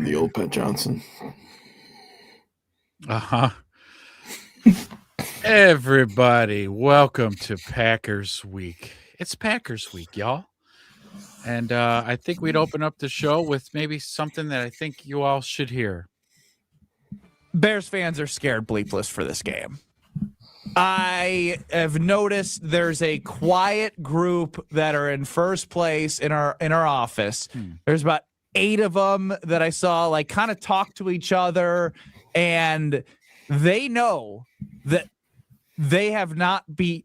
The old Pat Johnson. Uh-huh. Everybody, welcome to Packers Week. It's Packers Week, y'all. And I think we'd open up the show with maybe something that I think you all should hear. Bears fans are scared bleepless for this game. I have noticed there's a quiet group that are in first place in our office. There's about 8 of them that I saw like kind of talk to each other, and they know that they have not beat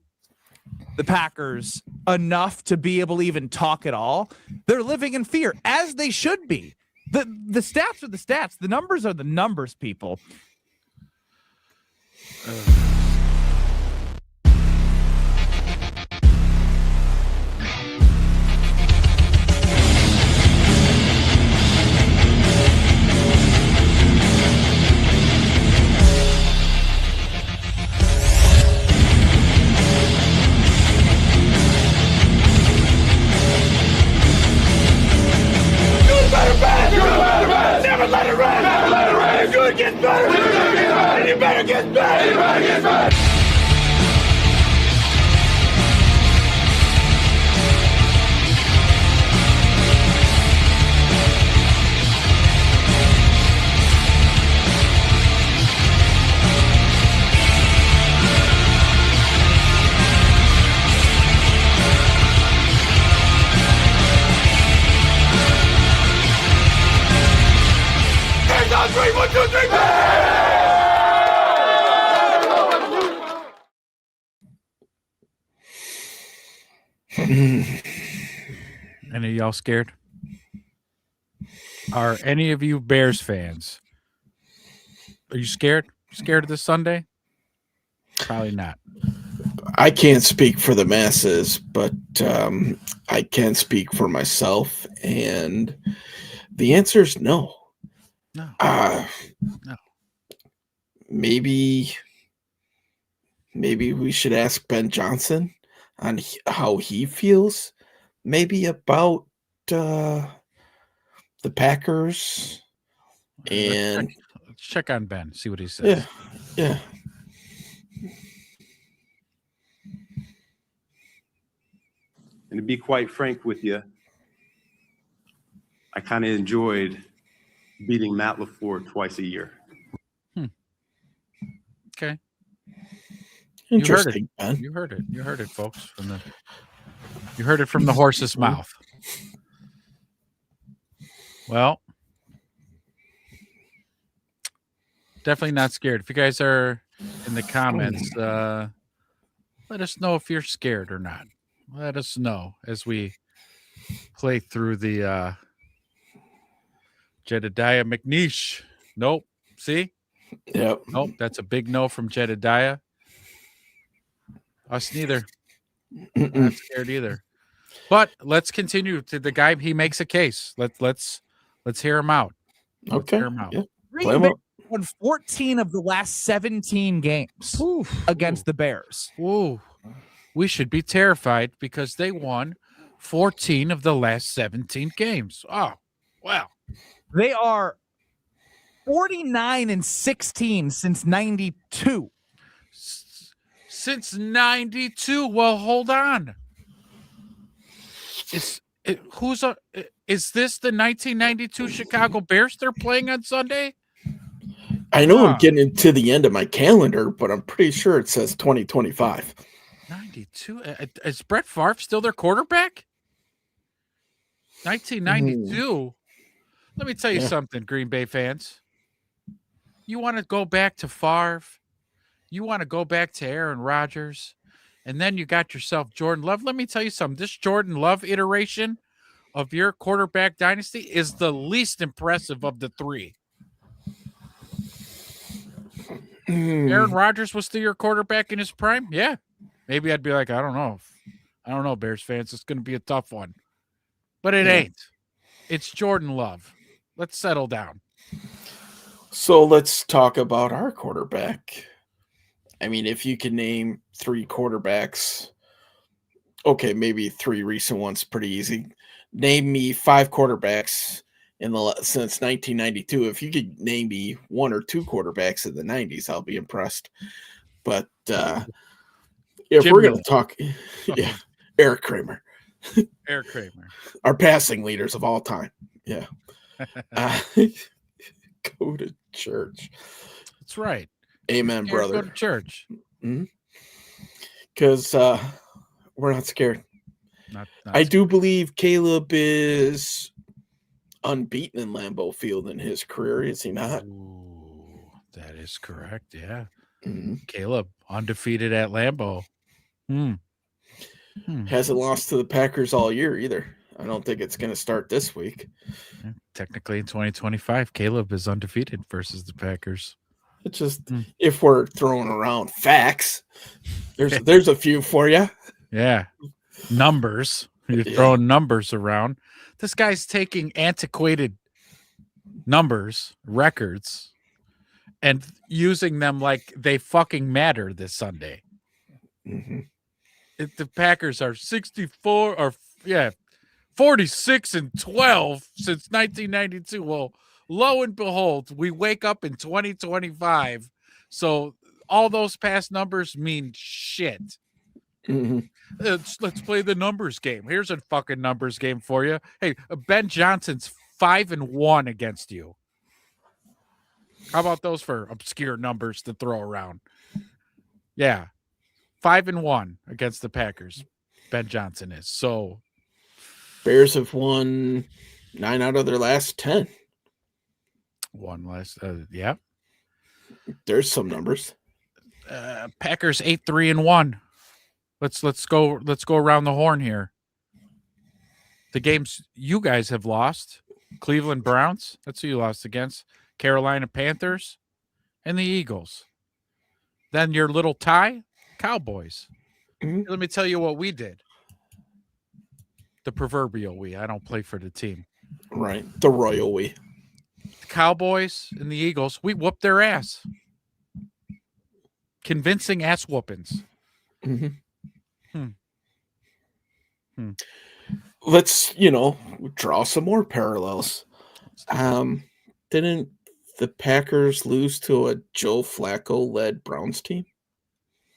the Packers enough to be able to even talk at all. They're living in fear, as they should be. The stats are the stats. The numbers are the numbers, people. Never let it rain. Never let it rain. Good gets better. Good gets better. And you better get better. Anybody gets better. On 3, 1, 2, 3. Any of y'all scared? Are any of you Bears fans? Are you scared? Scared of this Sunday? Probably not. I can't speak for the masses, but I can speak for myself, and the answer is no. No. No. Maybe we should ask Ben Johnson on how he feels, maybe about the Packers. And let's check on Ben, see what he says. Yeah. And to be quite frank with you, I kind of enjoyed beating Matt LaFleur twice a year. Okay. Interesting. You heard it. You heard it, folks. You heard it from the horse's mouth. Well, definitely not scared. If you guys are in the comments, let us know if you're scared or not. Let us know as we play through the Jedediah McNeish. Nope. See? Yep. Nope. That's a big no from Jedediah. Us neither. Not scared either. But let's continue to the guy. He makes a case. Let's hear him out. Okay. Hear him out. Yeah. Green Bay won 14 of the last 17 games against the Bears. Ooh. We should be terrified because they won 14 of the last 17 games. Oh, wow. They are 49-16 since 92. Since 92. Well, hold on. Is this the 1992 Chicago Bears they're playing on Sunday? I know I'm getting to the end of my calendar, but I'm pretty sure it says 2025. 92? Is Brett Favre still their quarterback? 1992? Let me tell you something, Green Bay fans. You want to go back to Favre? You want to go back to Aaron Rodgers? And then you got yourself Jordan Love. Let me tell you something. This Jordan Love iteration of your quarterback dynasty is the least impressive of the 3. Aaron Rodgers was still your quarterback in his prime? Yeah. Maybe I'd be like, I don't know, Bears fans. It's going to be a tough one. But it ain't. It's Jordan Love. Let's settle down. So let's talk about our quarterback. I mean, if you can name 3 quarterbacks, okay, maybe 3 recent ones, pretty easy. Name me 5 quarterbacks since 1992. If you could name me one or two quarterbacks in the 90s, I'll be impressed. But if Jim we're going Miller. to talk, yeah, Eric Kramer, Eric Kramer. our passing leaders of all time. Yeah. Go to church. That's right. Amen, Scared, brother. Go to church. Because we're not scared. Not I do believe Caleb is unbeaten in Lambeau Field in his career, is he not? Ooh, that is correct. Yeah. Mhm. Caleb, undefeated at Lambeau. Hasn't lost to the Packers all year either. I don't think it's going to start this week. Yeah, technically, in 2025, Caleb is undefeated versus the Packers. It's just if we're throwing around facts, there's a few for you. Yeah. Numbers. You're throwing numbers around. This guy's taking antiquated numbers, records, and using them like they fucking matter this Sunday. Mm-hmm. If the Packers are 46-12 since 1992. Well, lo and behold, we wake up in 2025. So all those past numbers mean shit. Mm-hmm. Let's play the numbers game. Here's a fucking numbers game for you. Hey, Ben Johnson's 5-1 against you. How about those for obscure numbers to throw around? Yeah. 5-1 against the Packers. Ben Johnson is. So Bears have won 9 out of their last 10. one less. Yeah. There's some numbers. Packers 8-3-1. Let's go around the horn here. The games you guys have lost: Cleveland Browns, that's who you lost against, Carolina Panthers, and the Eagles. Then your little tie, Cowboys. Mm-hmm. Let me tell you what we did. The proverbial we. I don't play for the team. Right. The royal we. The Cowboys and the Eagles, we whooped their ass. Convincing ass whoopings. Mm-hmm. Let's, draw some more parallels. Didn't the Packers lose to a Joe Flacco-led Browns team?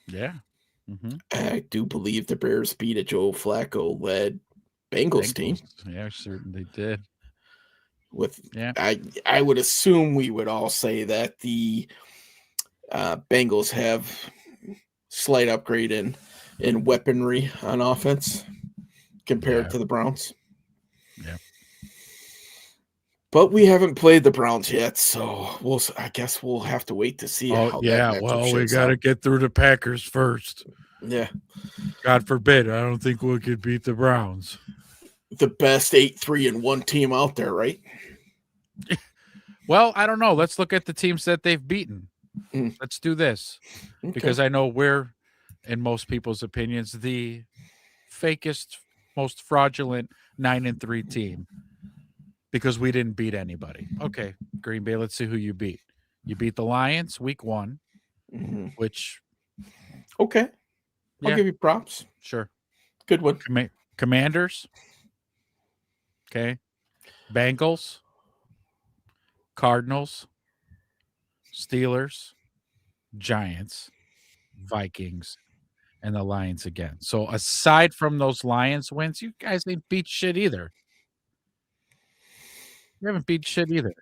Yeah. Mm-hmm. I do believe the Bears beat a Joe Flacco-led Bengals team. Yeah, certainly did. I would assume we would all say that the Bengals have slight upgrade in weaponry on offense compared to the Browns. Yeah. But we haven't played the Browns yet, so I guess we'll have to wait to see how that matchup we got to get through the Packers first. Yeah. God forbid, I don't think we could beat the Browns. The best 8-3-1 team out there, right? Well, I don't know. Let's look at the teams that they've beaten. Let's do this. Okay. Because I know we're, in most people's opinions, the fakest, most fraudulent 9-3 team. Because we didn't beat anybody. Okay, Green Bay, let's see who you beat. You beat the Lions week 1, which... Okay. I'll give you props. Sure. Good one. Commanders. Okay. Bengals. Cardinals. Steelers. Giants. Vikings. And the Lions again. So aside from those Lions wins, you guys ain't beat shit either. You haven't beat shit either.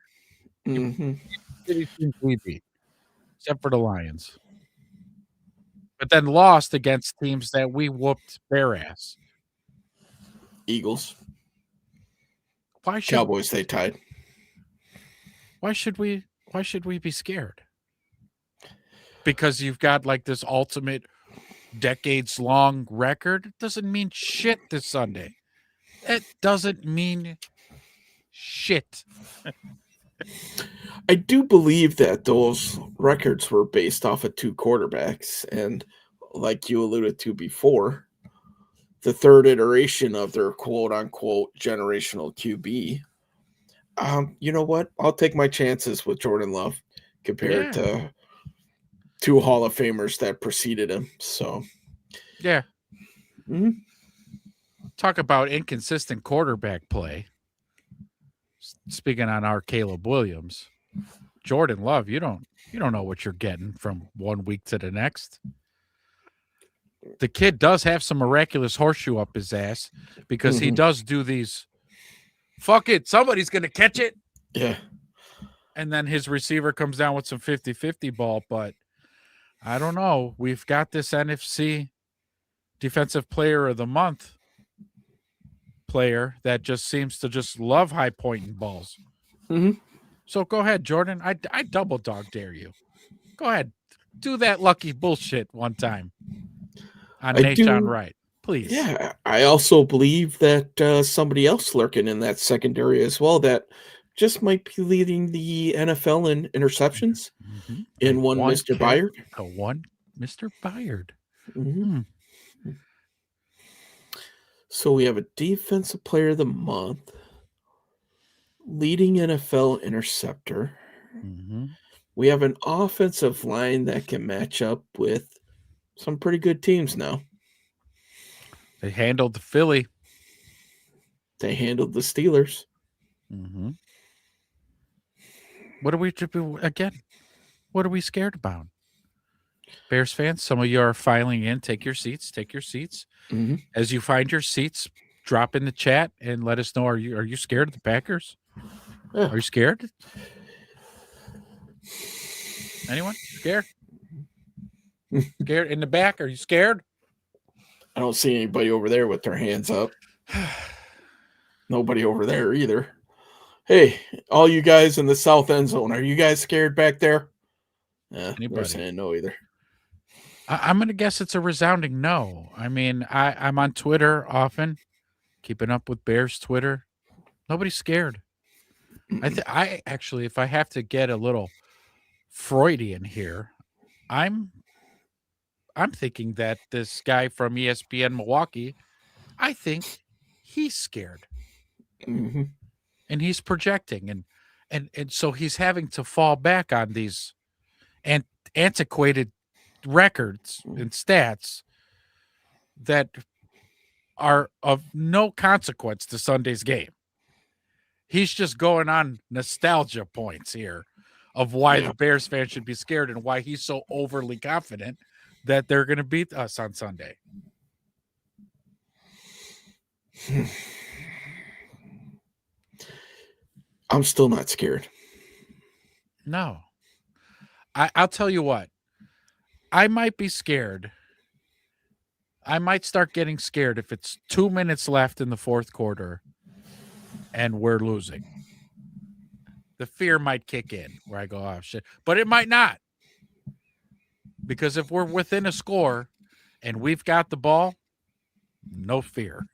Mm-hmm. We beat, except for the Lions. But then lost against teams that we whooped their ass. Eagles. Why should Cowboys, they tied. Why should we be scared? Because you've got like this ultimate decades-long record? It doesn't mean shit this Sunday. It doesn't mean shit. I do believe that those records were based off of 2 quarterbacks, and like you alluded to before, the third iteration of their quote-unquote generational QB. You know what? I'll take my chances with Jordan Love compared to 2 Hall of Famers that preceded him. So, yeah. Talk about inconsistent quarterback play. speaking on our Caleb Williams, Jordan Love, you don't know what you're getting from 1 week to the next. The kid does have some miraculous horseshoe up his ass because he does do these, fuck it, somebody's going to catch it. Yeah. And then his receiver comes down with some 50-50 ball. But I don't know. We've got this NFC Defensive Player of the Month player that just seems to just love high pointing balls. So go ahead, Jordan. I double dog dare you. Go ahead. Do that lucky bullshit one time on Nation Wright, please. Yeah, I also believe that somebody else lurking in that secondary as well that just might be leading the NFL in interceptions in one Mr. Byard. One Mr. Byard. So we have a Defensive Player of the Month, leading NFL interceptor. We have an offensive line that can match up with some pretty good teams now. They handled the Philly. They handled the Steelers. What are we again? What are we scared about? Bears fans, some of you are filing in. Take your seats. Take your seats. As you find your seats, drop in the chat and let us know. Are you scared of the Packers? Yeah. Are you scared? Anyone scared? Scared in the back? Are you scared? I don't see anybody over there with their hands up. Nobody over there either. Hey, all you guys in the south end zone, are you guys scared back there? Yeah, they're saying no either. I'm going to guess it's a resounding no. I mean, I'm on Twitter often, keeping up with Bears Twitter. Nobody's scared. I actually, if I have to get a little Freudian here, I'm thinking that this guy from ESPN Milwaukee, I think he's scared. And he's projecting, and so he's having to fall back on these antiquated records and stats that are of no consequence to Sunday's game. He's just going on nostalgia points here of why the Bears fans should be scared and why he's so overly confident that they're going to beat us on Sunday. I'm still not scared. No. I'll tell you what. I might be scared. I might start getting scared if it's 2 minutes left in the fourth quarter and we're losing. The fear might kick in where I go, oh, shit. But it might not. Because if we're within a score and we've got the ball, no fear.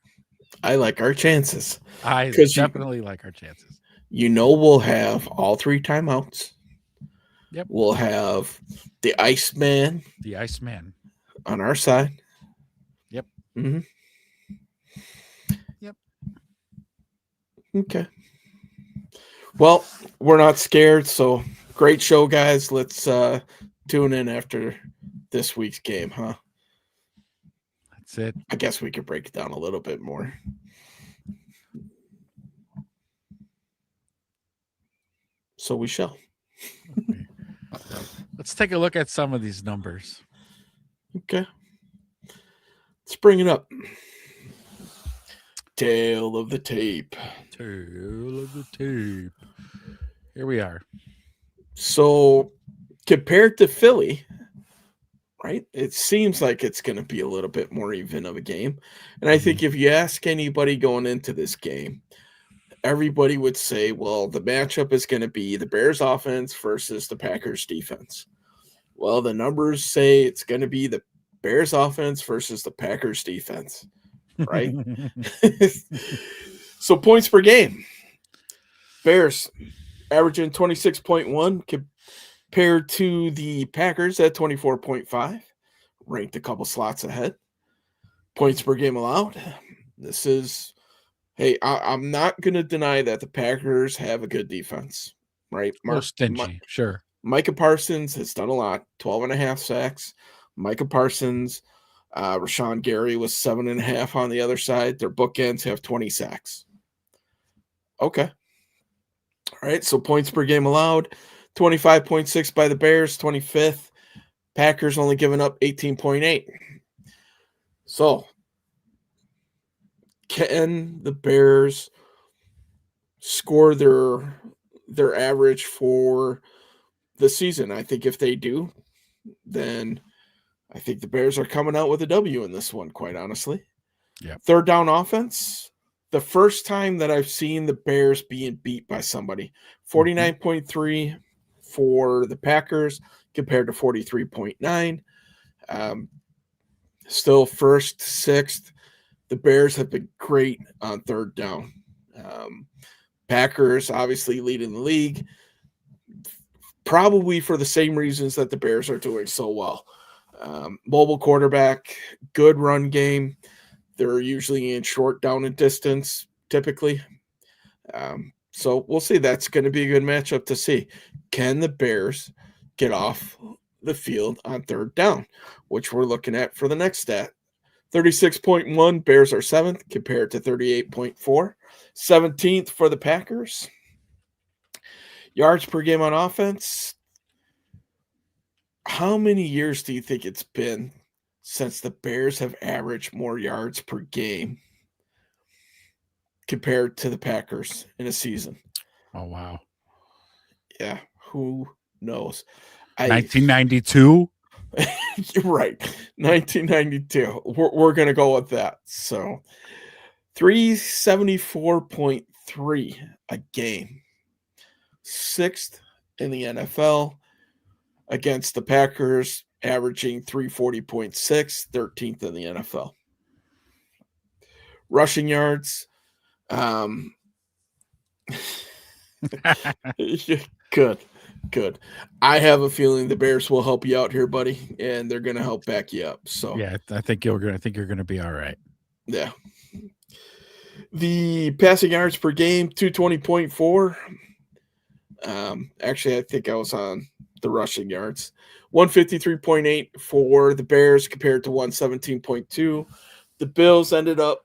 I like our chances. I definitely like our chances. You know, we'll have all 3 timeouts. Yep. We'll have the Iceman. The Iceman. On our side. Yep. Yep. Okay. Well, we're not scared, so great show, guys. Let's tune in after this week's game, huh? That's it. I guess we could break it down a little bit more. So we shall. Let's take a look at some of these numbers. Okay. Let's bring it up. Tail of the tape. Tail of the tape. Here we are. So compared to Philly, right, it seems like it's going to be a little bit more even of a game. And I think if you ask anybody going into this game, everybody would say, well, the matchup is going to be the Bears offense versus the Packers defense. Well, the numbers say it's going to be the Bears offense versus the Packers defense, right? So points per game. Bears averaging 26.1 compared to the Packers at 24.5, ranked a couple slots ahead. Points per game allowed. This is, hey, I'm not going to deny that the Packers have a good defense, right? Stingy, sure. Micah Parsons has done a lot, 12.5 sacks. Micah Parsons, Rashawn Gary was 7.5 on the other side. Their bookends have 20 sacks. Okay. All right, so points per game allowed, 25.6 by the Bears, 25th. Packers only giving up 18.8. So, can the Bears score their average for the season? I think if they do, then I think the Bears are coming out with a W in this one, quite honestly. Yep. Third down offense, the first time that I've seen the Bears being beat by somebody, 49.3 for the Packers compared to 43.9. Still first, sixth. The Bears have been great on third down. Packers obviously leading the league, probably for the same reasons that the Bears are doing so well. Mobile quarterback, good run game. They're usually in short down and distance, typically. So we'll see. That's going to be a good matchup to see. Can the Bears get off the field on third down, which we're looking at for the next stat? 36.1, Bears are 7th compared to 38.4. 17th for the Packers. Yards per game on offense. How many years do you think it's been since the Bears have averaged more yards per game compared to the Packers in a season? Oh, wow. Yeah, who knows? 1992? You're right. 1992. We're going to go with that. So 374.3 a game. 6th in the NFL against the Packers, averaging 340.6, 13th in the NFL. Rushing yards. Good. I have a feeling the Bears will help you out here, buddy, and they're going to help back you up. So yeah, I think you're going to be all right. Yeah. The passing yards per game, 220.4. Actually, I think I was on the rushing yards. 153.8 for the Bears compared to 117.2. The Bills ended up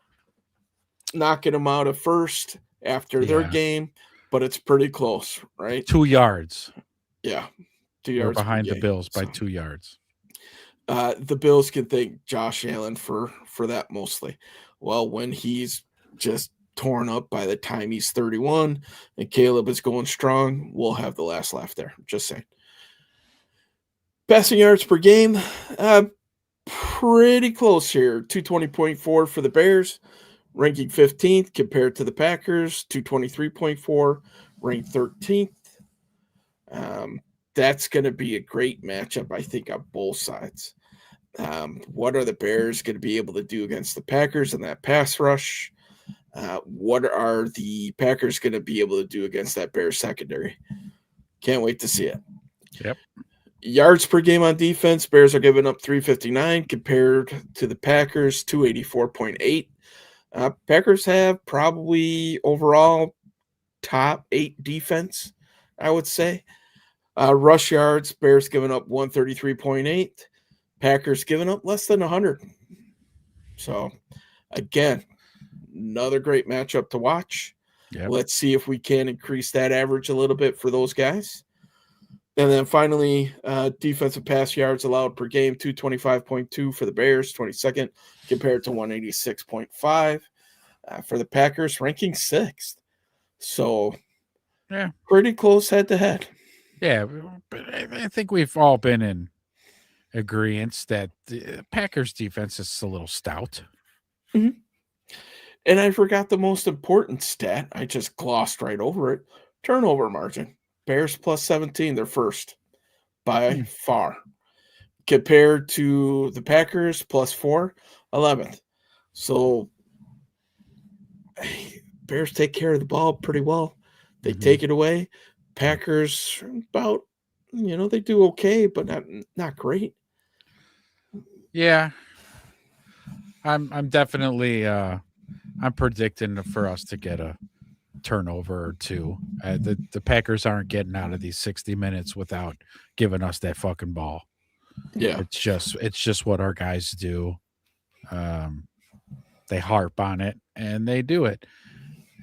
knocking them out at first after their game, but it's pretty close, right? 2 yards. Yeah. 2 We're yards behind the Bills by 2 yards. The Bills can thank Josh Allen for that mostly. Well, when he's just torn up by the time he's 31 and Caleb is going strong, we'll have the last laugh there. Just saying. Passing yards per game, pretty close here. 220.4 for the Bears, ranking 15th compared to the Packers. 223.4, ranked 13th. That's going to be a great matchup, I think, on both sides. What are the Bears going to be able to do against the Packers in that pass rush? What are the Packers going to be able to do against that Bears secondary? Can't wait to see it. Yep. Yards per game on defense, Bears are giving up 359 compared to the Packers, 284.8. Packers have probably overall top 8 defense, I would say. Rush yards, Bears giving up 133.8. Packers giving up less than 100. So, again, another great matchup to watch. Yep. Let's see if we can increase that average a little bit for those guys. And then finally, defensive pass yards allowed per game, 225.2 for the Bears, 22nd, compared to 186.5 for the Packers, ranking 6th. So, yeah, pretty close head-to-head. Yeah, but I think we've all been in agreement that the Packers defense is a little stout. Mm-hmm. And I forgot the most important stat. I just glossed right over it. Turnover margin. Bears plus 17, they're first by far. Compared to the Packers plus 4, 11th. So Bears take care of the ball pretty well. They take it away. Packers about, they do okay, but not great. Yeah. I'm definitely I'm predicting for us to get a turnover or 2. The Packers aren't getting out of these 60 minutes without giving us that fucking ball. Yeah. It's just what our guys do. They harp on it and they do it.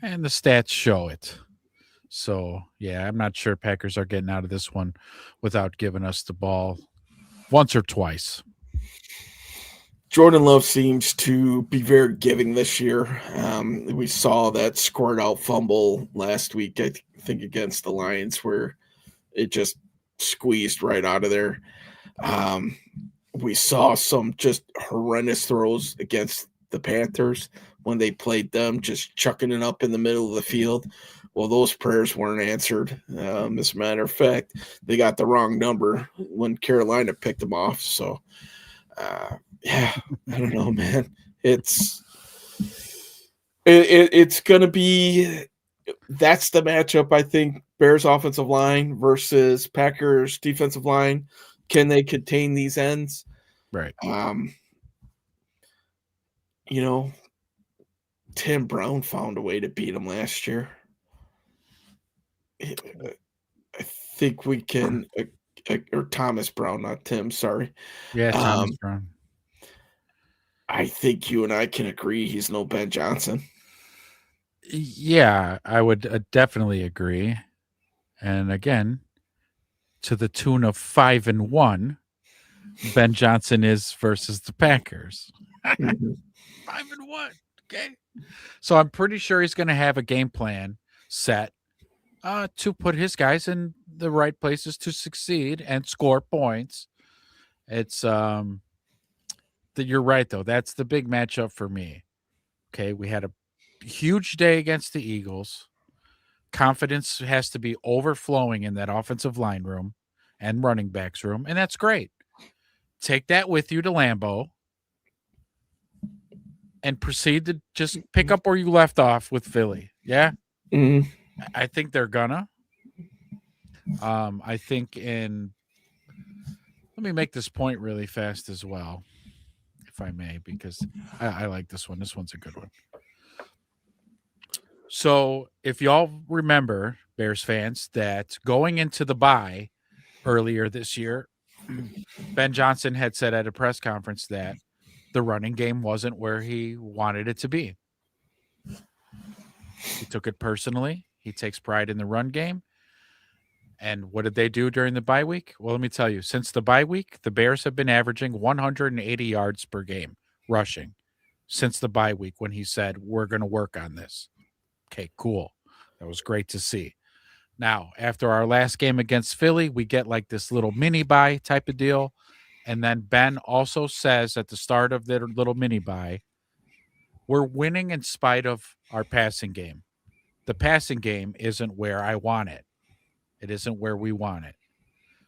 And the stats show it. So, yeah, I'm not sure Packers are getting out of this one without giving us the ball once or twice. Jordan Love seems to be very giving this year. We saw that squared out fumble last week, I think, against the Lions, where it just squeezed right out of there. We saw some just horrendous throws against the Panthers when they played them, just chucking it up in the middle of the field. Well, those prayers weren't answered. As a matter of fact, they got the wrong number when Carolina picked them off. So, yeah, I don't know, man. It's going to be – that's the matchup, I think, Bears offensive line versus Packers defensive line. Can they contain these ends? Right. Tim Brown found a way to beat him last year. I think we can or Thomas Brown, not Tim, sorry. Yeah, Thomas Brown. I think you and I can agree he's no Ben Johnson. Yeah, I would definitely agree. And again, to the tune of 5-1, Ben Johnson is versus the Packers. 5-1. Okay. So I'm pretty sure he's going to have a game plan set to put his guys in the right places to succeed and score points. It's you're right though. That's the big matchup for me. Okay, we had a huge day against the Eagles. Confidence has to be overflowing in that offensive line room and running backs room, and that's great. Take that with you to Lambeau and proceed to just pick up where you left off with Philly. Yeah. Mm-hmm. I think they're gonna. I think let me make this point really fast as well, if I may, because I like this one. This one's a good one. So if y'all remember, Bears fans, that going into the bye earlier this year, Ben Johnson had said at a press conference that the running game wasn't where he wanted it to be. He took it personally. He takes pride in the run game. And what did they do during the bye week? Well, let me tell you, since the bye week, the Bears have been averaging 180 yards per game rushing since the bye week when he said, we're going to work on this. Okay, cool. That was great to see. Now, after our last game against Philly, we get like this little mini bye type of deal. And then Ben also says at the start of their little mini bye, we're winning in spite of our passing game. The passing game isn't where I want it. It isn't where we want it.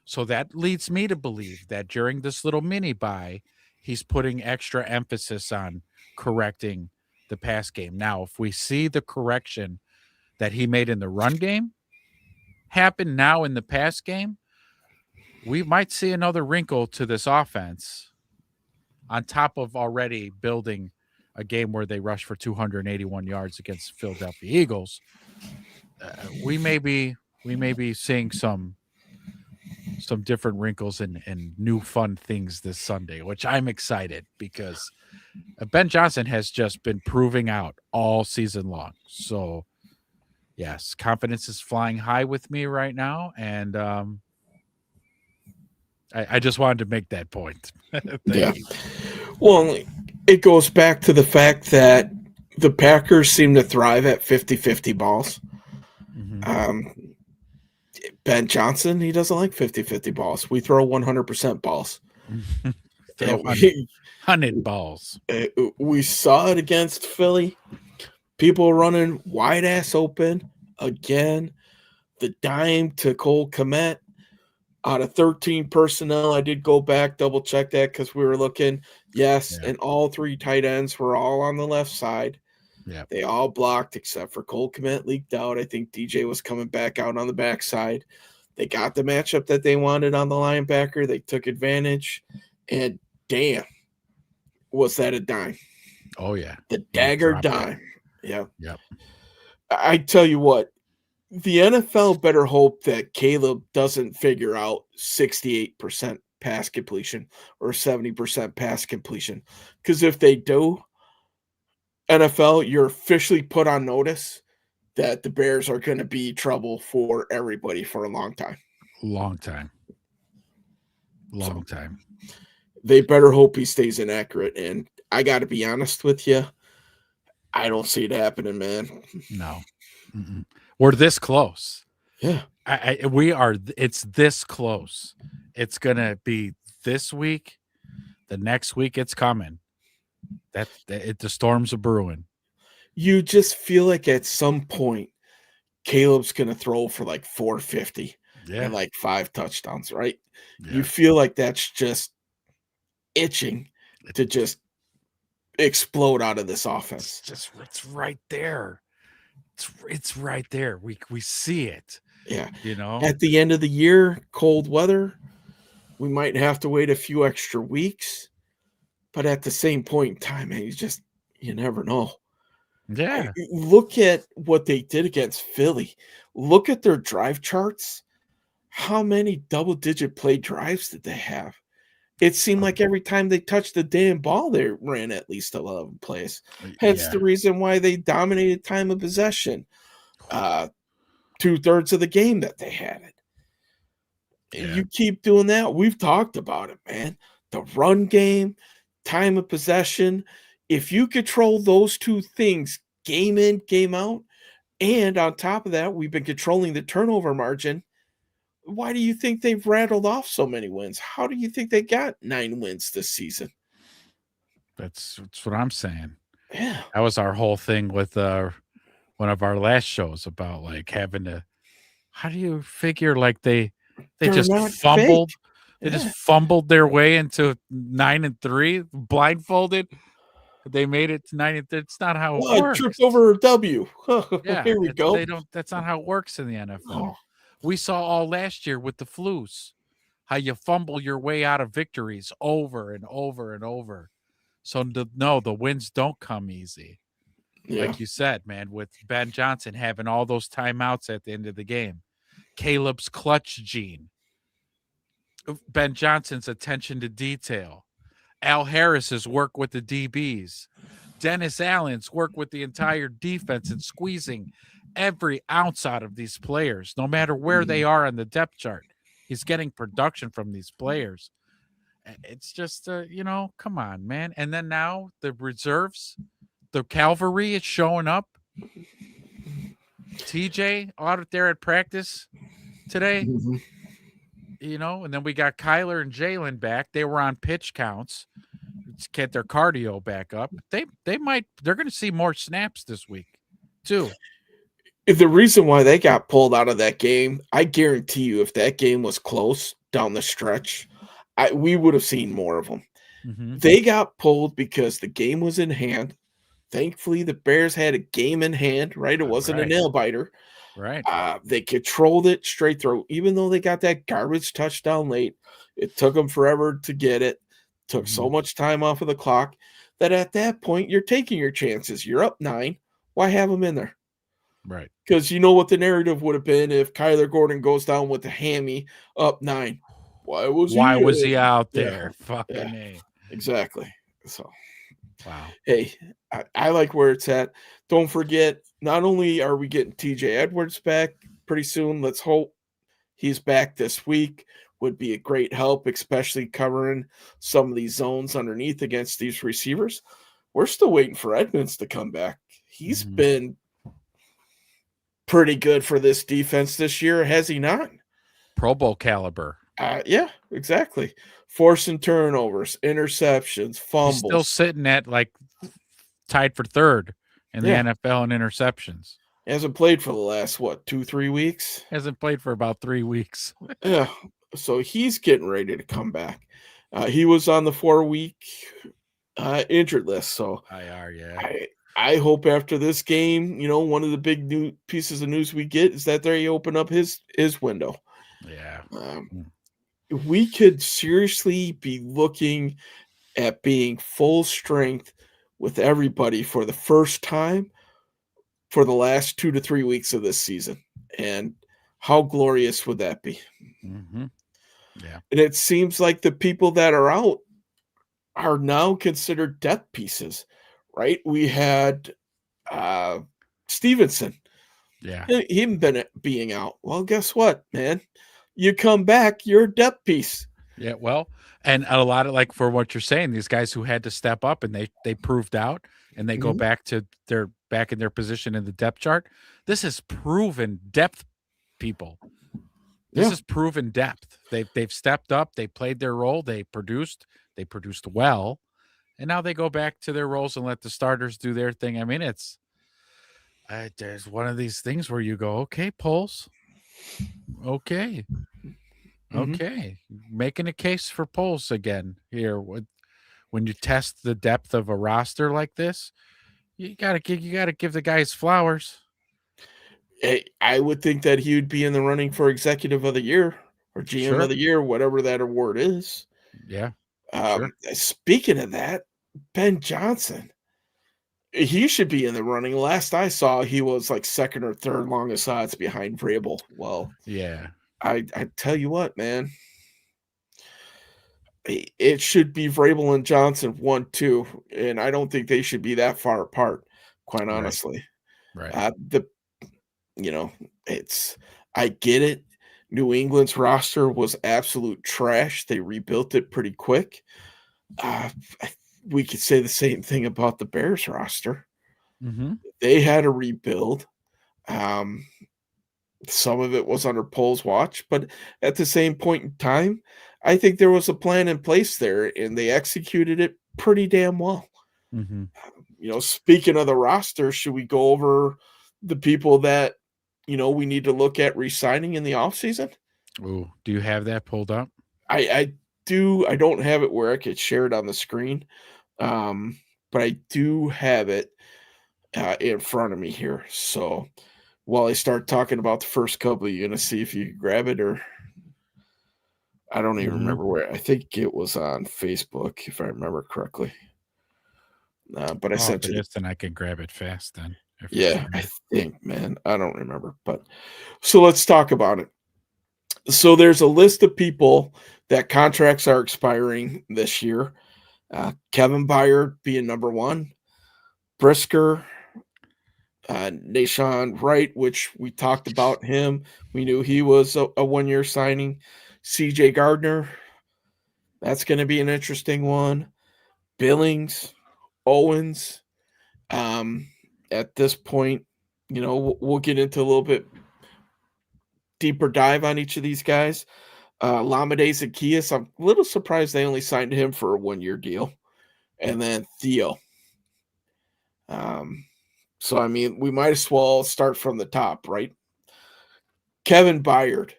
So that leads me to believe that during this little mini bye, he's putting extra emphasis on correcting the pass game. Now, if we see the correction that he made in the run game happen now in the pass game, we might see another wrinkle to this offense on top of already building a game where they rushed for 281 yards against the Philadelphia Eagles. We may be seeing some different wrinkles and new fun things this Sunday, which I'm excited because Ben Johnson has just been proving out all season long. So, yes, confidence is flying high with me right now, and I just wanted to make that point. Yeah. Well, it goes back to the fact that the Packers seem to thrive at 50-50 balls. Mm-hmm. Ben Johnson, he doesn't like 50-50 balls. We throw 100% balls. 100 balls. We saw it against Philly. People running wide ass open again. The dime to Cole Kmet out of 13 personnel. I did go back, double check that because we were looking. Yes, yeah. And all three tight ends were all on the left side. Yeah, they all blocked except for Cole Kmet leaked out. I think DJ was coming back out on the backside. They got the matchup that they wanted on the linebacker. They took advantage, and damn, was that a dime? Oh yeah, the dagger dime. Yeah. Yep. I tell you what, the NFL better hope that Caleb doesn't figure out 68% pass completion or 70% pass completion, because if they do, NFL, you're officially put on notice that the Bears are going to be trouble for everybody for a long time. Long time. Long time. They better hope he stays inaccurate. And I got to be honest with you, I don't see it happening, man. No. Mm-mm. We're this close. Yeah. We are. It's this close. It's going to be this week. The next week it's coming. The storms are brewing. You just feel like at some point, Caleb's going to throw for like 450 and like 5 touchdowns, right? Yeah. You feel like that's just itching to just explode out of this offense. It's right there. It's right there. We see it. Yeah. You know, At the end of the year, cold weather, we might have to wait a few extra weeks. But at the same point in time, man, you never know. yeah. Look at what they did against Philly. Look at their drive charts. How many double-digit play drives did they have? It seemed like every time they touched the damn ball, they ran at least 11 plays. Hence the reason why they dominated time of possession. 2/3 of the game that they had it. Yeah. You keep doing that. We've talked about it, man. The run game, time of possession. If you control those two things game in, game out, and on top of that, we've been controlling the turnover margin. Why do you think they've rattled off so many wins? How do you think they got 9 wins this season? That's what I'm saying. Yeah. That was our whole thing with one of our last shows about like having to. How do you figure like they They're just not fumbled? fake. They Yeah. just fumbled their way into 9-3, blindfolded. They made it to 9-3. It's not how it Oh, I works. tripped over a W. Yeah, Here we go. They don't. That's not how it works in the NFL. Oh. We saw all last year with the Flus how you fumble your way out of victories over and over and over. So no, the wins don't come easy. Yeah. Like you said, man, with Ben Johnson having all those timeouts at the end of the game, Caleb's clutch gene, Ben Johnson's attention to detail, Al Harris's work with the DBs, Dennis Allen's work with the entire defense and squeezing every ounce out of these players, no matter where they are on the depth chart. He's getting production from these players. It's just, come on, man. And then now the reserves, the cavalry is showing up. TJ out there at practice today, Mhm. and then we got Kyler and Jalen back. They were on pitch counts. Let's get their cardio back up. They're going to see more snaps this week too. The reason why they got pulled out of that game, I guarantee you, if that game was close down the stretch, we would have seen more of them. Mm-hmm. They got pulled because the game was in hand. Thankfully, the Bears had a game in hand, right? It wasn't a Right. nail biter. Right. They controlled it straight through. Even though they got that garbage touchdown late, it took them forever to get it. Took so much time off of the clock that at that point, you're taking your chances. You're up 9. Why have them in there? Right. Because you know what the narrative would have been if Kyler Gordon goes down with the hammy up 9. Why was he out Yeah. there? Fucking Yeah. A. Exactly. So, Wow. hey, I like where it's at. Don't forget, not only are we getting TJ Edwards back pretty soon, let's hope he's back this week. Would be a great help, especially covering some of these zones underneath against these receivers. We're still waiting for Edmonds to come back. He's Mhm. been pretty good for this defense this year, has he not? Pro Bowl caliber. Yeah, exactly. Forcing turnovers, interceptions, fumbles. He's still sitting at like tied for third in the Yeah. NFL in interceptions. Hasn't played for the last, 2-3 weeks? Hasn't played for about 3 weeks. Yeah. So he's getting ready to come back. He was on the 4-week injured list. So IR, yeah. I hope after this game, one of the big new pieces of news we get is that they open up his window. Yeah. We could seriously be looking at being full strength with everybody for the first time for the last 2 to 3 weeks of this season. And how glorious would that be? Mm-hmm. Yeah. And it seems like the people that are out are now considered depth pieces, right? We had Stevenson Yeah. Him been being out. Well, guess what, man? You come back, you're a depth piece. Yeah, well, and a lot of like for what you're saying, these guys who had to step up and they proved out and they go Mhm. back to their back in their position in the depth chart. This is proven depth, people. This Yeah. is proven depth. They've stepped up, they played their role, they produced well, and now they go back to their roles and let the starters do their thing. I mean, there's one of these things where you go, okay, Poles, okay. Mhm. Okay, making a case for Poles again here. When you test the depth of a roster like this, you gotta give the guys flowers. I would think that he would be in the running for executive of the year or GM Sure. of the year, whatever that award is. Yeah, sure. Speaking of that, Ben Johnson, he should be in the running. Last I saw, he was like second or third longest odds behind Vrabel. Well, Yeah, I tell you what, man, it should be Vrabel and Johnson 1-2, and I don't think they should be that far apart. Quite Right. honestly, right. you know, it's I get it. New England's roster was absolute trash. They rebuilt it pretty quick. Uh, we could say the same thing about the Bears roster. Mm-hmm. They had a rebuild. Um, some of it was under Pole's watch, but at the same point in time, I think there was a plan in place there, and they executed it pretty damn well. Mm-hmm. Speaking of the roster, should we go over the people that we need to look at re-signing in the offseason? Ooh, do you have that pulled up? I do. I don't have it where I could share it on the screen, but I do have it in front of me here. So while I start talking about the first couple, you're gonna see if you can grab it, or I don't even Mhm. remember where. I think it was on Facebook, if I remember correctly. But I Oh, sent if it it. is, then I can grab it fast then. If you Yeah, send I it. think, man, I don't remember. But so let's talk about it. So there's a list of people that contracts are expiring this year. Kevin Byard being number one, Brisker, Nashawn Wright, which we talked about him. We knew he was a 1-year signing. CJ Gardner, that's going to be an interesting one. Billings, Owens. At this point, we'll get into a little bit deeper dive on each of these guys. Lamade Zacchaeus, I'm a little surprised they only signed him for a 1-year deal. And then Theo. So, I mean, we might as well start from the top, right? Kevin Byard.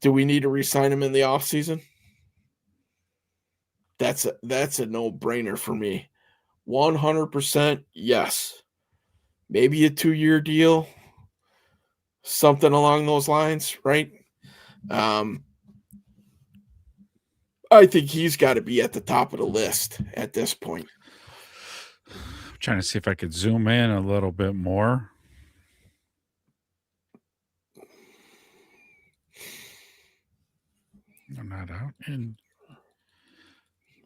Do we need to re-sign him in the offseason? That's a no-brainer for me. 100% yes. Maybe a 2-year deal, something along those lines, right? I think he's got to be at the top of the list at this point. I'm trying to see if I could zoom in a little bit more. I'm not out. And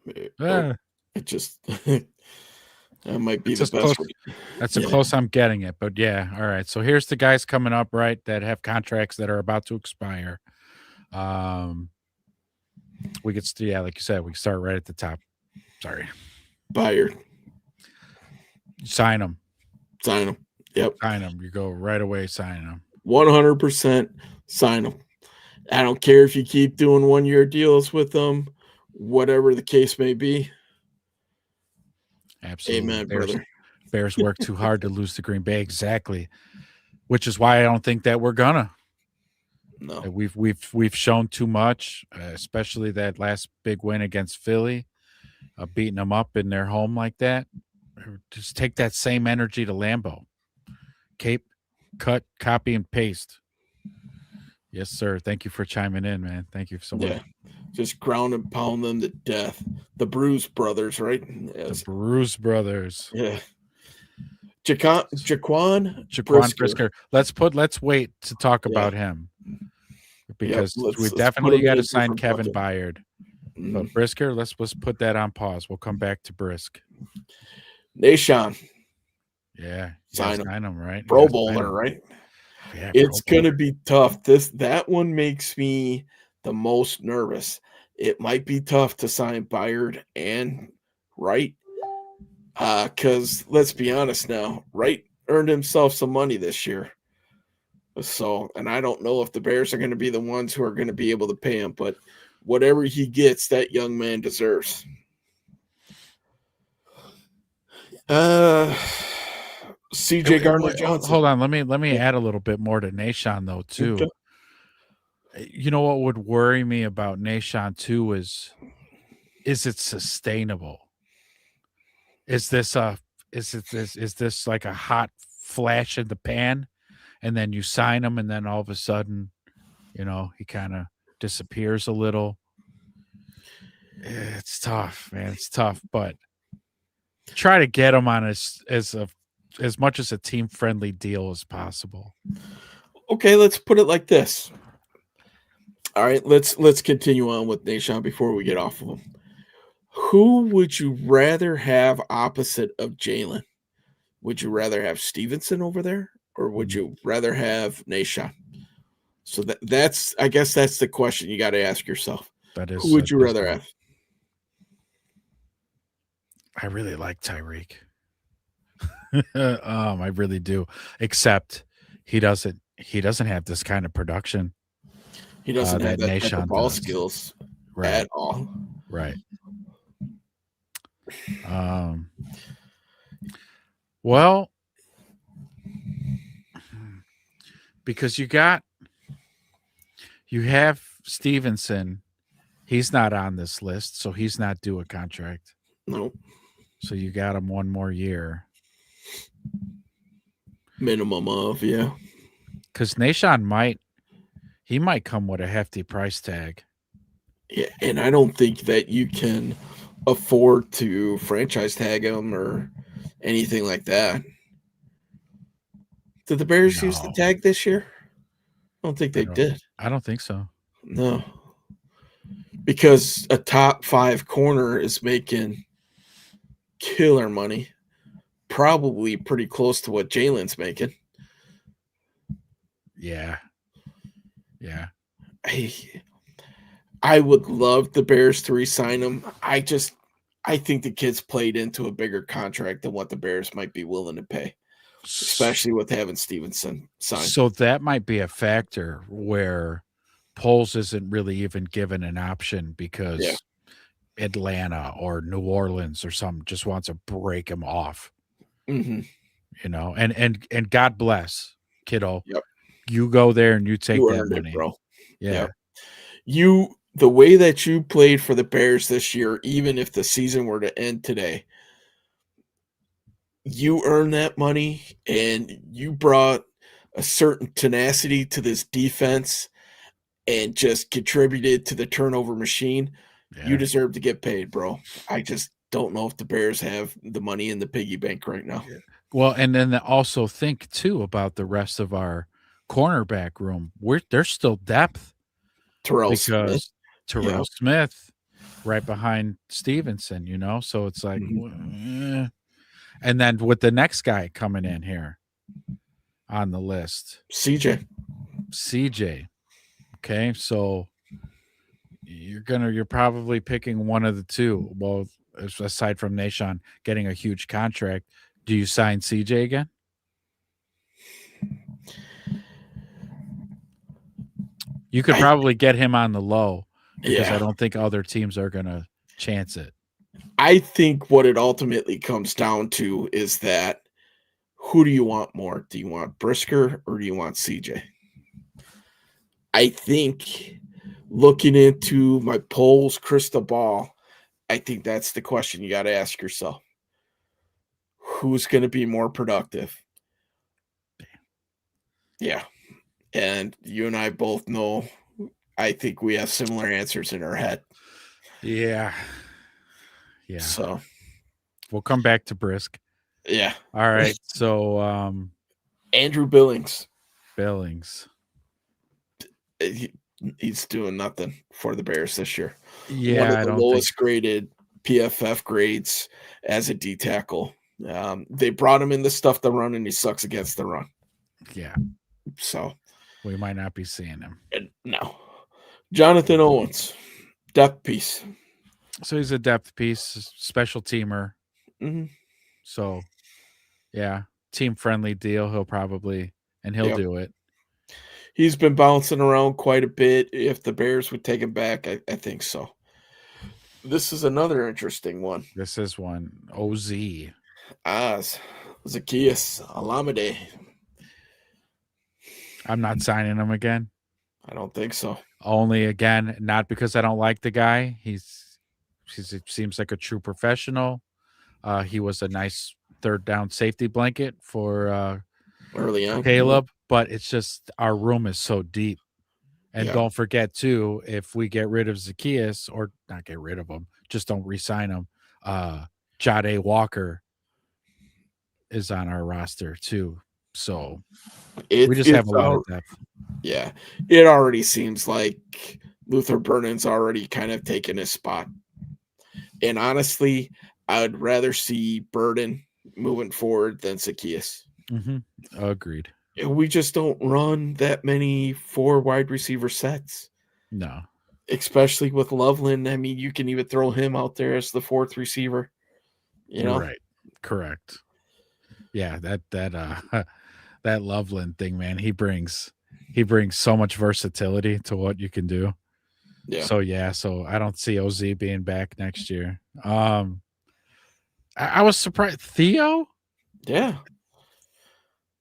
It just that might be It's the just best. close. That's the Yeah. close I'm getting it. But yeah, all right. So here's the guys coming up, right, that have contracts that are about to expire. We could, like you said, we can start right at the top. Sorry, Byard, sign them. sign him. Yep, Sign them. You go right away. Sign them. 100% sign him. I don't care if you keep doing 1-year deals with them, whatever the case may be. Absolutely. Amen, brother. Bears work too hard to lose to Green Bay. Exactly. Which is why I don't think that we're gonna. No, We've shown too much, especially that last big win against Philly, beating them up in their home like that. Just take that same energy to Lambeau. Cut, copy, and paste. Yes, sir. Thank you for chiming in, man. Thank you so much. yeah, just ground and pound them to death. The Bruise brothers, right? Yes. The Bruise brothers. Yeah. Jaquan Brisker. Let's wait to talk about him because we definitely got to sign Kevin Byard. But Brisker, let's put that on pause. We'll come back to Brisk. Nashawn. Yeah. Sign him. Sign him, right? Pro Yeah, sign Bowler, him. right? Yeah, It's Pro gonna Bowler. be tough. That one makes me the most nervous. It might be tough to sign Byard and Wright. Because let's be honest now, Wright earned himself some money this year. So, and I don't know if the Bears are going to be the ones who are going to be able to pay him, but whatever he gets, that young man deserves. CJ Gardner Johnson. Hold on, let me add a little bit more to Nahshon though too. Okay. You know what would worry me about Nahshon too is it sustainable? Is this like a hot flash in the pan, and then you sign him, and then all of a sudden, he kind of disappears a little. It's tough, man. It's tough, but try to get him on as much as a team friendly deal as possible. Okay, let's put it like this. All right, let's continue on with Nahshon before we get off of him. Who would you rather have opposite of Jalen? Would you rather have Stevenson over there, or would you rather have Nahshon? So that's I guess that's the question you got to ask yourself. That is. Who would you rather have? I really like Tyreek. I really do. Except he doesn't have this kind of production. He doesn't have that type of ball does. skills Right. at all. Right. Well, because you have Stevenson. He's not on this list, so he's not due a contract. No. So you got him one more year. Minimum of, yeah. Because Nahshon might come with a hefty price tag. Yeah, and I don't think that you can afford to franchise tag him or anything like that. Did the Bears use the tag this year? I don't think they did. I don't think so. No. Because a top 5 corner is making killer money. Probably pretty close to what Jalen's making. Yeah. Yeah. I would love the Bears to re-sign him. I think the kid's played into a bigger contract than what the Bears might be willing to pay, especially with having Stevenson signed. So that might be a factor where Poles isn't really even given an option because Atlanta or New Orleans or something just wants to break him off. Mm-hmm. And God bless, kiddo. Yep. You go there and you take that money, money, bro. Yeah. Yep. The way that you played for the Bears this year, even if the season were to end today, you earned that money and you brought a certain tenacity to this defense and just contributed to the turnover machine. Yeah. You deserve to get paid, bro. I just don't know if the Bears have the money in the piggy bank right now. Yeah. Well, and then also think too about the rest of our cornerback room. There's still depth. Terrell Smith right behind Stevenson, so it's like, and then with the next guy coming in here on the list, CJ. Okay, so you're probably picking one of the two. Well, aside from Nahshon getting a huge contract, do you sign CJ again? You could probably get him on the low because I don't think other teams are going to chance it. I think what it ultimately comes down to is that who do you want more? Do you want Brisker or do you want CJ? I think looking into my Poles crystal ball, I think that's the question you got to ask yourself. Who's going to be more productive? Yeah. And you and I both know, I think we have similar answers in our head. Yeah. Yeah. So we'll come back to Brisk. Yeah. All right. So Andrew Billings. He's doing nothing for the Bears this year. Yeah. One of the lowest graded PFF grades as a D tackle They brought him in to stuff the run, and he sucks against the run. Yeah, So, we might not be seeing him. no. Jonathan Owens, depth piece. So he's a depth piece, special teamer. hmm So, yeah, team friendly deal. He'll Yep. do it. He's been bouncing around quite a bit. If the Bears would take him back, I think so. This is another interesting one. This is one. OZ. Zacchaeus Alameda. I'm not signing him again. I don't think so. Only again, not because I don't like the guy. He seems like a true professional. He was a nice third down safety blanket for Early on, Caleb, but it's just our room is so deep. And Yeah. don't forget too, if we get rid of Zacchaeus, or not get rid of him, just don't re-sign him. Jade Walker is on our roster too. So we just have a lot of depth. Yeah, it already seems like Luther Burnen's already kind of taken his spot. And honestly, I would rather see Burden moving forward than Zacchaeus. Agreed. We just don't run that many 4 wide receiver sets, No. especially with Loveland. I mean, you can even throw him out there as the 4th receiver. You know, Right. Correct. Yeah, that that Loveland thing, man, he brings so much versatility to what you can do. Yeah. So I don't see OZ being back next year. I was surprised. Theo, Yeah.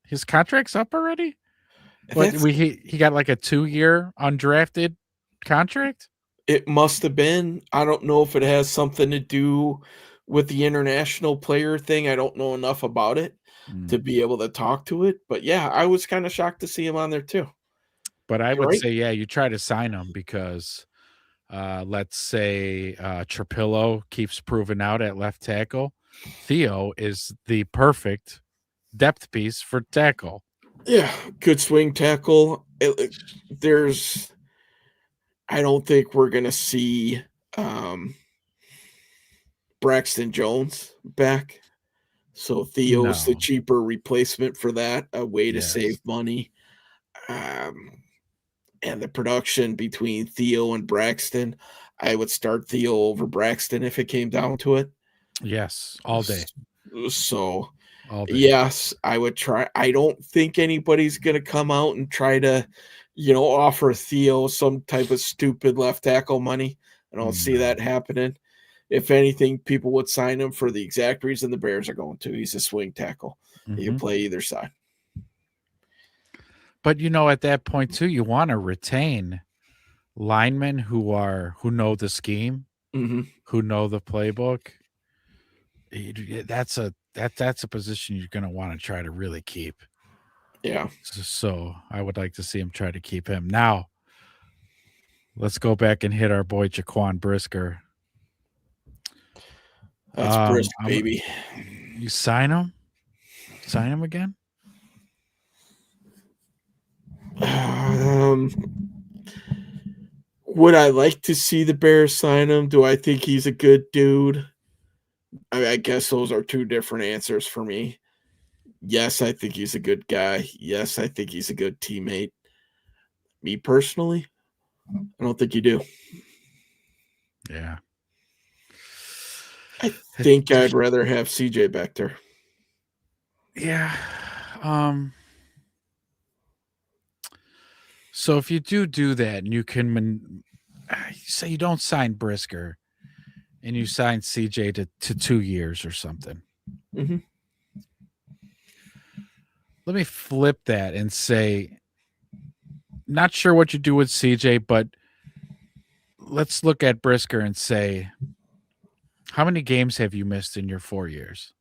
his contract's up already? But That's- he got like a 2-year undrafted contract? It must have been. I don't know if it has something to do with the international player thing. I don't know enough about it to be able to talk to it. But yeah, I was kind of shocked to see him on there too. But I You're would right. say, yeah, you try to sign him because let's say Trapillo keeps proving out at left tackle. Theo is the perfect depth piece for tackle. Yeah, good swing tackle. I don't think we're gonna see Braxton Jones back. So Theo's the No. cheaper replacement for that, a way to Yes. save money. And the production between Theo and Braxton, I would start Theo over Braxton if it came down to it. Yes, all day. So, All day. yes, I would try. I don't think anybody's going to come out and try to, offer Theo some type of stupid left tackle money. I don't see that happening. If anything, people would sign him for the exact reason the Bears are going to. He's a swing tackle. He can play either side. But at that point too, you want to retain linemen who know the scheme, who know the playbook. That's a position you're going to want to try to really keep. Yeah. So I would like to see him try to keep him. Now, let's go back and hit our boy Jaquan Brisker. That's Brisk, baby. You sign him? Sign him again? Would I like to see the Bears sign him? Do I think he's a good dude? I guess those are 2 different answers for me. Yes, I think he's a good guy. Yes, I think he's a good teammate. Me personally, I don't think you do. Yeah. I think I'd rather have CJ back there. Yeah. So if you do that and you can say you don't sign Brisker and you sign CJ to 2 years or something. Mhm. Let me flip that and say, not sure what you do with CJ, but let's look at Brisker and say, how many games have you missed in your 4 years?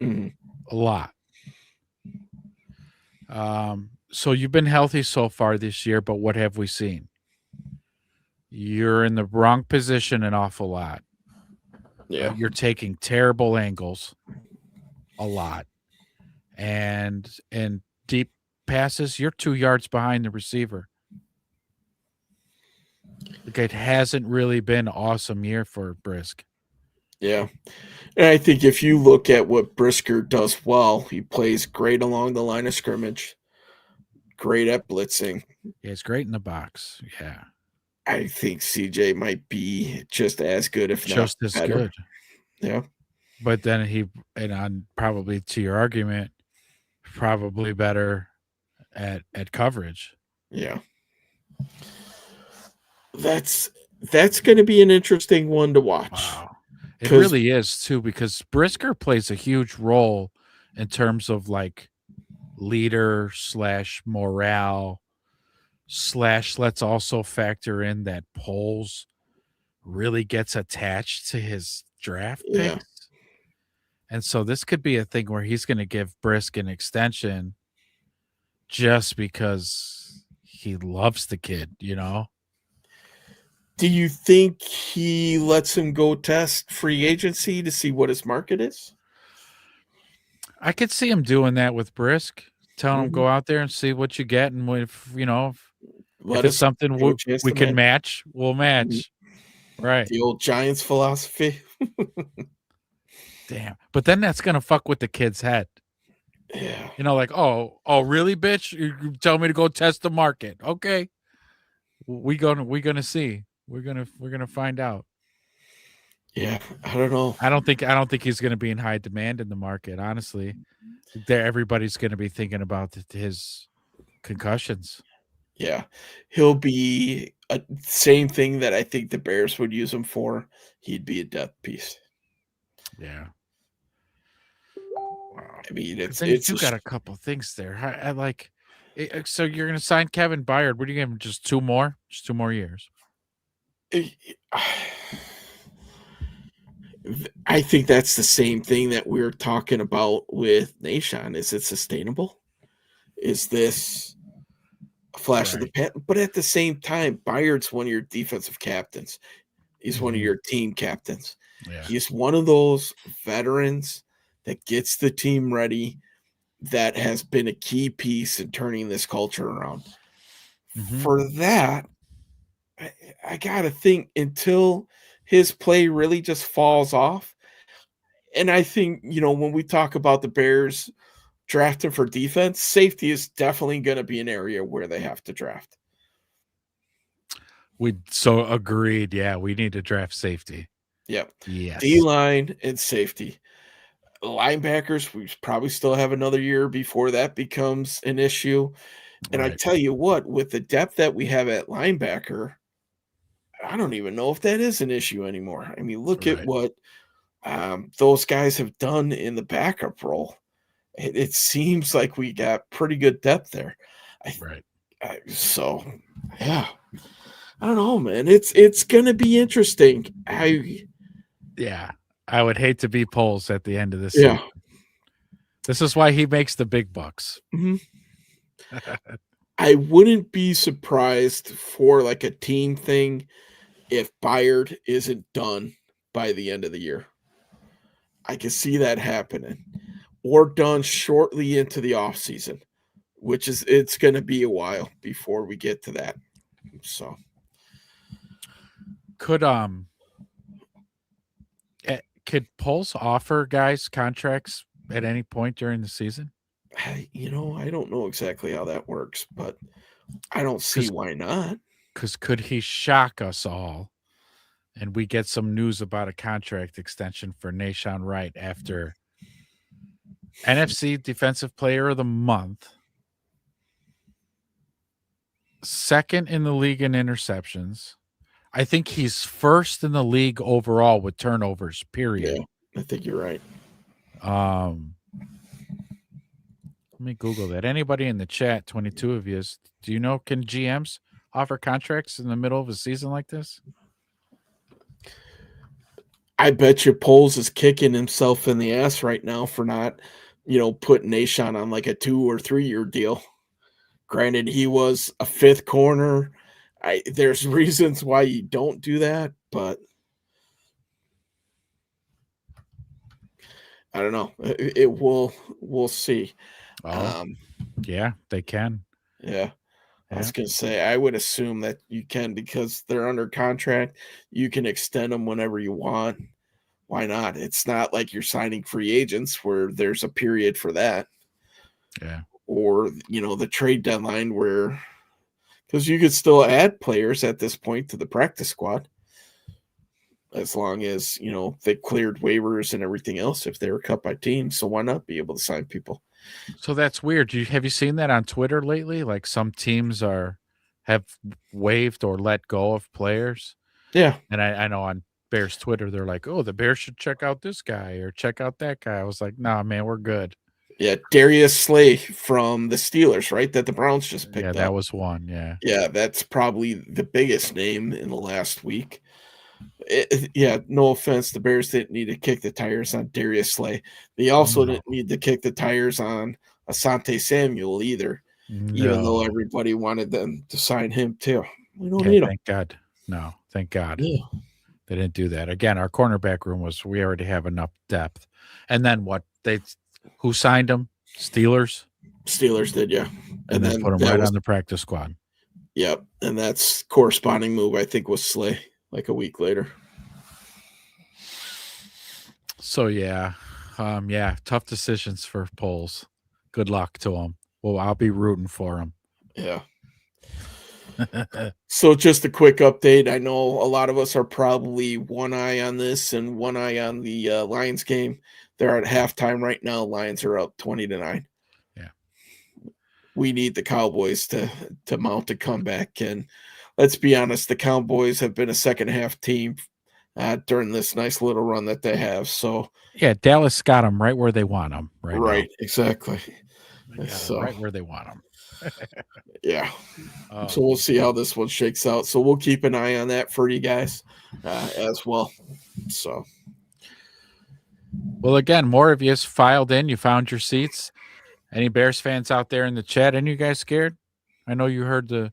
Mhm. A lot. So you've been healthy so far this year, but what have we seen? You're in the wrong position an awful lot. Yeah. You're taking terrible angles a lot. And deep passes, you're 2 yards behind the receiver. Like, it hasn't really been an awesome year for Brisk. Yeah. And I think if you look at what Brisker does well, he plays great along the line of scrimmage, great at blitzing. Yeah, it's great in the box. Yeah. I think CJ might be just as good, if not Just as better. good. Yeah. But then and on probably to your argument, probably better at coverage. Yeah. That's going to be an interesting one to watch. Wow. It 'Cause- really is too, because Brisker plays a huge role in terms of like leader / morale / let's also factor in that Poles really gets attached to his draft Yeah. picks. And so this could be a thing where he's going to give Brisk an extension just because he loves the kid, you know? Do you think he lets him go test free agency to see what his market is? I could see him doing that with Brisk, telling him Mhm. go out there and see what you get, and if Let if it's us something give a chance we to can match. match, we'll match. Right. The old Giants philosophy. Damn. But then that's gonna fuck with the kid's head. Yeah. You know, like, oh, really, bitch? You tell me to go test the market. Okay. We gonna see. We're gonna find out. Yeah. I don't know. I don't think he's gonna be in high demand in the market, honestly. Everybody's gonna be thinking about his concussions. Yeah. He'll be a same thing that I think the Bears would use him for. He'd be a depth piece. Yeah. Wow. I mean, But it's then you got a couple things there. I like so you're gonna sign Kevin Byard. What do you give him? Just 2 more? Just 2 more years. I think that's the same thing that we're talking about with Nashon. Is it sustainable? Is this a flash of the pan? But at the same time, Byard's one of your defensive captains. He's one of Mhm. your team captains. Yeah. He's one of those veterans that gets the team ready, that has been a key piece in turning this culture around. Mhm. For that, I got to think until his play really just falls off. And I think, when we talk about the Bears drafting for defense, safety is definitely going to be an area where they have to draft. We so agreed. Yeah, we need to draft safety. Yep. Yes. D-line and safety. Linebackers, we probably still have another year before that becomes an issue. And I Right. tell you what, with the depth that we have at linebacker, I don't even know if that is an issue anymore. I mean, look at Right. what those guys have done in the backup role. It seems like we got pretty good depth there. Right. So, yeah, I don't know, man. It's gonna be interesting. Yeah. I would hate to be Poles at the end of this Yeah. season. This is why he makes the big bucks. Mhm. I wouldn't be surprised for like a team thing if Byard isn't done by the end of the year. I can see that happening, or done shortly into the offseason, which is it's going to be a while before we get to that. So could Pulse offer guys contracts at any point during the season? I don't know exactly how that works, but I don't see why not. Because could he shock us all and we get some news about a contract extension for Nashon Wright after NFC Defensive Player of the Month, second in the league in interceptions. I think he's first in the league overall with turnovers, period. Yeah, I think you're right. Let me Google that. Anybody in the chat, 22 of you, do you know, can GMs offer contracts in the middle of a season like this? I bet you Poles is kicking himself in the ass right now for not, putting Nashon on like a 2 or 3 year deal. Granted, he was a fifth corner. There's reasons why you don't do that, but I don't know. We'll see. Yeah, they can. Yeah. I was going to say, I would assume that you can, because they're under contract. You can extend them whenever you want. why not? It's not like you're signing free agents where there's a period for that. Yeah. Or, the trade deadline where, because you could still add players at this point to the practice squad as long as, they cleared waivers and everything else if they were cut by teams. So why not be able to sign people? So that's weird. Have you seen that on Twitter lately? Like some teams have waived or let go of players. Yeah. And I know on Bears Twitter, they're like, oh, the Bears should check out this guy or check out that guy. I was like, nah, man, we're good. Yeah, Darius Slay from the Steelers, right? That the Browns just picked up. Yeah, that was one. Yeah. Yeah, that's probably the biggest name in the last week. No offense. The Bears didn't need to kick the tires on Darius Slay. They also didn't need to kick the tires on Asante Samuel either, even though everybody wanted them to sign him too. We don't need him. Thank God. No, thank God. Yeah. They didn't do that. Again, our cornerback room we already have enough depth. And then who signed him? Steelers? Steelers did, yeah. And then put him right on the practice squad. Yep. And that's corresponding move, I think, was Slay like a week later. So, yeah. Tough decisions for Poles. Good luck to him. Well, I'll be rooting for him. Yeah. So just a quick update. I know a lot of us are probably one eye on this and one eye on the Lions game. They're at halftime right now. Lions are up 20-9. Yeah. We need the Cowboys to mount a comeback. And let's be honest, the Cowboys have been a second half team during this nice little run that they have. So yeah, Dallas got them right where they want them. Right, exactly. So right where they want them. Yeah. So we'll see how this one shakes out. So we'll keep an eye on that for you guys as well. So. Well, again, more of you filed in. You found your seats. Any Bears fans out there in the chat? Any of you guys scared? I know you heard the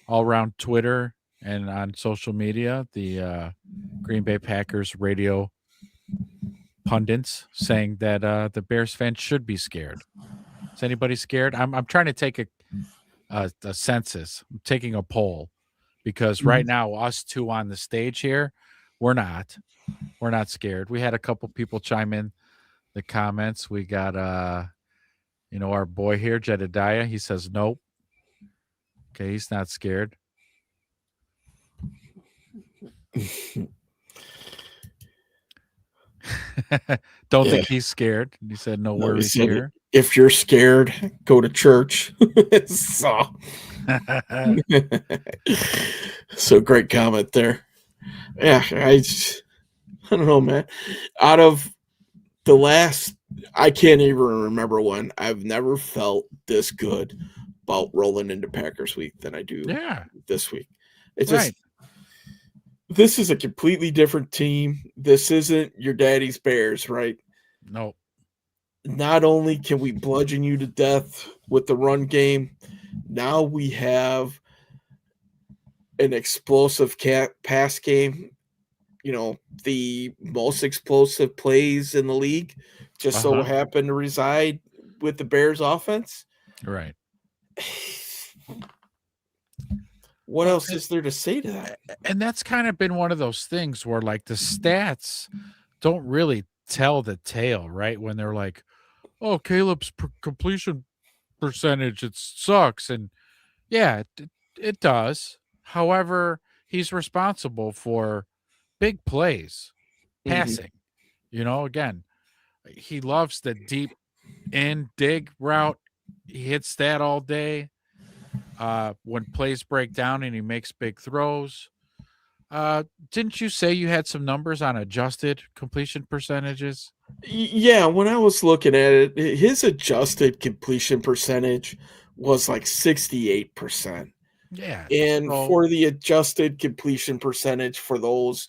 all around Twitter and on social media, the Green Bay Packers radio pundits saying that the Bears fans should be scared. Is anybody scared? I'm trying to take a census. I'm taking a poll because right now, us two on the stage here, we're not scared. We had a couple people chime in the comments. We got our boy here, Jedediah. He says nope. Okay, he's not scared. Don't think he's scared. He said no worries here. If you're scared, go to church. So great comment there. Yeah, I don't know, man. Out of the last, I can't even remember one. I've never felt this good about rolling into Packers week than I do this week. It's just, this is a completely different team. This isn't your daddy's Bears, right? No. Not only can we bludgeon you to death with the run game, now we have an explosive pass game. The most explosive plays in the league just so happen to reside with the Bears offense. Right. What else is there to say to that? And that's kind of been one of those things where like the stats don't really tell the tale, right? When they're like, oh, Caleb's completion percentage, it sucks. And yeah, it does. However, he's responsible for big plays, passing. Again, he loves the deep end dig route. He hits that all day. When plays break down and he makes big throws. Didn't you say you had some numbers on adjusted completion percentages? Yeah, when I was looking at it, his adjusted completion percentage was like 68%. Yeah. And for the adjusted completion percentage, for those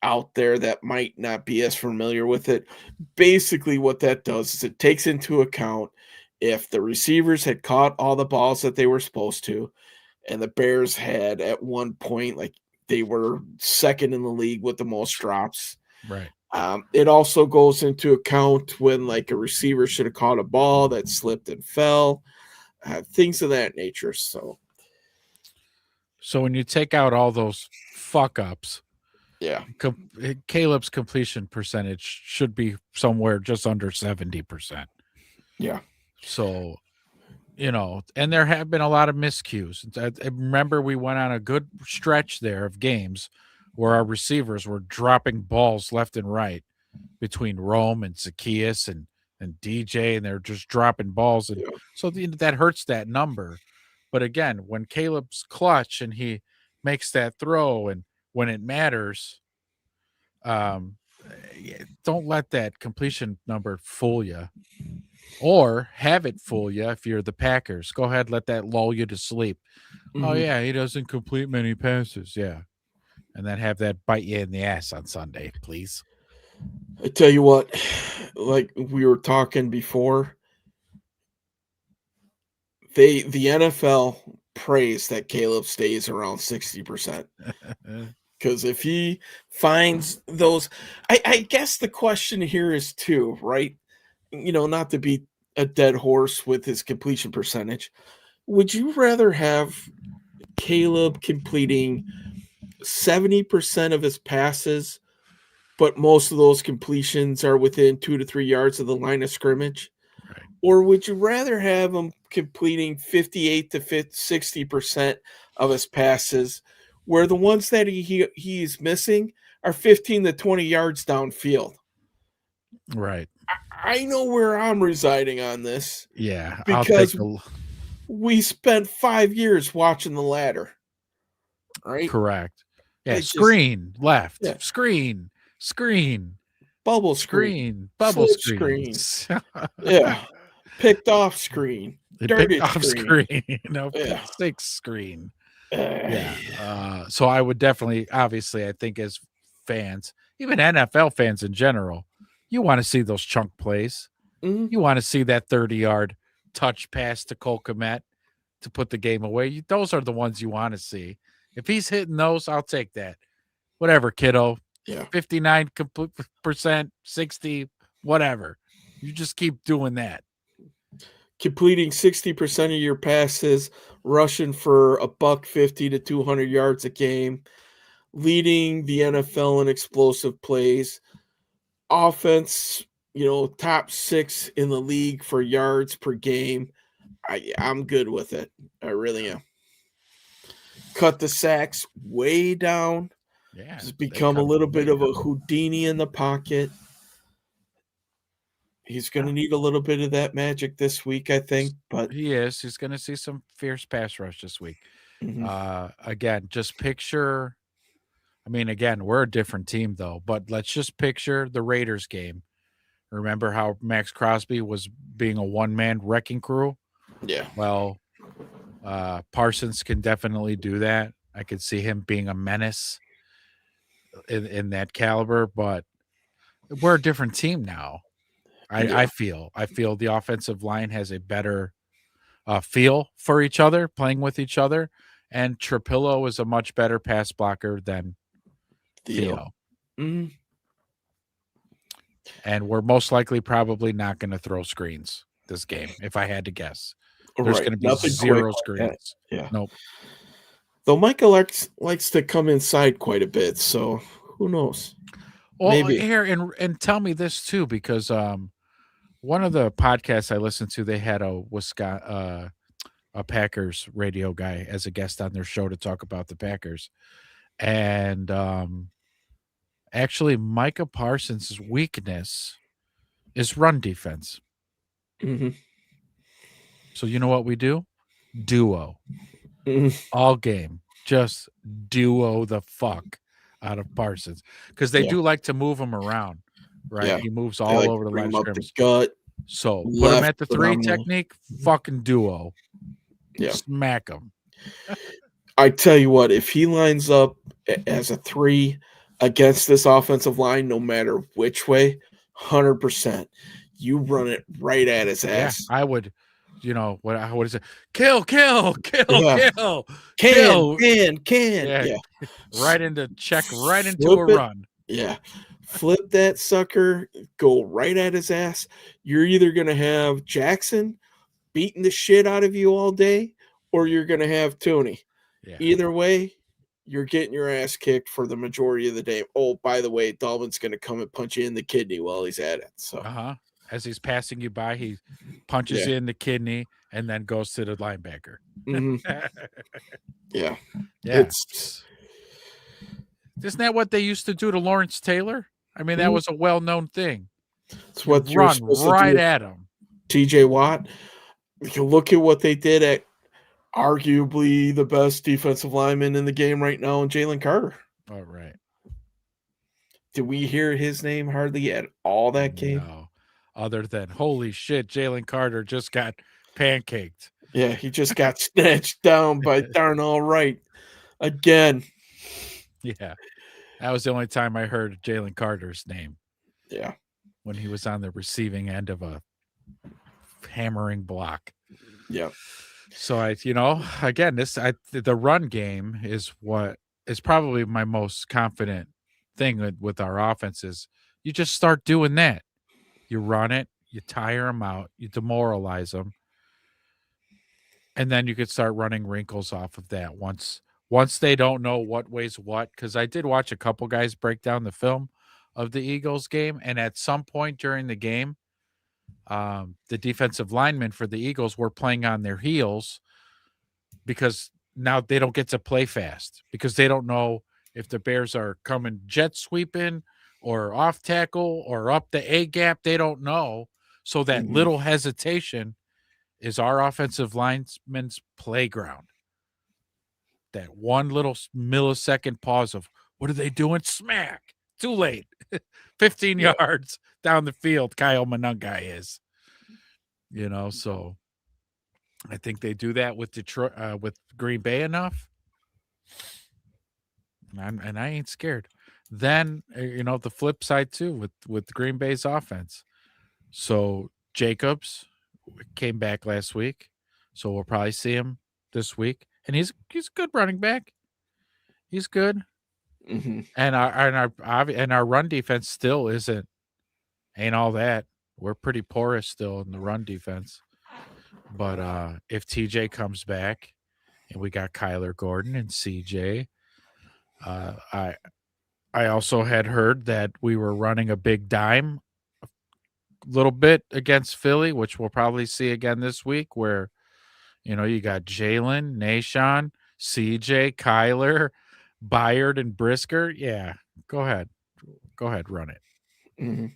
out there that might not be as familiar with it, basically what that does is it takes into account if the receivers had caught all the balls that they were supposed to, and the Bears had at one point, like they were second in the league with the most drops. Right. It also goes into account when like a receiver should have caught a ball that slipped and fell, things of that nature. So when you take out all those fuck ups, Yeah. Caleb's completion percentage should be somewhere just under 70%. Yeah. So, and there have been a lot of miscues. I remember we went on a good stretch there of games where our receivers were dropping balls left and right between Rome and Zacchaeus and DJ, and they're just dropping balls. And so that hurts that number. But again, when Caleb's clutch and he makes that throw and when it matters, don't let that completion number fool you. Or have it fool you if you're the Packers. Go ahead, let that lull you to sleep. Oh, yeah, he doesn't complete many passes. Yeah. And then have that bite you in the ass on Sunday, please. I tell you what, like we were talking before, the NFL prays that Caleb stays around 60%. Because if he finds those, I guess the question here is too, right? Not to be a dead horse with his completion percentage. Would you rather have Caleb completing 70% of his passes, but most of those completions are within 2 to 3 yards of the line of scrimmage? Right. Or would you rather have him completing 58 to 60% of his passes, where the ones that he's missing are 15 to 20 yards downfield? Right. I know where I'm residing on this. Yeah. Because we spent 5 years watching the ladder. Right? Correct. Yeah. Screen, left. Yeah. Screen. Bubble screen. Bubble screen. screens. Yeah. Picked off screen. Darted off screen. Yeah. 6 screen. Yeah. So I would definitely, obviously, I think as fans, even NFL fans in general, you want to see those chunk plays. Mhm. You want to see that 30-yard touch pass to Cole Kmet to put the game away. Those are the ones you want to see. If he's hitting those, I'll take that. Whatever, kiddo. Yeah. 59%, 60, whatever. You just keep doing that. Completing 60% of your passes, rushing for $150 to 200 yards a game, leading the NFL in explosive plays, offense, top 6 in the league for yards per game. I'm good with it. I really am. Cut the sacks way down. Yeah. Just become a little bit of a Houdini in the pocket. He's going to need a little bit of that magic this week, I think. But he is. He's going to see some fierce pass rush this week. Mhm. Again, just picture. I mean, again, we're a different team, though. But let's just picture the Raiders game. Remember how Max Crosby was being a one-man wrecking crew? Yeah. Well, Parsons can definitely do that. I could see him being a menace in that caliber, but we're a different team now. I feel the offensive line has a better feel for each other, playing with each other, and Trapillo is a much better pass blocker than Theo. Mhm. And we're most likely probably not going to throw screens this game, if I had to guess. There's going to be Nothing zero quick like that. screens. Yeah. Nope. Though Michael likes to come inside quite a bit, so who knows? Well, Maybe. here and tell me this too, because one of the podcasts I listened to, they had a Packers radio guy as a guest on their show to talk about the Packers, and actually, Micah Parsons' weakness is run defense. Mhm. So you know what we do? Duo. Mhm. All game. Just duo the fuck out of Parsons. Because they do like to move him around, right? Yeah. He moves They all like over to the bring line him of up the scrimmage. gut. So put him left, at the put 3 on the- technique, fucking duo. Yeah. Smack him. I tell you what, if he lines up as a 3 against this offensive line, no matter which way, 100%, you run it right at his Yeah, ass. I would. What is it? Kill, Yeah. kill. Can. Yeah. Yeah. Right into Flip a it. run. Yeah. Flip that sucker, go right at his ass. You're either going to have Jackson beating the shit out of you all day, or you're going to have Tony. Yeah. Either way, you're getting your ass kicked for the majority of the day. Oh, by the way, Dalvin's going to come and punch you in the kidney while he's at it. So, As he's passing you by, he punches you in the kidney and then goes to the linebacker. mhm. Yeah. Yeah. It's Isn't that what they used to do to Lawrence Taylor? I mean, that Mhm. was a well-known thing. it's what you're Run supposed to right do. at him. TJ Watt. You can look at what they did at arguably the best defensive lineman in the game right now, in Jalen Carter. Oh, right. Did we hear his name hardly at all that game? No. Other than, holy shit, Jalen Carter just got pancaked. Yeah, he just got snatched down by Darnell Wright again. Yeah. That was the only time I heard Jalen Carter's name, Yeah. when he was on the receiving end of a hammering block. Yeah. So again, the run game is what is probably my most confident thing with our offenses. You just start doing that. You run it, you tire them out, you demoralize them, and then you could start running wrinkles off of that once they don't know what weighs what. Because I did watch a couple guys break down the film of the Eagles game, and at some point during the game, the defensive linemen for the Eagles were playing on their heels because now they don't get to play fast because they don't know if the Bears are coming jet sweeping or off tackle or up the A gap. They don't know. So that Mhm. little hesitation is our offensive linemen's playground. That one little millisecond pause of what are they doing? Smack. Too late. 15 yards down the field, Kyle Monangai is. So I think they do that with Detroit, with Green Bay enough. And I ain't scared. Then, the flip side too with Green Bay's offense. So Jacobs came back last week. So we'll probably see him this week. And he's a good running back. He's good. Mhm. And our run defense still ain't all that. We're pretty porous still in the run defense. But if TJ comes back and we got Kyler Gordon and CJ, I also had heard that we were running a big dime a little bit against Philly, which we'll probably see again this week, where you got Jalen, Nahshon, CJ, Kyler, Byard, and Brisker. Yeah, go ahead, run it. Mhm.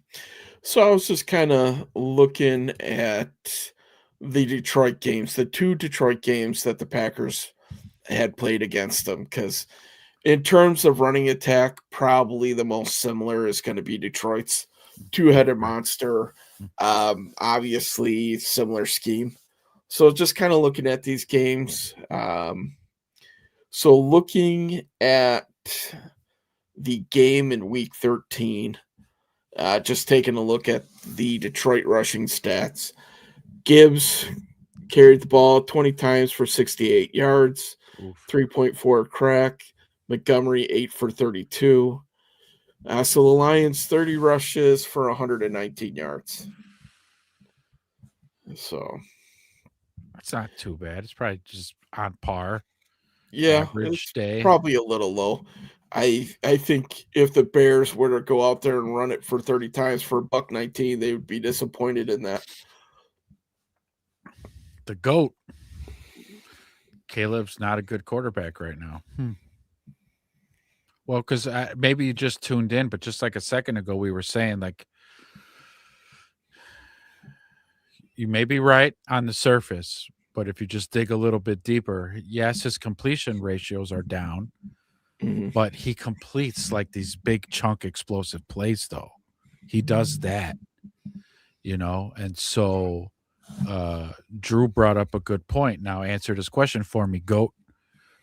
So I was just kind of looking at the Detroit games, the two Detroit games that the Packers had played against them, because in terms of running attack, probably the most similar is going to be Detroit's two-headed monster. Obviously, similar scheme. So just kind of looking at these games. So looking at the game in Week 13, just taking a look at the Detroit rushing stats. Gibbs carried the ball 20 times for 68 yards, 3.4 crack. Montgomery 8 for 32. So the Lions 30 rushes for 119 yards. So It's not too bad. It's probably just on par. yeah, Average it's day. probably a little low. I think if the Bears were to go out there and run it for 30 times for $1.19, they would be disappointed in that. The GOAT. Caleb's not a good quarterback right now. Well, because maybe you just tuned in, but just like a second ago, we were saying, like, you may be right on the surface, but if you just dig a little bit deeper, yes, his completion ratios are down, but he completes like these big chunk explosive plays, though. He does that, and so Drew brought up a good point. Now answered his question for me. GOAT,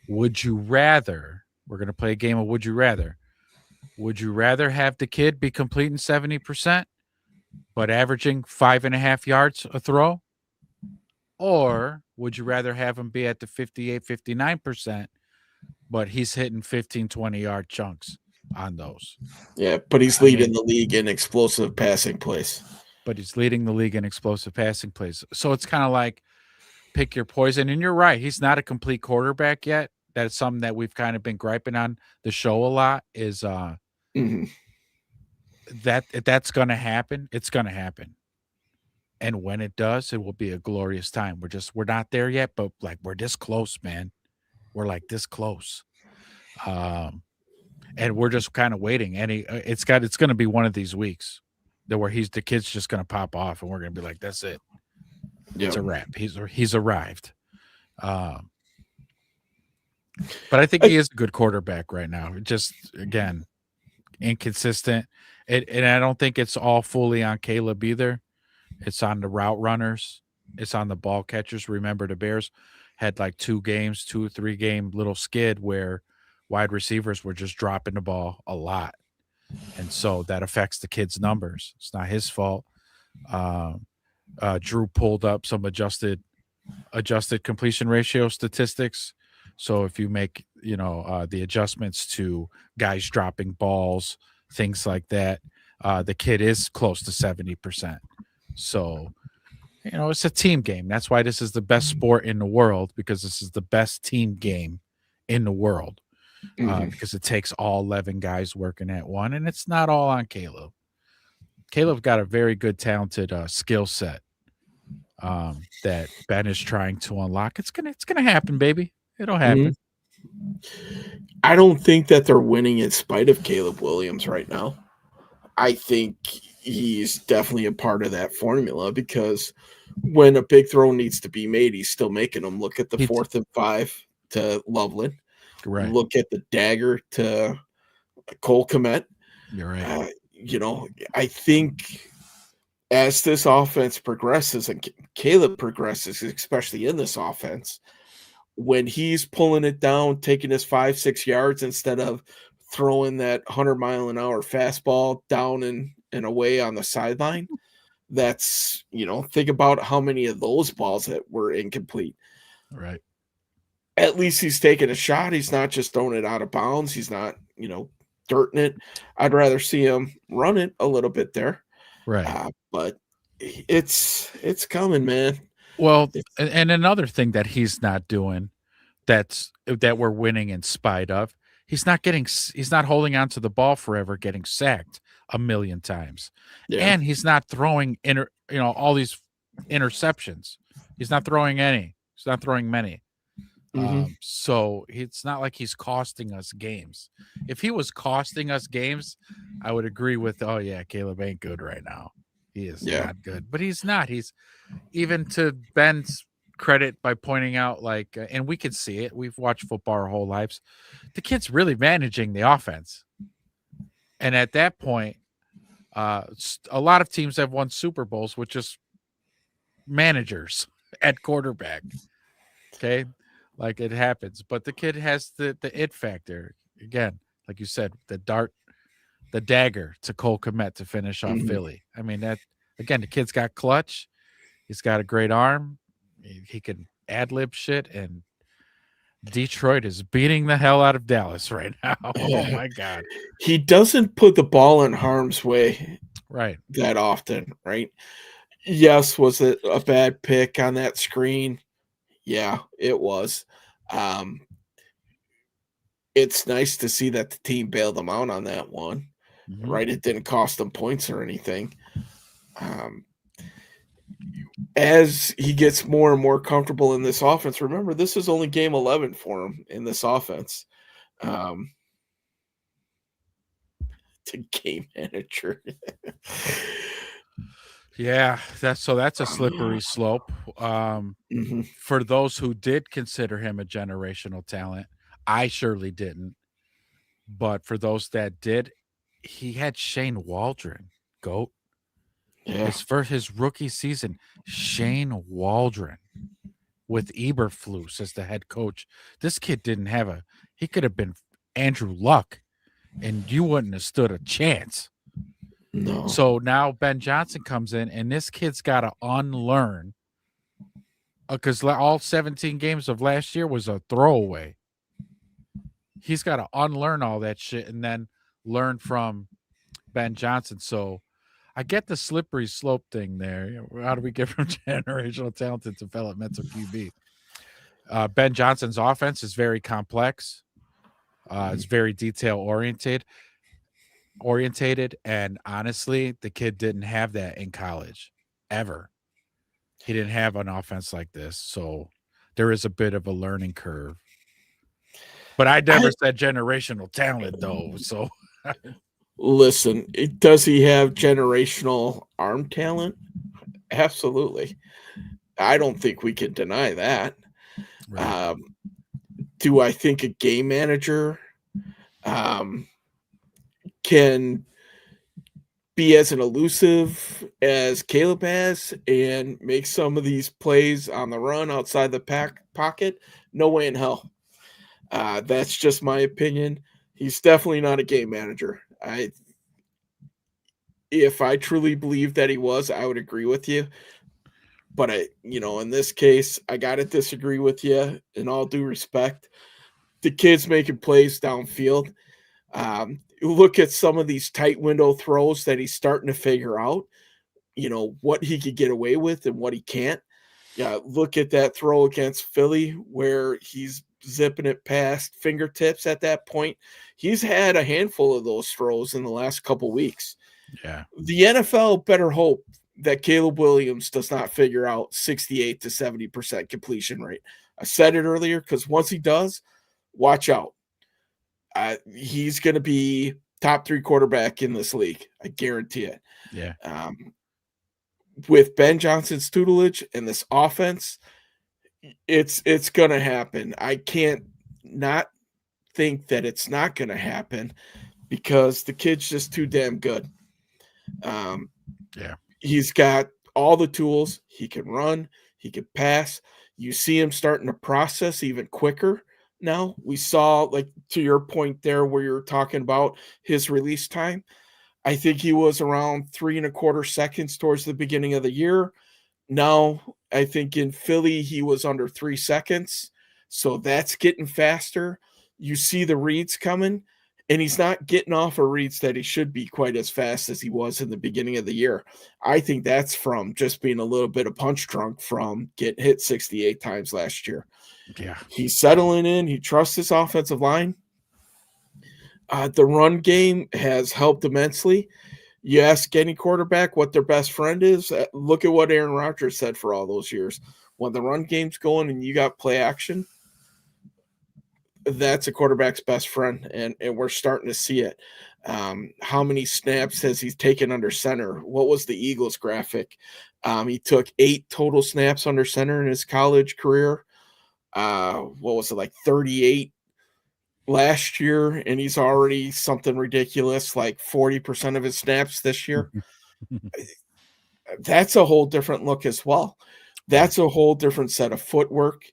would you rather, we're going to play a game of would you rather. Would you rather have the kid be completing 70%, but averaging 5.5 yards a throw? Or would you rather have him be at the 58, 59%, but he's hitting 15, 20-yard chunks on those? Yeah, but he's leading the league in explosive passing plays. So it's kind of like pick your poison. And you're right. He's not a complete quarterback yet. that's something that we've kind of been griping on the show a lot is Mhm. that's going to happen. It's going to happen. And when it does, it will be a glorious time. We're not there yet, but like we're this close, man. We're like this close. And we're just kind of waiting. And it's going to be one of these weeks that where the kid's just going to pop off and we're going to be like, that's it. It's a wrap. He's arrived. But I think he is a good quarterback right now. Just again, inconsistent. And I don't think it's all fully on Caleb either. It's on the route runners. It's on the ball catchers. Remember, the Bears had like 2 or 3 game little skid where wide receivers were just dropping the ball a lot. And so that affects the kid's numbers. It's not his fault. Drew pulled up some adjusted completion ratio statistics. So if you make, the adjustments to guys dropping balls, things like that, the kid is close to 70%. So, it's a team game. That's why this is the best sport in the world, because this is the best team game in the world. Because it takes all 11 guys working at one, and it's not all on Caleb. Caleb got a very good, talented skill set that Ben is trying to unlock. It's gonna happen, baby. It'll happen. I don't think that they're winning in spite of Caleb Williams right now. I think he's definitely a part of that formula, because when a big throw needs to be made, he's still making them. Look at the 4th and 5 to Loveland. Right. Look at the dagger to Cole Kmet. You're right. I think as this offense progresses and Caleb progresses, especially in this offense, when he's pulling it down, taking his 5-6 yards instead of throwing that 100-mile-an-hour fastball down and away on the sideline, that's, think about how many of those balls that were incomplete. Right. At least he's taking a shot. He's not just throwing it out of bounds. He's not, dirting it. I'd rather see him run it a little bit there. Right. But it's coming, man. Well, and another thing that he's not doing that we're winning in spite of, he's not holding on to the ball forever, getting sacked a million times. Yeah. And he's not throwing all these interceptions. He's not throwing any. He's not throwing many. So it's not like he's costing us games. If he was costing us games, I would agree with, oh yeah, Caleb ain't good right now. He is not good, but he's not. He's, even to Ben's credit, by pointing out, like, and we can see it. We've watched football our whole lives. The kid's really managing the offense. And at that point, a lot of teams have won Super Bowls with just managers at quarterback. Okay. Like, it happens, but the kid has the it factor. Again, like you said, the dagger to Cole Kmet to finish off Philly. I mean, that, again, the kid's got clutch. He's got a great arm. He can ad-lib shit, and Detroit is beating the hell out of Dallas right now. Oh my God. He doesn't put the ball in harm's way Right. that often, right? Yes, was it a bad pick on that screen? Yeah, it was. It's nice to see that the team bailed them out on that one, right? It didn't cost them points or anything. As he gets more and more comfortable in this offense, remember, this is only game 11 for him in this offense. To game manager. Yeah, that's a slippery slope. For those who did consider him a generational talent, I surely didn't. But for those that did, he had Shane Waldron, GOAT. Yeah. His rookie season, Shane Waldron with Eberflus as the head coach. This kid he could have been Andrew Luck, and you wouldn't have stood a chance. No. So now Ben Johnson comes in, and this kid's got to unlearn, because all 17 games of last year was a throwaway. He's got to unlearn all that shit and then learn from Ben Johnson. So I get the slippery slope thing there. How do we get from generational talent to developmental QB? Ben Johnson's offense is very complex. It's very detail orientated, and honestly, the kid didn't have that in college ever. He didn't have an offense like this, so there is a bit of a learning curve. But I never said generational talent, though. So Listen, does he have generational arm talent? Absolutely. I don't think we can deny that. right. Do I think a game manager can be as an elusive as Caleb has and make some of these plays on the run outside the pocket? No way in hell. That's just my opinion. He's definitely not a game manager. If I truly believe that he was, I would agree with you. But in this case, I gotta disagree with you in all due respect. The kid's making plays downfield. Look at some of these tight window throws that he's starting to figure out, what he could get away with and what he can't. Yeah, look at that throw against Philly where he's zipping it past fingertips at that point. He's had a handful of those throws in the last couple weeks. Yeah. The NFL better hope that Caleb Williams does not figure out 68 to 70% completion rate. I said it earlier because once he does, watch out. He's going to be top 3 quarterback in this league. I guarantee it. Yeah. With Ben Johnson's tutelage and this offense, it's going to happen. I can't not think that it's not going to happen because the kid's just too damn good. Yeah. He's got all the tools. He can run. He can pass. You see him starting to process even quicker now. We saw, like, to your point there where you're talking about his release time. I think he was around 3.25 seconds towards the beginning of the year. Now, I think in Philly, he was under 3 seconds. So that's getting faster. You see the reads coming. And he's not getting off of reads that he should be quite as fast as he was in the beginning of the year. I think that's from just being a little bit of punch drunk from getting hit 68 times last year. Yeah. He's settling in. He trusts his offensive line. The run game has helped immensely. You ask any quarterback what their best friend is, look at what Aaron Rodgers said for all those years. When the run game's going and you got play action, that's a quarterback's best friend, and we're starting to see it. How many snaps has he taken under center? What was the Eagles graphic? He took 8 total snaps under center in his college career. What was it, like 38 last year, and he's already something ridiculous, like 40% of his snaps this year. That's a whole different look as well. That's a whole different set of footwork.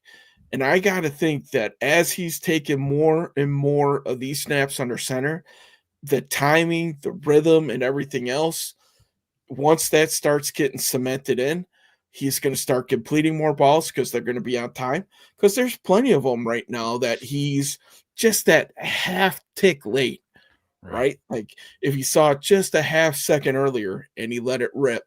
And I got to think that as he's taken more and more of these snaps under center, the timing, the rhythm, and everything else, once that starts getting cemented in, he's going to start completing more balls because they're going to be on time. Because there's plenty of them right now that he's just that half tick late, right? Like if he saw it just a half second earlier and he let it rip,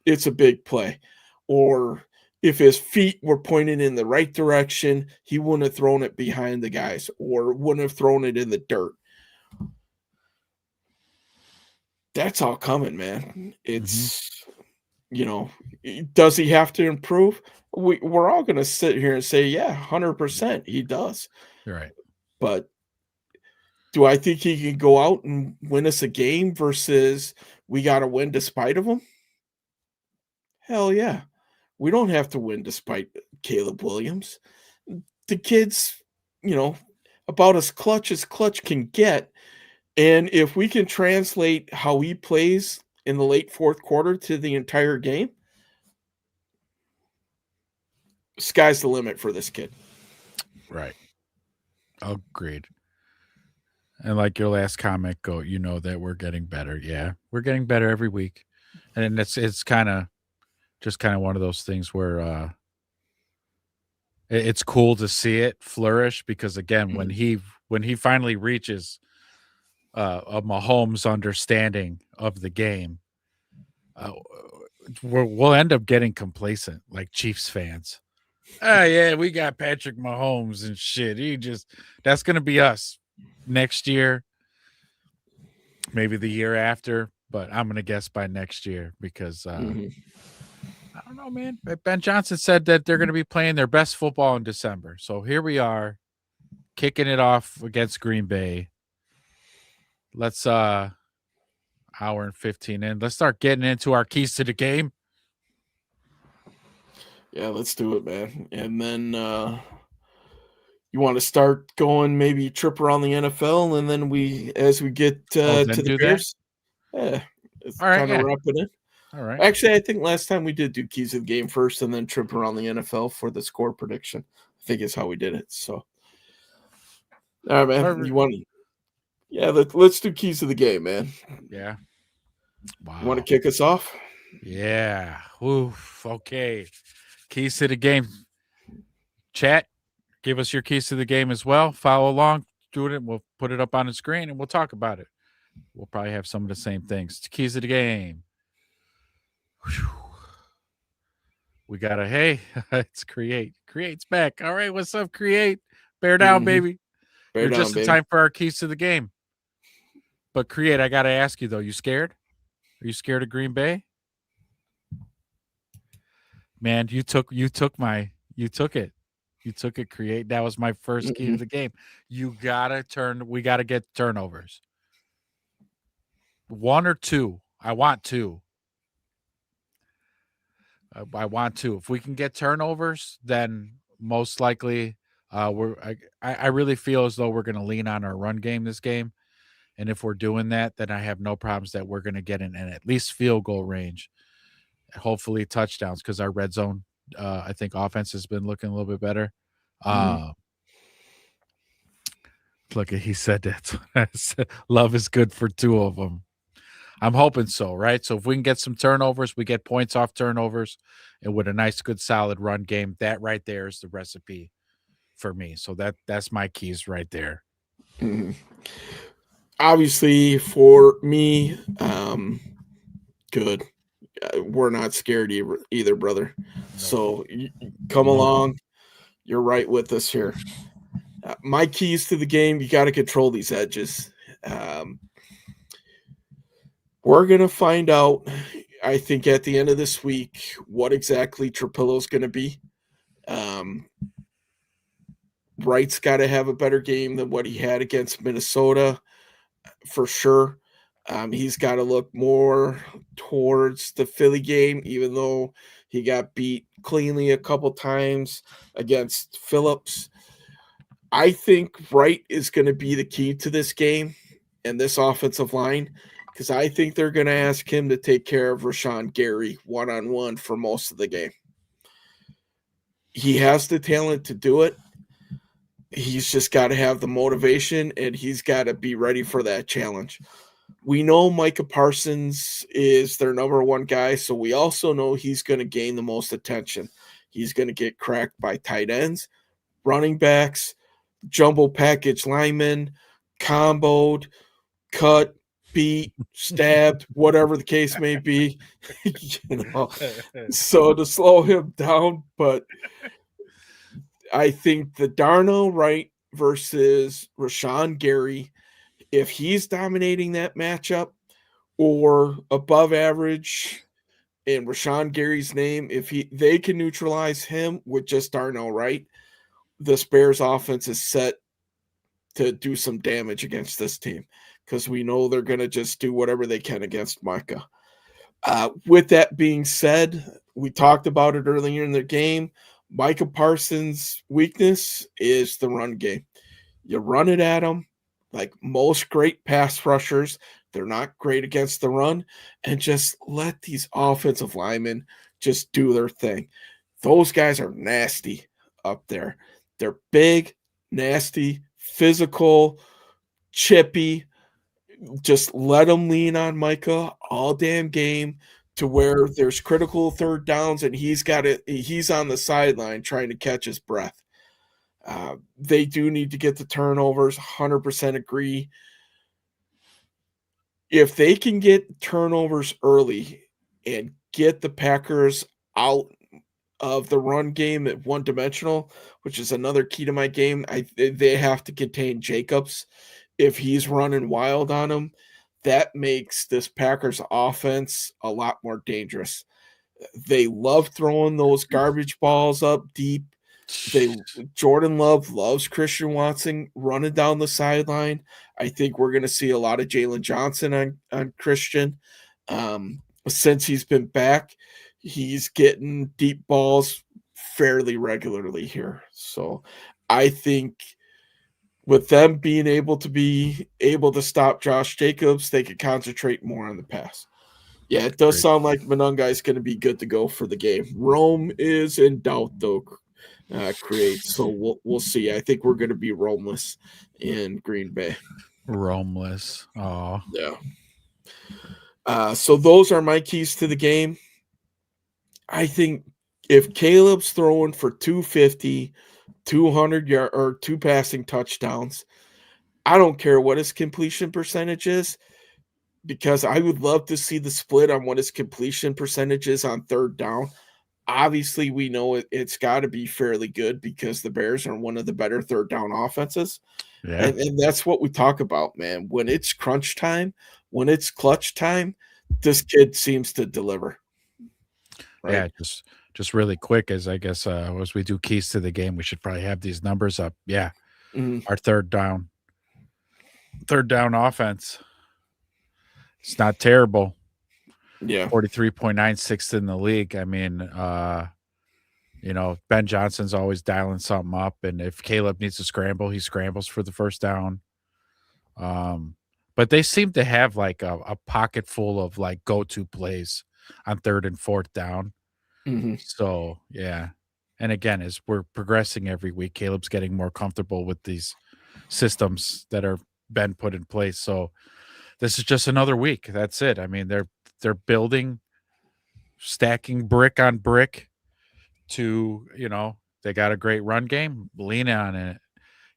it's a big play. Or if his feet were pointed in the right direction, he wouldn't have thrown it behind the guys or wouldn't have thrown it in the dirt. That's all coming, man. It's, does he have to improve? We're all going to sit here and say, yeah, 100% he does. Right. But do I think he can go out and win us a game versus we got to win despite of him? Hell yeah. We don't have to win despite Caleb Williams. The kid's, about as clutch can get. And if we can translate how he plays in the late fourth quarter to the entire game, sky's the limit for this kid. Right. Agreed. And like your last comment, that we're getting better. Yeah, we're getting better every week. And it's kind of one of those things where it's cool to see it flourish because again, when he finally reaches a Mahomes understanding of the game, we'll end up getting complacent like Chiefs fans. Oh yeah, we got Patrick Mahomes and shit. That's gonna be us next year, maybe the year after, but I'm gonna guess by next year because Mhm. I don't know, man. Ben Johnson said that they're gonna be playing their best football in December. So here we are, kicking it off against Green Bay. Let's hour and 15 in. Let's start getting into our keys to the game. Yeah, let's do it, man. And then you want to start going maybe trip around the NFL, and then as we get Oh, to then the do that. Bears, yeah, it's All right, kind of yeah. wrap it in. All right. Actually, I think last time we did do keys of the game first, and then trip around the NFL for the score prediction. I think is how we did it. So, all right, man. Perfect. You want? Yeah, let's do keys of the game, man. Yeah. Wow. You want to kick us off? Yeah. Oof. Okay. Keys to the game. Chat, give us your keys to the game as well. Follow along. Do it. We'll put it up on the screen and we'll talk about it. We'll probably have some of the same things. Keys to the game. Whew. We got it's Create. Create's back. All right. What's up, Create? Bear down, baby. Bear You're down, just in baby. time for our keys to the game. But Create, I got to ask you, though. You scared? Are you scared of Green Bay? Man, you took it. You took it, Create. That was my first key to the game. We gotta get turnovers. 1 or 2. I want 2. I want 2. If we can get turnovers, then most likely I really feel as though we're gonna lean on our run game this game. And if we're doing that, then I have no problems that we're gonna get in at least field goal range. Hopefully touchdowns, because our red zone I think offense has been looking a little bit better. Look, he said that. Love is good for 2 of them. I'm hoping so, right? So if we can get some turnovers, we get points off turnovers, and with a nice, good, solid run game, that right there is the recipe for me. So that's my keys right there. Mhm. Obviously, for me, good. We're not scared either, brother. So come along. You're right with us here. My keys to the game, you got to control these edges. We're going to find out, I think, at the end of this week, what exactly Trapillo's going to be. Wright's got to have a better game than what he had against Minnesota, for sure. He's got to look more towards the Philly game, even though he got beat cleanly a couple times against Phillips. I think Wright is going to be the key to this game and this offensive line, because I think they're going to ask him to take care of Rashawn Gary one-on-one for most of the game. He has the talent to do it. He's just got to have the motivation, and he's got to be ready for that challenge. We know Micah Parsons is their number 1 guy, so we also know he's going to gain the most attention. He's going to get cracked by tight ends, running backs, jumbo package linemen, comboed, cut, beat, stabbed, whatever the case may be. So to slow him down, but I think the Darno Wright versus Rashawn Gary, if he's dominating that matchup or above average in Rashawn Gary's name, if they can neutralize him with just Darno Wright, the Bears offense is set to do some damage against this team, because we know they're going to just do whatever they can against Micah. With that being said, we talked about it earlier in the game. Micah Parsons' weakness is the run game. You run it at him, like most great pass rushers. They're not great against the run, and just let these offensive linemen just do their thing. Those guys are nasty up there. They're big, nasty, physical, chippy. Just let them lean on Micah all damn game, to where there's critical third downs and he's on the sideline trying to catch his breath. They do need to get the turnovers, 100% agree. If they can get turnovers early and get the Packers out of the run game at one dimensional, which is another key to my game. They have to contain Jacobs. If he's running wild on him, that makes this Packers offense a lot more dangerous. They love throwing those garbage balls up deep. Jordan Love loves Christian Watson running down the sideline. I think we're going to see a lot of Jalen Johnson on Christian. Since he's been back, he's getting deep balls fairly regularly here. So I think with them being able to stop Josh Jacobs, they could concentrate more on the pass. Yeah, it does sound like Monunga is going to be good to go for the game. Rome is in doubt, though, creates. So we'll see. I think we're going to be Romeless in Green Bay. Romeless. Oh, yeah. So those are my keys to the game. I think if Caleb's throwing for 250, 200 yard or 2 passing touchdowns, I don't care what his completion percentage is, because I would love to see the split on what his completion percentage is on third down. Obviously, we know it's got to be fairly good because the Bears are one of the better third down offenses. yeah. And that's what we talk about, man. When it's crunch time, when it's clutch time, this kid seems to deliver. Right? Yeah, just really quick, as I guess as we do keys to the game, we should probably have these numbers up. Yeah. Our third down offense. It's not terrible. Yeah. 43.96 in the league. I mean, Ben Johnson's always dialing something up, and if Caleb needs to scramble, he scrambles for the first down. But they seem to have like a pocket full of like go-to plays on third and fourth down. So yeah. And again, as we're progressing every week, Caleb's getting more comfortable with these systems that are been put in place. So this is just another week. That's it. I mean, they're building, stacking brick on brick to, they got a great run game. Lean on it.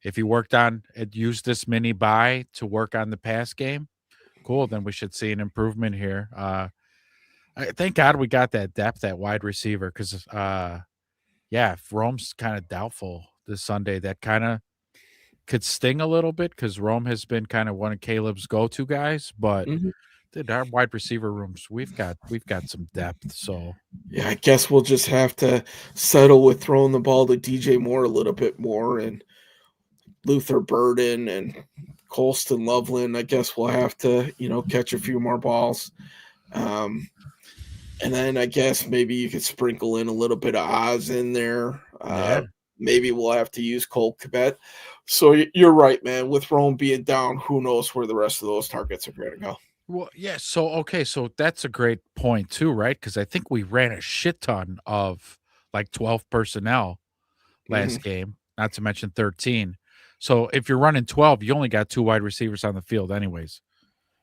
If you worked on it, use this mini buy to work on the pass game, cool. Then we should see an improvement here. Thank God we got that depth at wide receiver, because, if Rome's kind of doubtful this Sunday, that kind of could sting a little bit, because Rome has been kind of one of Caleb's go-to guys. But our wide receiver rooms, we've got some depth. So yeah, I guess we'll just have to settle with throwing the ball to DJ Moore a little bit more, and Luther Burden and Colston Loveland. I guess we'll have to, catch a few more balls. And then I guess maybe you could sprinkle in a little bit of Oz in there. Maybe we'll have to use Cole Kmet. So you're right, man. With Rome being down, who knows where the rest of those targets are going to go. Well, yeah. So that's a great point too, right? Because I think we ran a shit ton of like 12 personnel last game, not to mention 13. So if you're running 12, you only got 2 wide receivers on the field anyways.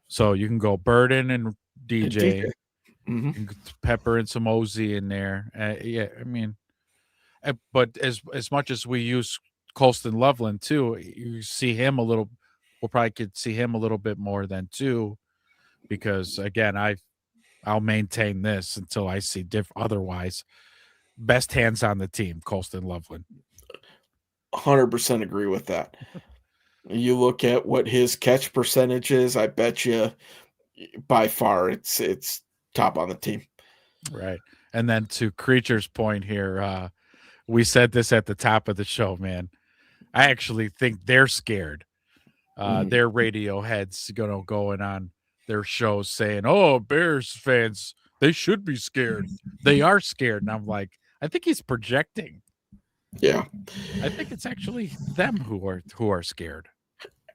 So you can go Burden and DJ. You can pepper in some OZ in there. I mean, but as much as we use Colston Loveland too, you see him a little. We'll probably could see him a little bit more than too, because again, I'll maintain this until I see otherwise. Best hands on the team, Colston Loveland. 100% agree with that. You look at what his catch percentage is, I bet you by far it's top on the team. Right. And then to Creature's point here, we said this at the top of the show, man. I actually think they're scared. Their radio heads going on their shows saying, "Oh, Bears fans, they should be scared." They are scared. And I'm like, I think he's projecting. Yeah. I think it's actually them who are scared.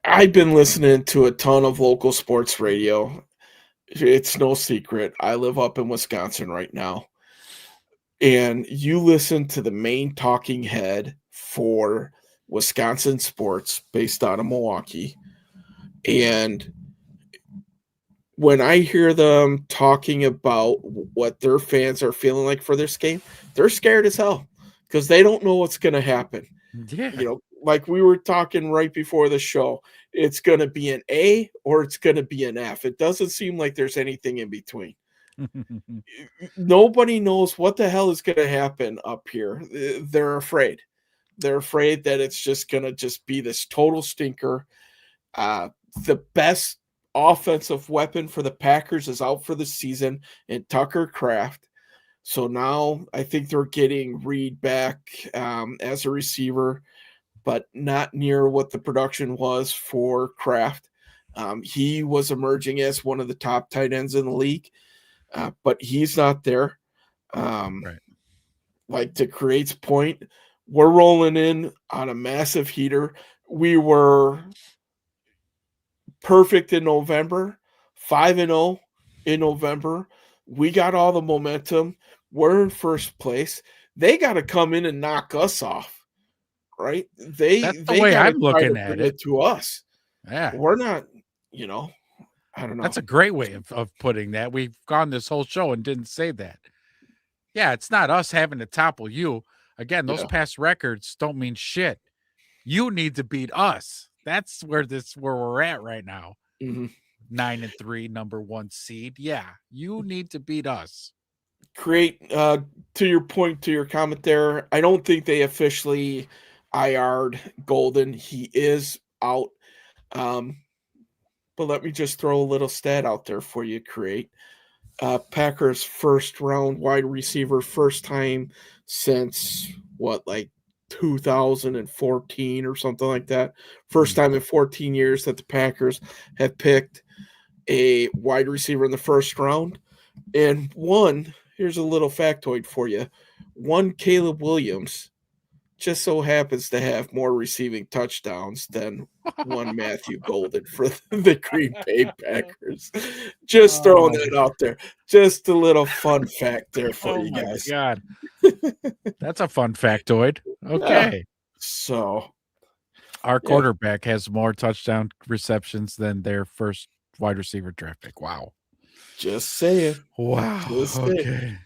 I've been listening to a ton of local sports radio. It's no secret. I live up in Wisconsin right now. And you listen to the main talking head for Wisconsin sports based out of Milwaukee. And when I hear them talking about what their fans are feeling like for this game, they're scared as hell because they don't know what's going to happen. Yeah. Like we were talking right before the show, it's going to be an A or it's going to be an F. It doesn't seem like there's anything in between. Nobody knows what the hell is going to happen up here. They're afraid. They're afraid that it's just going to just be this total stinker. The best offensive weapon for the Packers is out for the season in Tucker Kraft. So now I think they're getting Reed back as a receiver, but not near what the production was for Kraft. He was emerging as one of the top tight ends in the league, but he's not there. Right. Like, to Create's point, we're rolling in on a massive heater. We were perfect in November, 5-0 in November. We got all the momentum. We're in first place. They got to come in and knock us off, right? That's the way gotta I'm try looking to at bring it. to us. Yeah. We're not, I don't know. That's a great way of putting that. We've gone this whole show and didn't say that. Yeah, it's not us having to topple you. Again, those Yeah. past records don't mean shit. You need to beat us. That's where we're at right now. Mhm. 9-3, number 1 seed. Yeah, you need to beat us. Create, to your point, to your comment there, I don't think they officially IR'd Golden. He is out. But let me just throw a little stat out there for you, Create. Packers first round wide receiver, first time since 2014 or something like that. First time in 14 years that the Packers have picked a wide receiver in the first round. And here's a little factoid for you. One Caleb Williams just so happens to have more receiving touchdowns than one Matthew Golden for the Green Bay Packers. Just throwing that out there. Just a little fun fact there for you guys. God. That's a fun factoid. Okay. So our quarterback has more touchdown receptions than their first wide receiver draft pick. Wow. Just saying. Wow. Just saying.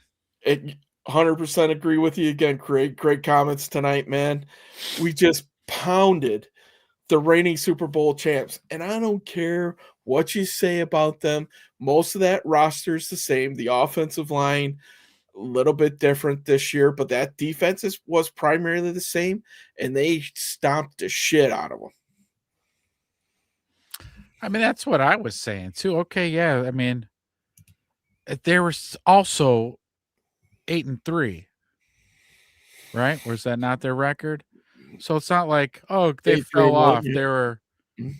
Okay. 100% agree with you again, Craig. Great comments tonight, man. We just pounded the reigning Super Bowl champs, and I don't care what you say about them. Most of that roster is the same. The offensive line, a little bit different this year, but that defense was primarily the same, and they stomped the shit out of them. I mean, that's what I was saying too. Okay, yeah. I mean, there was also 8-3, right? Was that not their record? So it's not like, oh, they 8-3 fell off. yeah. They were, Mhm.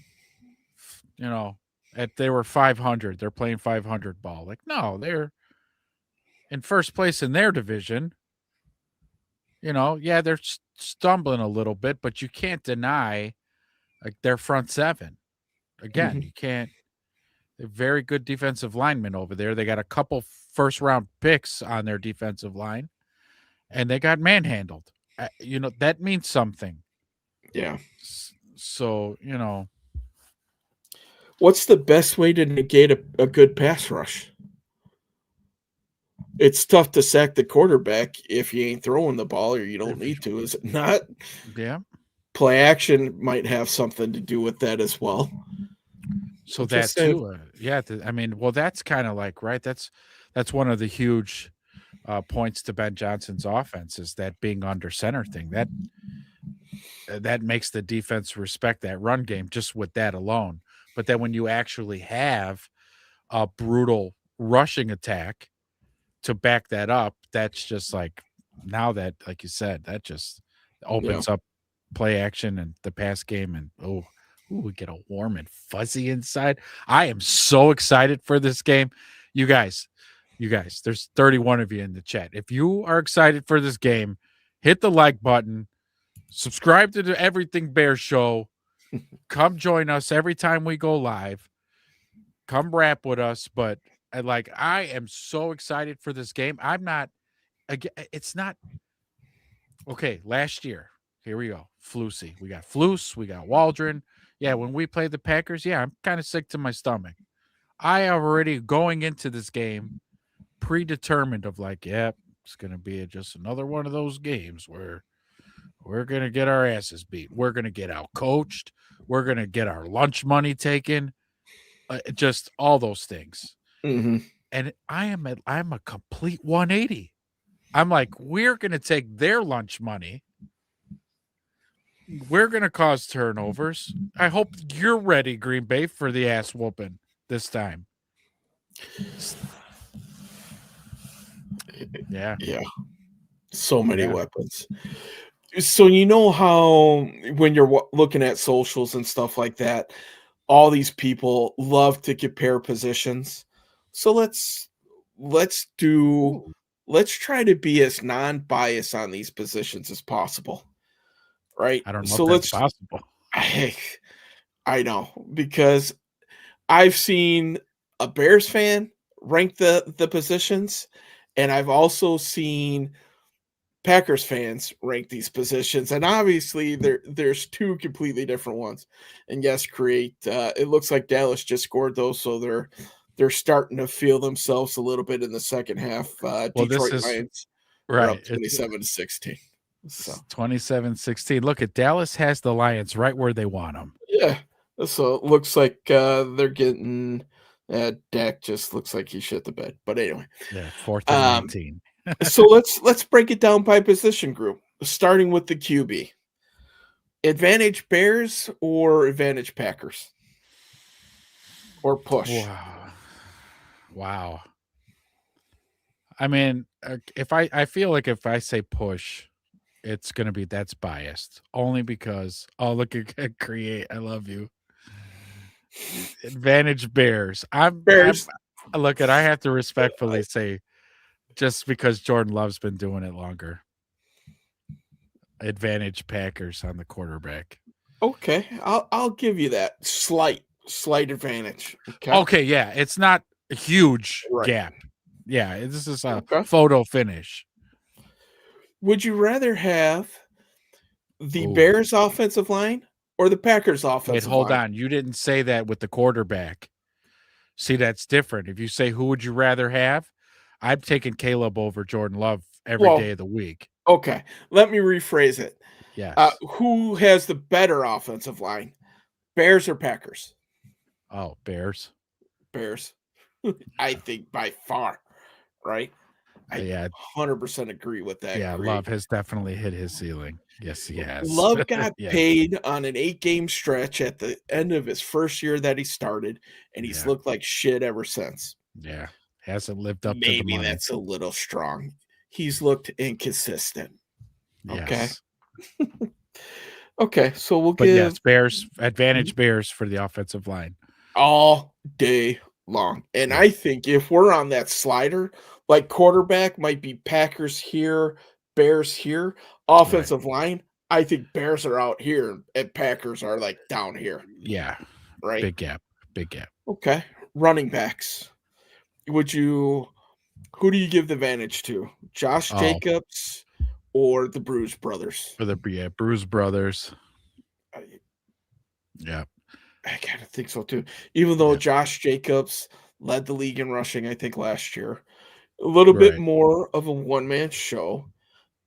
they were 500. They're playing 500 ball. Like, no, they're in first place in their division. Yeah, they're stumbling a little bit, but you can't deny their front seven. Again, you can't. They're very good defensive linemen over there. They got a couple first round picks on their defensive line, and they got manhandled. That means something. Yeah. So, what's the best way to negate a good pass rush? It's tough to sack the quarterback if you ain't throwing the ball or you don't need to, is it not? Yeah. Play action might have something to do with that as well. So that too, that's kind of like, right. That's one of the huge points to Ben Johnson's offense is that being under center thing that makes the defense respect that run game just with that alone. But then when you actually have a brutal rushing attack to back that up, that's just like now that, like you said, that just opens up play action and the pass game and we get a warm and fuzzy inside. I am so excited for this game. You guys, there's 31 of you in the chat. If you are excited for this game, hit the like button, subscribe to the Everything Bears show. Come join us every time we go live. Come rap with us. But I am so excited for this game. It's not okay. Last year, here we go. Flusy. We got Flus. We got Waldron. Yeah, when we play the Packers, I'm kind of sick to my stomach. I am already going into this game predetermined of it's going to be just another one of those games where we're going to get our asses beat. We're going to get out coached. We're going to get our lunch money taken. Just all those things. Mm-hmm. And I'm a complete 180. I'm like, we're going to take their lunch money. We're going to cause turnovers. I hope you're ready, Green Bay, for the ass whooping this time. Yeah. Yeah. So many Yeah. weapons. So you know how when you're looking at socials and stuff like that, all these people love to compare positions. So let's try to be as non-biased on these positions as possible. Right? I don't know So if that's let's possible. I know because I've seen a Bears fan rank the positions, and I've also seen Packers fans rank these positions, and obviously there's two completely different ones. And yes, create it looks like Dallas just scored those, so they're starting to feel themselves a little bit in the second half. Well, this Detroit is Lions are right. up 27-16. So 27-16. Look at Dallas has the Lions right where they want them. yeah, so it looks like they're getting. Dak just looks like he shit the bed, but anyway. Yeah, 4th and 19. So let's break it down by position group, starting with the QB. Advantage Bears or advantage Packers? Or push? Wow. I mean, if I feel like if I say push, it's gonna be that's biased. Only because look at create. I love you. Advantage Bears. Bears. Look at I have to respectfully say just because Jordan Love's been doing it longer. Advantage Packers on the quarterback. Okay, I'll give you that slight advantage. Okay, yeah, it's not a huge Right. gap. Yeah, this is a Okay. photo finish. Would you rather have the Ooh. Bears offensive line or the Packers Wait, offensive hold line? on. You didn't say that with the quarterback. See, that's different. If you say who would you rather have, I'm taking Caleb over Jordan Love every Well, day of the week. Okay, let me rephrase it. Yes. Who has the better offensive line, Bears or Packers? Oh, Bears. Bears. I think by far, right? I Yeah. 100% agree with that. Yeah, Creed. Love has definitely hit his ceiling. Yes, he has. Love got Yeah. paid on an 8-game stretch at the end of his first year that he started, and he's Yeah. looked like shit ever since. Yeah. Hasn't lived up to the Maybe money. that's a little strong. He's looked inconsistent. Okay. Yes. Okay, so we'll But give yes, Bears advantage Bears for the offensive line. all day long. And Yeah. I think if we're on that slider, like quarterback might be Packers here, Bears here, offensive line, I think Bears are out here and Packers are like down here, Yeah. right? Big gap. Big gap. Okay. Running backs. Who do you give the advantage to? Josh Oh. Jacobs or the Bruce brothers? For the Bruise Brothers. I Yeah. kind of think so too. Even though Yeah. Josh Jacobs led the league in rushing, I think last year. A little bit Right. more of a one-man show.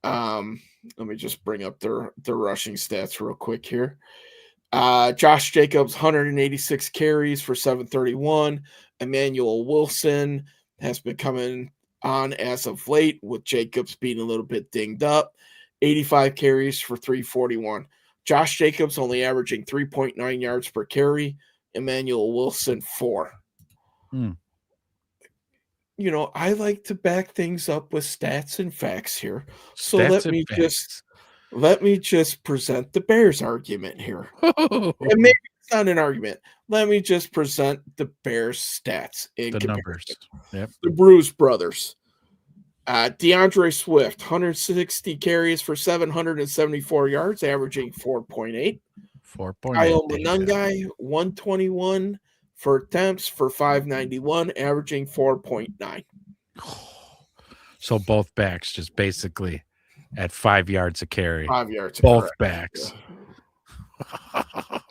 Let me just bring up their rushing stats real quick here. Josh Jacobs, 186 carries for 731. Emmanuel Wilson has been coming on as of late, with Jacobs being a little bit dinged up. 85 carries for 341. Josh Jacobs only averaging 3.9 yards per carry. Emmanuel Wilson, 4. You know, I like to back things up with stats and facts here. So Stats let and me facts. just present the Bears argument here. And maybe it's not an argument. Let me just present the Bears stats in The comparison. numbers. Yep. The Bruce brothers. DeAndre Swift, 160 carries for 774 yards, averaging 4.8. 4.8. Kyle baby. Monangai, 121 for attempts for 591, averaging 4.9. So both backs just basically at 5 yards a carry. 5 yards. Both correct. backs.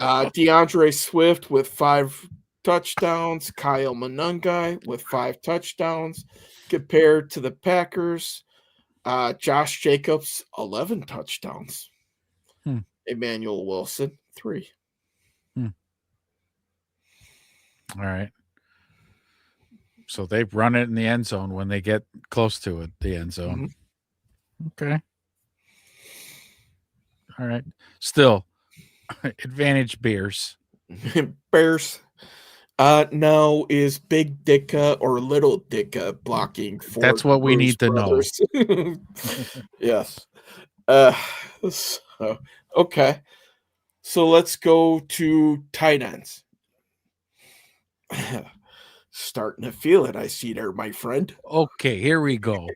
DeAndre Swift with 5 touchdowns. Kyle Monangai with 5 touchdowns. Compared to the Packers, Josh Jacobs, 11 touchdowns. Emmanuel Wilson, 3. All right. So they run it in the end zone when they get close to it, the end zone. Okay. All right. Still, advantage Bears. Bears. Now is Big Dicka or Little Dicka blocking for That's what we Bruce need to know. Brothers? Yes. Okay. So let's go to tight ends. Starting to feel it, I see there, my friend. Okay, here we go.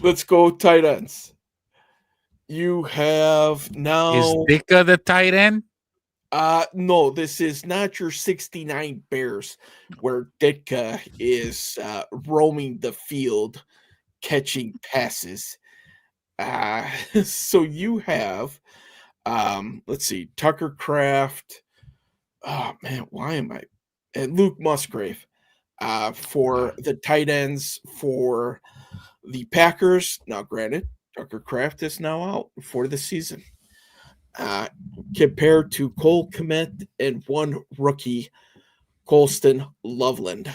Let's go tight ends. You have now. Is Dicka the tight end? No, this is not your 69 Bears where Ditka is roaming the field, catching passes. So you have, let's see, Tucker Kraft. Oh, man, why am I? And Luke Musgrave for the tight ends for the Packers. Now, granted, Tucker Kraft is now out for the season. Compared to Cole Kmet and one rookie, Colston Loveland.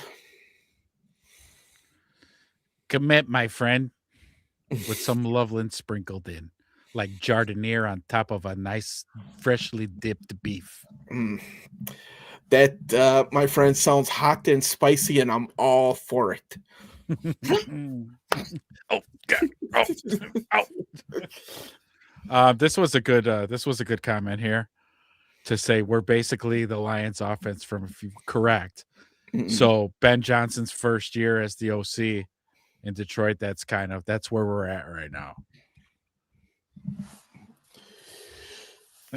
Commit, my friend, with some Loveland sprinkled in, like jardiniere on top of a nice, freshly dipped beef. That, my friend, sounds hot and spicy, and I'm all for it. Oh God! Oh. This was a good comment here to say we're basically the Lions offense from, if you correct. So Ben Johnson's first year as the OC in Detroit, that's where we're at right now.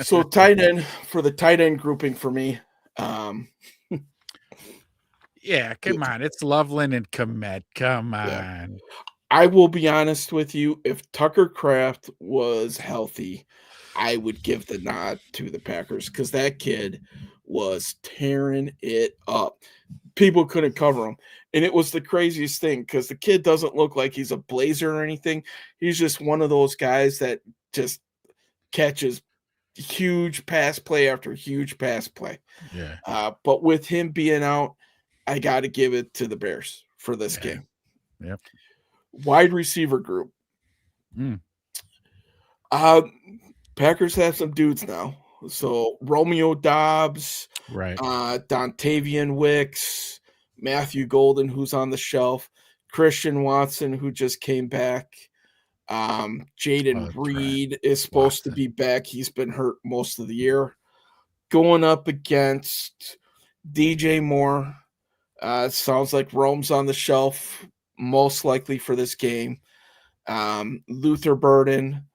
So tight end, for the tight end grouping for me. Yeah, come on. It's Loveland and Komet. Come on. Yeah. I will be honest with you. If Tucker Kraft was healthy, I would give the nod to the Packers because that kid was tearing it up. People couldn't cover him. And it was the craziest thing because the kid doesn't look like he's a blazer or anything. He's just one of those guys that just catches huge pass play after huge pass play. Yeah. But with him being out, I got to give it to the Bears for this game. Yep. Wide receiver group. Packers have some dudes now. So Romeo Dobbs, Right. Dontavian Wicks, Matthew Golden, who's on the shelf, Christian Watson, who just came back. Jaden Reed is supposed to be back. He's been hurt most of the year. Going up against DJ Moore. Sounds like Rome's on the shelf, most likely for this game. Luther Burden,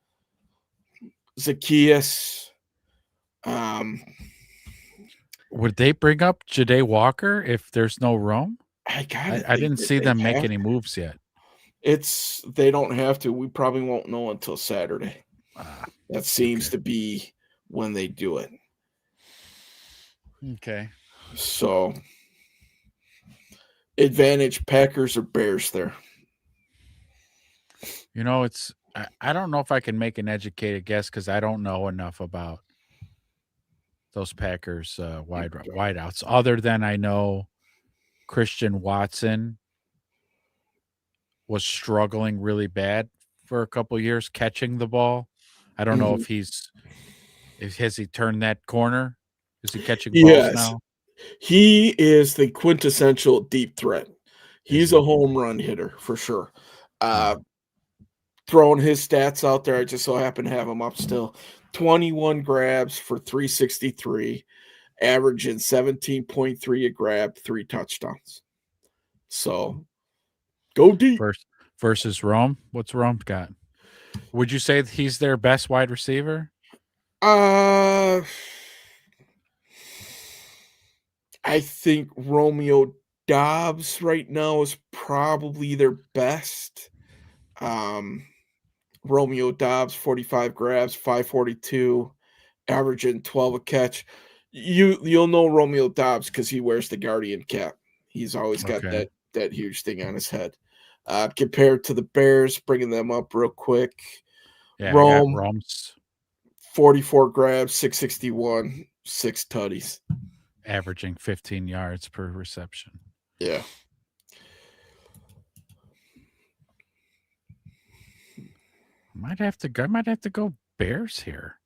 Zacchaeus. Would they bring up Jade Walker if there's no Rome? I didn't see them make any moves yet. They don't have to. We probably won't know until Saturday. That seems to be when they do it. Okay. So, advantage Packers or Bears there? You know, I don't know if I can make an educated guess because I don't know enough about those Packers wideouts. Other than I know Christian Watson was struggling really bad for a couple of years catching the ball. I don't know if has he turned that corner? Is he catching balls now? He is the quintessential deep threat. He's a home run hitter for sure. Throwing his stats out there, I just so happen to have him up still. 21 grabs for 363, averaging 17.3 a grab, 3 touchdowns. So go deep. Versus Rome. What's Rome got? Would you say he's their best wide receiver? I think Romeo Dobbs right now is probably their best. Romeo Dobbs, 45 grabs, 542, averaging 12 a catch. You'll know Romeo Dobbs because he wears the Guardian cap. He's always got that huge thing on his head. Compared to the Bears, bringing them up real quick. Yeah, Rome's 44 grabs, 661, 6 tutties. Averaging 15 yards per reception. Yeah. I might have to go Bears here.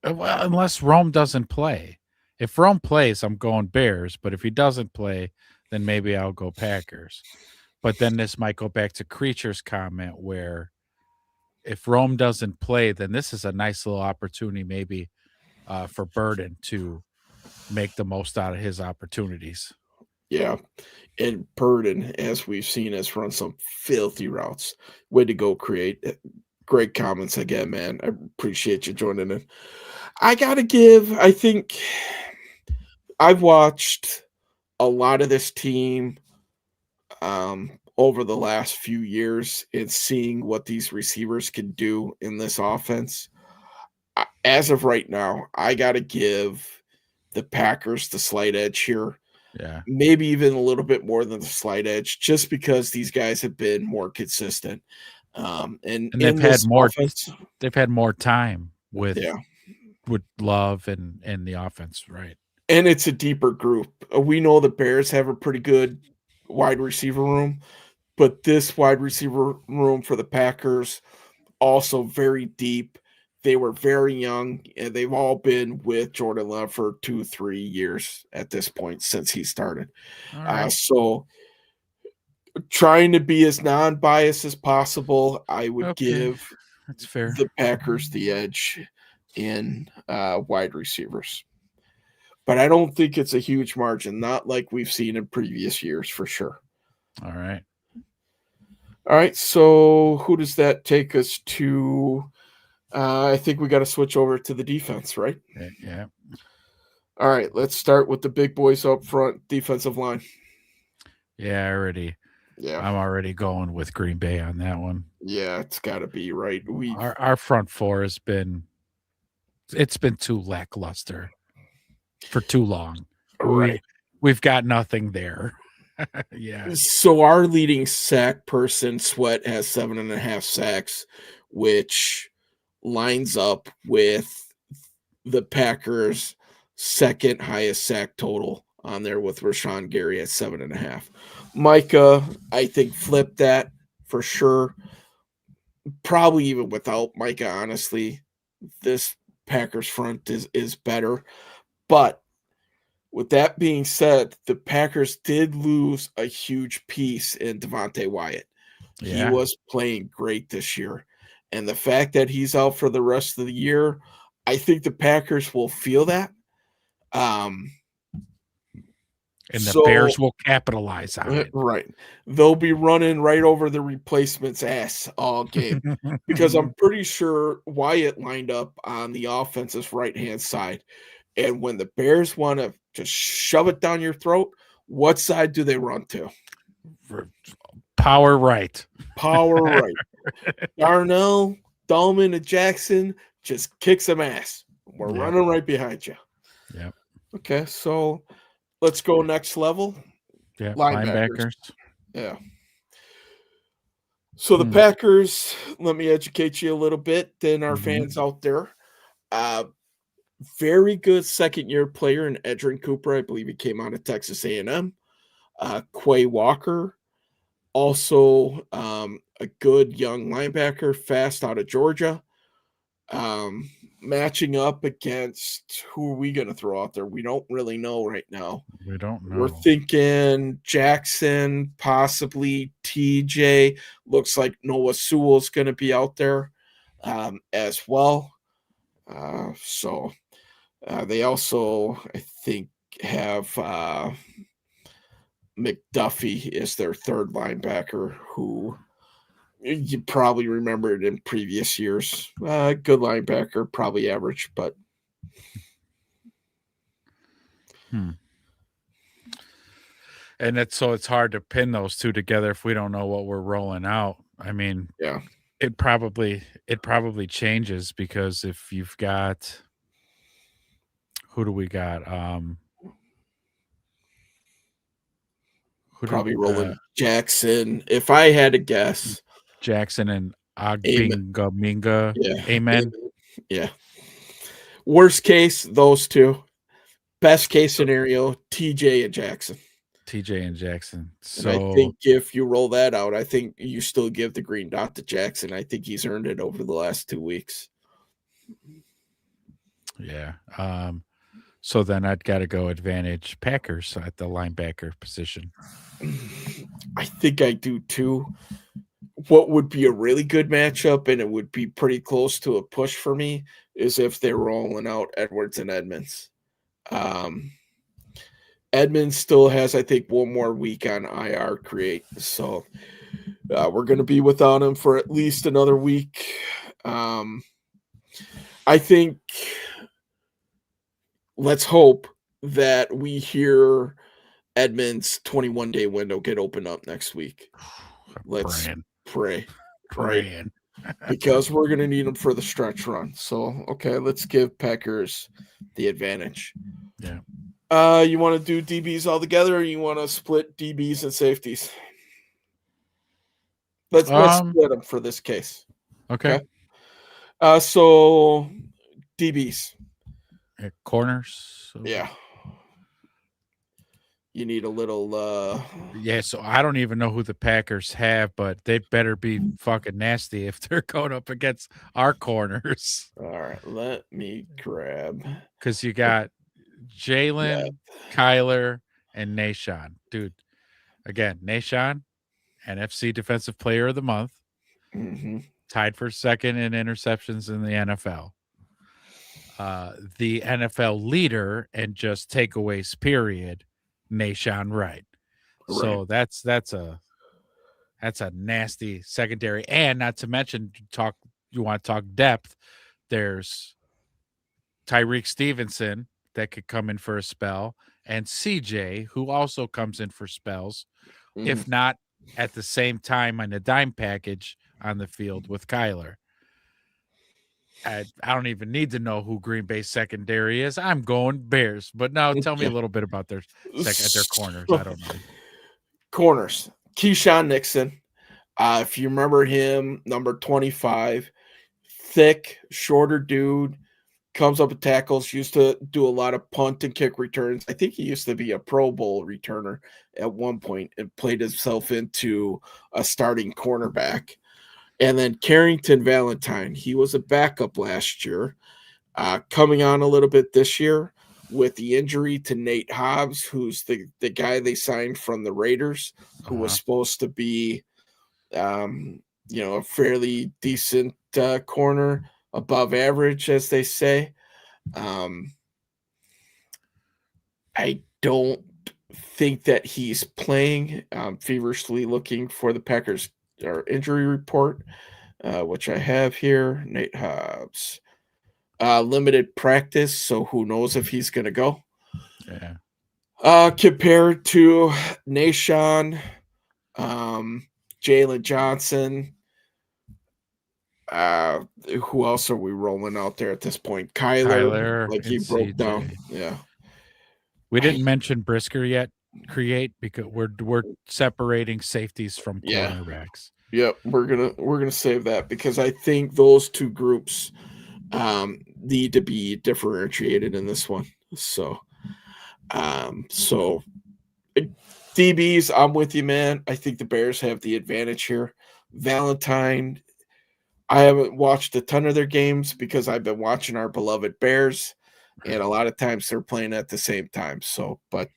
Well, unless Rome doesn't play. If Rome plays, I'm going Bears. But if he doesn't play, then maybe I'll go Packers. But then this might go back to Creature's comment where if Rome doesn't play, then this is a nice little opportunity maybe for Burden to make the most out of his opportunities. Yeah. And Burden, as we've seen, has run some filthy routes. Way to go, Create. Great comments again, man. I appreciate you joining in. I think I've watched a lot of this team over the last few years and seeing what these receivers can do in this offense. As of right now, I got to give the Packers the slight edge here. Yeah. Maybe even a little bit more than the slight edge, just because these guys have been more consistent. And they've had more offense, they've had more time with yeah. with Love and the offense, right? And it's a deeper group. We know the Bears have a pretty good wide receiver room, but this wide receiver room for the Packers also very deep. They were very young, and they've all been with Jordan Love for 2-3 years at this point since he started. All right. So trying to be as non-biased as possible, I would give that's fair. the Packers the edge in wide receivers. But I don't think it's a huge margin, not like we've seen in previous years for sure. All right. All right, so who does that take us to? I think we got to switch over to the defense, right? Yeah. All right, let's start with the big boys up front, defensive line. Yeah, I'm already going with Green Bay on that one. Yeah, it's got to be, right? Our front four has been too lackluster for too long. Right. We've got nothing there. Yeah. So our leading sack person, Sweat, has 7.5 sacks, which lines up with the Packers' second highest sack total on there with Rashawn Gary at 7.5. Micah, I think, flipped that for sure. Probably even without Micah, honestly, this Packers front is better. But with that being said, the Packers did lose a huge piece in Devontae Wyatt. Yeah. He was playing great this year. And the fact that he's out for the rest of the year, I think the Packers will feel that. And the Bears will capitalize on it. Right. They'll be running right over the replacement's ass all game. Because I'm pretty sure Wyatt lined up on the offense's right-hand side. And when the Bears want to just shove it down your throat, what side do they run to? Power right. Power right. Darnell, Dahlman, and Jackson just kick some ass. We're running right behind you. Yeah. Okay, so let's go next level. Yeah, linebackers. Yeah. So the Packers, let me educate you a little bit, then our fans out there. Very good second-year player in Edrin Cooper. I believe he came out of Texas A&M. Quay Walker, also a good young linebacker, fast out of Georgia. Matching up against who are we going to throw out there? We don't really know right now. We don't know. We're thinking Jackson, possibly TJ. Looks like Noah Sewell's going to be out there as well. So they also, I think, have McDuffie is their third linebacker, who you probably remembered in previous years. Good linebacker, probably average, but. And it's hard to pin those two together if we don't know what we're rolling out. I mean, yeah, it probably changes, because if you've got, who do we got? Probably rolling Jackson. If I had to guess, Jackson and Minga. Yeah. Amen. Yeah. Worst case, those two. Best case scenario, TJ and Jackson. TJ and Jackson. And I So think if you roll that out, I think you still give the green dot to Jackson. I think he's earned it over the last 2 weeks. yeah. So then I'd got to go advantage Packers at the linebacker position. I think I do too. What would be a really good matchup, and it would be pretty close to a push for me, is if they're rolling out Edwards and Edmonds. Edmonds still has, I think, one more week on IR create. So we're going to be without him for at least another week. I think let's hope that we hear Edmonds' 21-day window get opened up next week. Let's pray. Praying. Because we're going to need him for the stretch run. So, okay, let's give Packers the advantage. Yeah. You want to do DBs all together, or you want to split DBs and safeties? Let's split them for this case. Okay. So DBs. Corners. So. Yeah. You need a little Yeah, so I don't even know who the Packers have, but they better be fucking nasty if they're going up against our corners. All right, let me grab. Because you got Jalen, Kyler, and Nahshon. Dude, again, Nahshon, NFC Defensive Player of the Month, tied for second in interceptions in the NFL. The NFL leader and just takeaways, period, Nahshon Wright. So that's a nasty secondary. And not to mention, you want to talk depth, there's Tyreek Stevenson that could come in for a spell, and CJ, who also comes in for spells, if not at the same time on a dime package on the field with Kyler. I don't even need to know who Green Bay's secondary is. I'm going Bears. But now tell me a little bit about their corners. I don't know. Corners. Keyshawn Nixon. If you remember him, number 25, thick, shorter dude, comes up with tackles, used to do a lot of punt and kick returns. I think he used to be a Pro Bowl returner at one point and played himself into a starting cornerback. And then Carrington Valentine, he was a backup last year, coming on a little bit this year with the injury to Nate Hobbs, who's the guy they signed from the Raiders, who was supposed to be, a fairly decent corner, above average, as they say. I don't think that he's playing. Feverishly looking for the Packers or injury report, which I have here. Nate Hobbs, limited practice, so who knows if he's going to go. Yeah. Compared to Nahshon, Jalen Johnson, who else are we rolling out there at this point? Kyler like he broke CJ down. Yeah. We didn't mention Brisker yet. Because we're separating safeties from cornerbacks. Yep, we're gonna save that because I think those two groups need to be differentiated in this one. So DBs, I'm with you, man. I think the Bears have the advantage here. Valentine, I haven't watched a ton of their games because I've been watching our beloved Bears, and a lot of times they're playing at the same time. So, but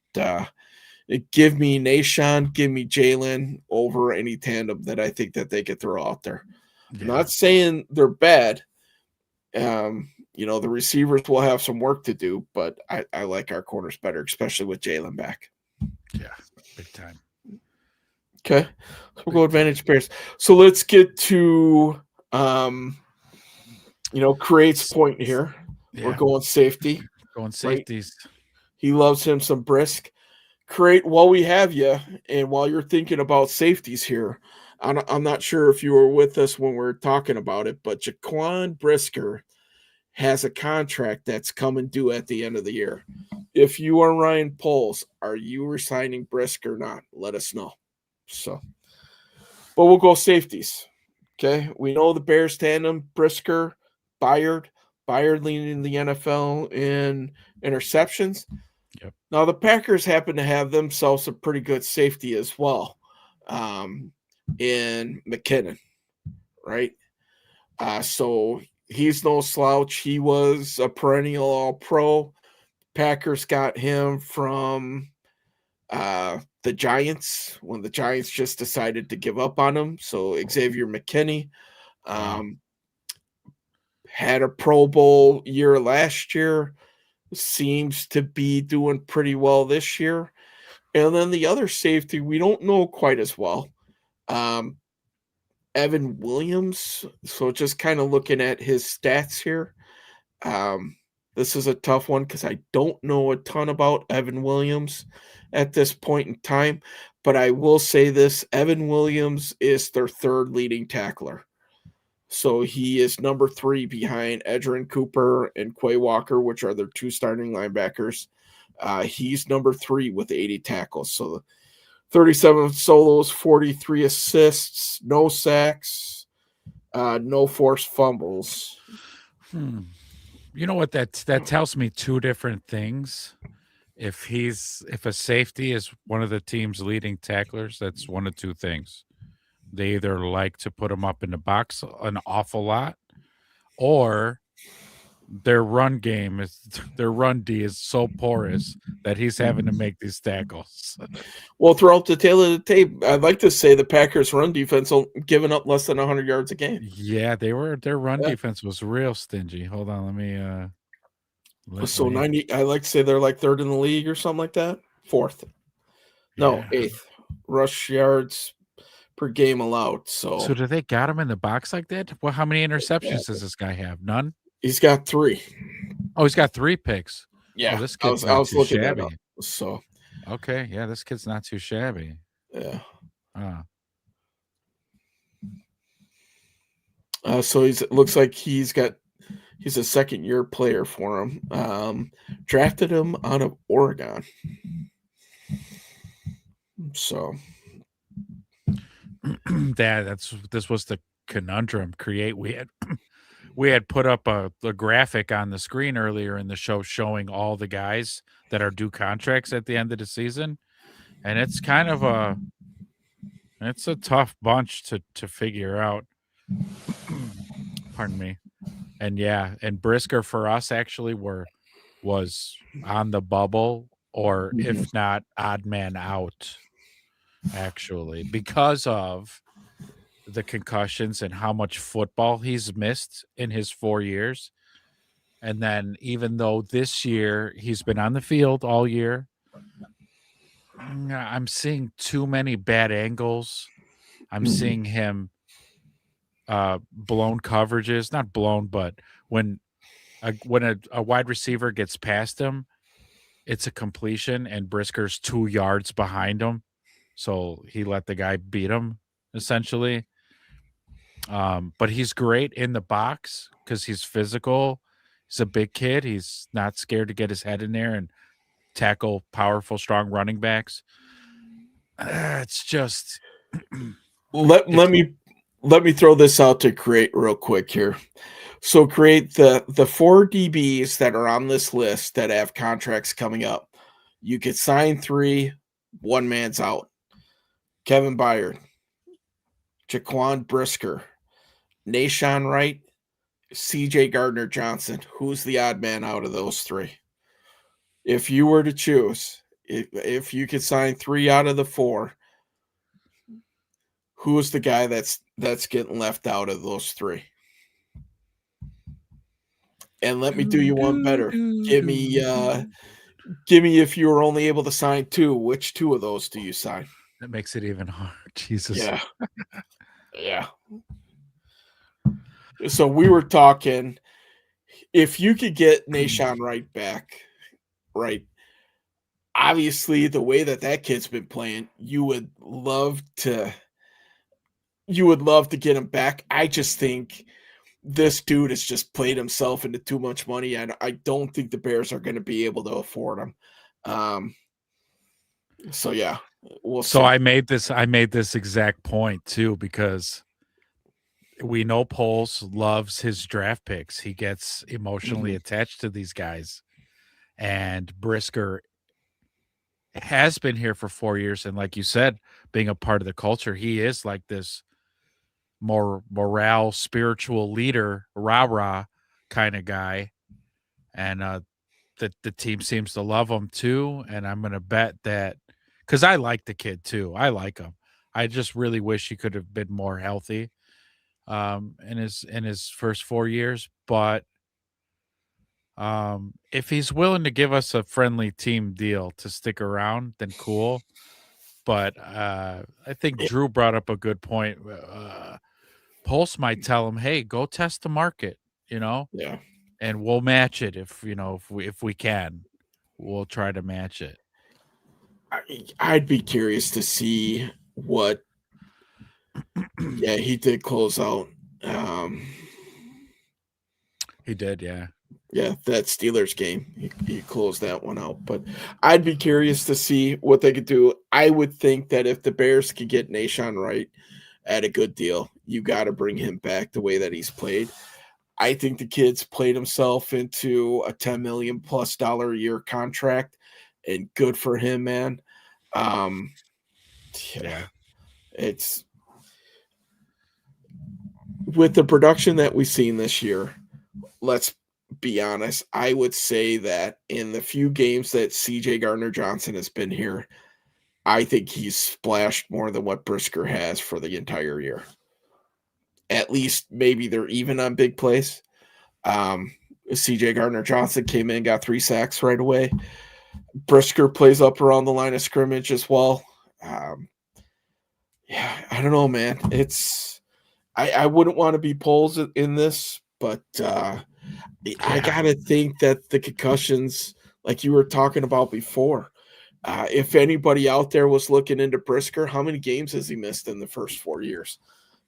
give me Nahshon, give me Jalen over any tandem that I think that they could throw out there. Yeah. I'm not saying they're bad. The receivers will have some work to do, but I like our corners better, especially with Jalen back. Yeah, big time. Okay, so we'll go advantage Bears. So let's get to Create's point here. Yeah. We're going safety. Going safeties. Right? He loves him some Brisk. Create, while we have you, and while you're thinking about safeties here, I'm not sure if you were with us when we were talking about it, but Jaquan Brisker has a contract that's coming due at the end of the year. If you are Ryan Poles, are you resigning Brisker or not? Let us know. So, but we'll go safeties. Okay, we know the Bears tandem: Brisker, Byard leading the NFL in interceptions. Now the Packers happen to have themselves a pretty good safety as well, in McKinnon, right? So he's no slouch. He was a perennial All-Pro. Packers got him from the Giants when the Giants just decided to give up on him. So Xavier McKinney had a Pro Bowl year last year, seems to be doing pretty well this year. And then the other safety we don't know quite as well. Evan Williams. So just kind of looking at his stats here. This is a tough one because I don't know a ton about Evan Williams at this point in time, but I will say this: Evan Williams is their third leading tackler. So he is number 3 behind Edgerrin Cooper and Quay Walker, which are their 2 starting linebackers. He's number 3 with 80 tackles. So 37 solos, 43 assists, no sacks, no forced fumbles. You know what that tells me? 2 different things. If a safety is one of the team's leading tacklers, that's one of 2 things. They either like to put him up in the box an awful lot, or their run D is so porous that he's having to make these tackles. Well, throughout the tail of the tape, I'd like to say the Packers' run defense giving up less than 100 yards a game. Yeah, their run defense was real stingy. Hold on, let me 90. I like to say they're like 3rd in the league or something like that. 4th. No, 8th. Rush yards per game allowed. So do they got him in the box like that? Well, how many interceptions does this guy have? None? He's got 3. Oh, he's got 3 picks. Yeah, this I kid's was not too looking shabby. that up. So Okay, yeah, this kid's not too shabby. yeah. Ah. So looks like he's a 2nd-year player for him. Drafted him out of Oregon. So this was the conundrum we had put up a graphic on the screen earlier in the show showing all the guys that are due contracts at the end of the season, and it's kind of a tough bunch to figure out. Pardon me. And Brisker for us actually was on the bubble, or if not odd man out, actually, because of the concussions and how much football he's missed in his 4 years. And then even though this year he's been on the field all year, I'm seeing too many bad angles. I'm seeing him blown coverages, not blown, but when a wide receiver gets past him, it's a completion and Brisker's 2 yards behind him. So he let the guy beat him essentially. But he's great in the box because he's physical. He's a big kid. He's not scared to get his head in there and tackle powerful, strong running backs. It's just let me throw this out to create real quick here. So create the 4 DBs that are on this list that have contracts coming up. You could sign 3, one man's out. Kevin Byard, Jaquan Brisker, Nahshon Wright, CJ Gardner-Johnson. Who's the odd man out of those 3? If you were to choose, if you could sign 3 out of the 4, who's the guy that's getting left out of those 3? And let me do you one better. Give me if you were only able to sign 2, which 2 of those do you sign? That makes it even hard. Jesus. Yeah. Yeah. So we were talking, if you could get Nahshon Wright back, right? Obviously, the way that kid's been playing, you would love to get him back. I just think this dude has just played himself into too much money, and I don't think the Bears are going to be able to afford him. So yeah, we'll see. I made this exact point too, because we know Poles loves his draft picks. He gets emotionally attached to these guys, and Brisker has been here for 4 years, and like you said, being a part of the culture, he is like this more morale, spiritual leader, rah-rah kind of guy. And the team seems to love him too. And I'm gonna bet that because I like the kid too. I like him. I just really wish he could have been more healthy in his first 4 years. But if he's willing to give us a friendly team deal to stick around, then cool. But I think Drew brought up a good point. Pulse might tell him, "Hey, go test the market," Yeah. and we'll match it if we can. We'll try to match it. I'd be curious to see what. Yeah, he did close out. He did, yeah. Yeah, that Steelers game, he closed that one out. But I'd be curious to see what they could do. I would think that if the Bears could get Nahshon Wright at a good deal, you got to bring him back the way that he's played. I think the kid's played himself into a $10 million plus a year contract, and good for him, man. Yeah, it's with the production that we've seen this year. Let's be honest. I would say that in the few games that CJ Gardner-Johnson has been here, I think he's splashed more than what Brisker has for the entire year. At least maybe they're even on big plays. CJ Gardner-Johnson came in, got 3 sacks right away. Brisker plays up around the line of scrimmage as well. Yeah, I don't know, man. I wouldn't want to be Poles in this, but I gotta think that the concussions, like you were talking about before, if anybody out there was looking into Brisker, how many games has he missed in the first 4 years?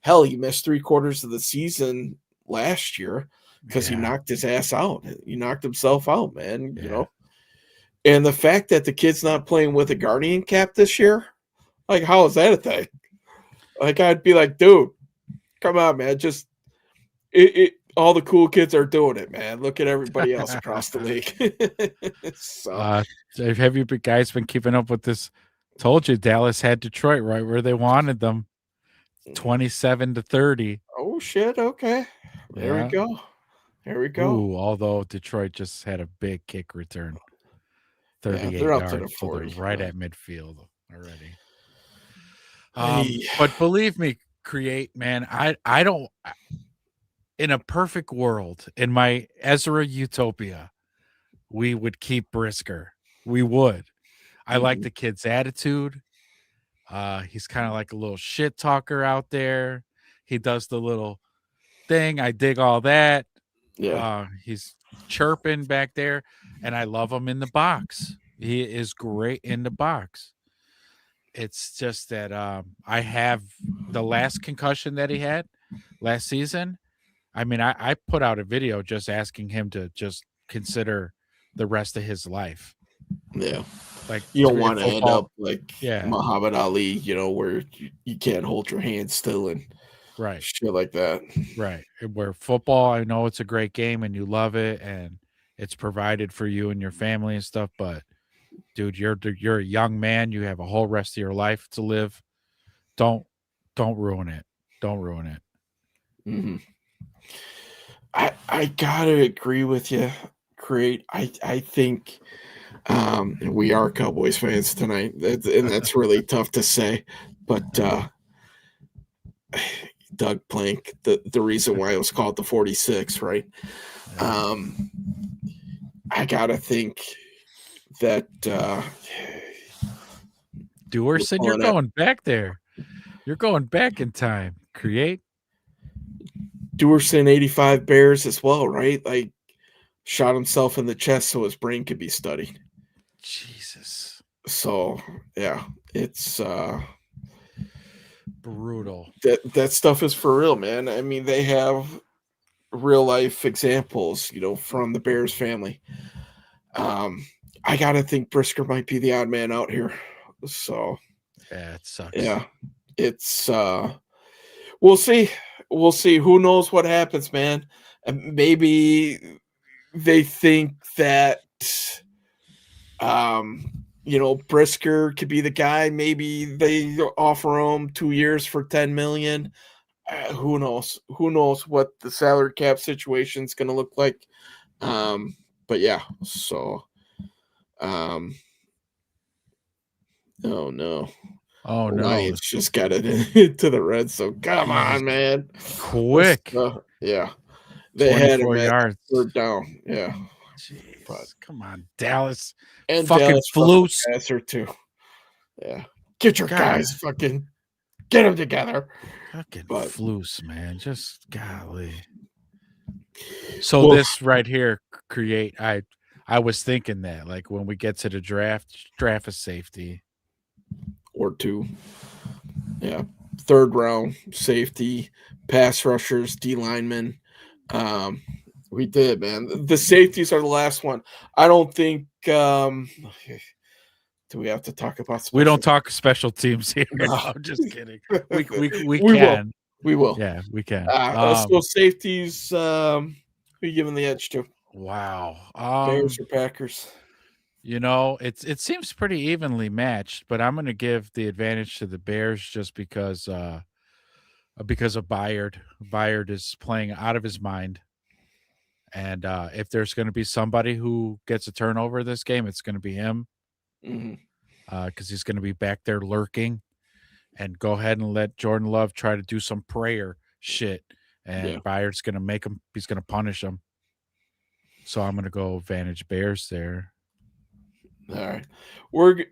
Hell, he missed 3/4 of the season last year because he knocked his ass out. He knocked himself out, man. And the fact that the kid's not playing with a Guardian cap this year, like, how is that a thing? Like, I'd be like, dude, come on, man. Just all the cool kids are doing it, man. Look at everybody else across the league. So, have you guys been keeping up with this? Told you Dallas had Detroit right where they wanted them, 27-30. Oh shit! Okay, there we go. There we go. Ooh, although Detroit just had a big kick return, 38 they're up yards, to the so 40, they're right at midfield already. But believe me, Create, man, I don't. In a perfect world, in my Ezra utopia, we would keep Brisker. We would. I like the kid's attitude. He's kind of like a little shit talker out there. He does the little thing. I dig all that. Yeah. He's chirping back there, and I love him in the box. He is great in the box. It's just that I have the last concussion that he had last season. I mean, I put out a video just asking him to just consider the rest of his life. Yeah. Like, you don't want to end up like Muhammad Ali, where you can't hold your hand still and shit like that. Right. Where football, I know it's a great game and you love it and it's provided for you and your family and stuff, but dude, you're a young man. You have a whole rest of your life to live. Don't ruin it. Don't ruin it. Mm-hmm. I gotta agree with you. Great. I think we are Cowboys fans tonight, and that's really tough to say. But Doug Plank, the reason why it was called the 46, right? I gotta think that Duerson, you're going back there. You're going back in time. Create. Duerson, 85 Bears as well, right? Like, shot himself in the chest so his brain could be studied. Jesus. So, yeah, it's brutal. That stuff is for real, man. I mean, they have real life examples, from the Bears family. I gotta think Brisker might be the odd man out here. So, yeah, it sucks. Yeah, it's we'll see. We'll see. Who knows what happens, man? And maybe they think that Brisker could be the guy. Maybe they offer him 2 years for 10 million. Who knows? Who knows what the salary cap situation is going to look like? But yeah, so oh no. Oh no, Lions just got it into the red. So come on, man. quick, Yeah. They had him 24 at yards. third down. Yeah. Jeez, But- come on, Dallas. And Fucking Dallas Flus. passer too. Yeah. Get your God. guys fucking get them together. Fucking But- Flus, man. Just golly. So Well- this right here create. I was thinking that like when we get to the draft a safety. Or 2. Yeah. Third round safety, pass rushers, D linemen. We did, man. The safeties are the last one. I don't think do we have to talk about We don't special- talk special teams here. No. No, I'm just kidding. We We will. can. We will. Yeah, we can. So safeties, who you giving the edge to? Wow. Bears or Packers? It seems pretty evenly matched, but I'm going to give the advantage to the Bears just because of Byard. Byard is playing out of his mind, and if there's going to be somebody who gets a turnover this game, it's going to be him Mhm. because he's going to be back there lurking. And go ahead and let Jordan Love try to do some prayer shit, and Yeah. Byard's going to make him. He's going to punish him. So I'm going to go advantage Bears there. All right. We're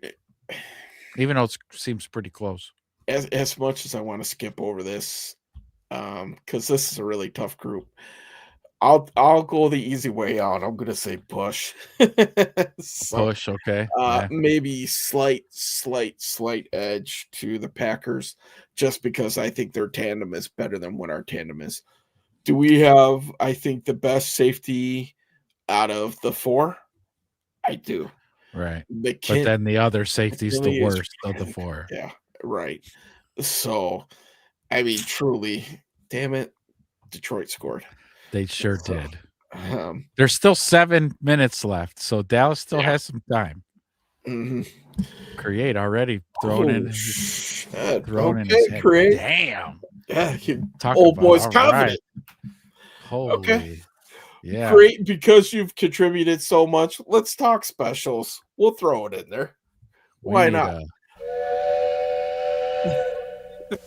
Even though it seems pretty close. as much as I want to skip over this, because this is a really tough group. I'll go the easy way out. I'm gonna say push. So, Push, okay. Yeah. maybe slight edge to the Packers, just because I think their tandem is better than what our tandem is. Do we have, I think, the best safety out of the 4? I do. Right. But But then the other safety's the McKinley is worst of the bad. 4. Yeah, right. So, I mean, truly, damn it, Detroit scored. They sure So, did. Um, There's still 7 minutes left, so Dallas still Yeah. has some time. mhm. Create already throwing in Oh, his shit. throwing in Okay, his head. Create. Damn. Yeah, Talk old about boy's all confident. right. Holy. Yeah. Great, because you've contributed so much. Let's talk specials. We'll throw it in there. We Why need not? a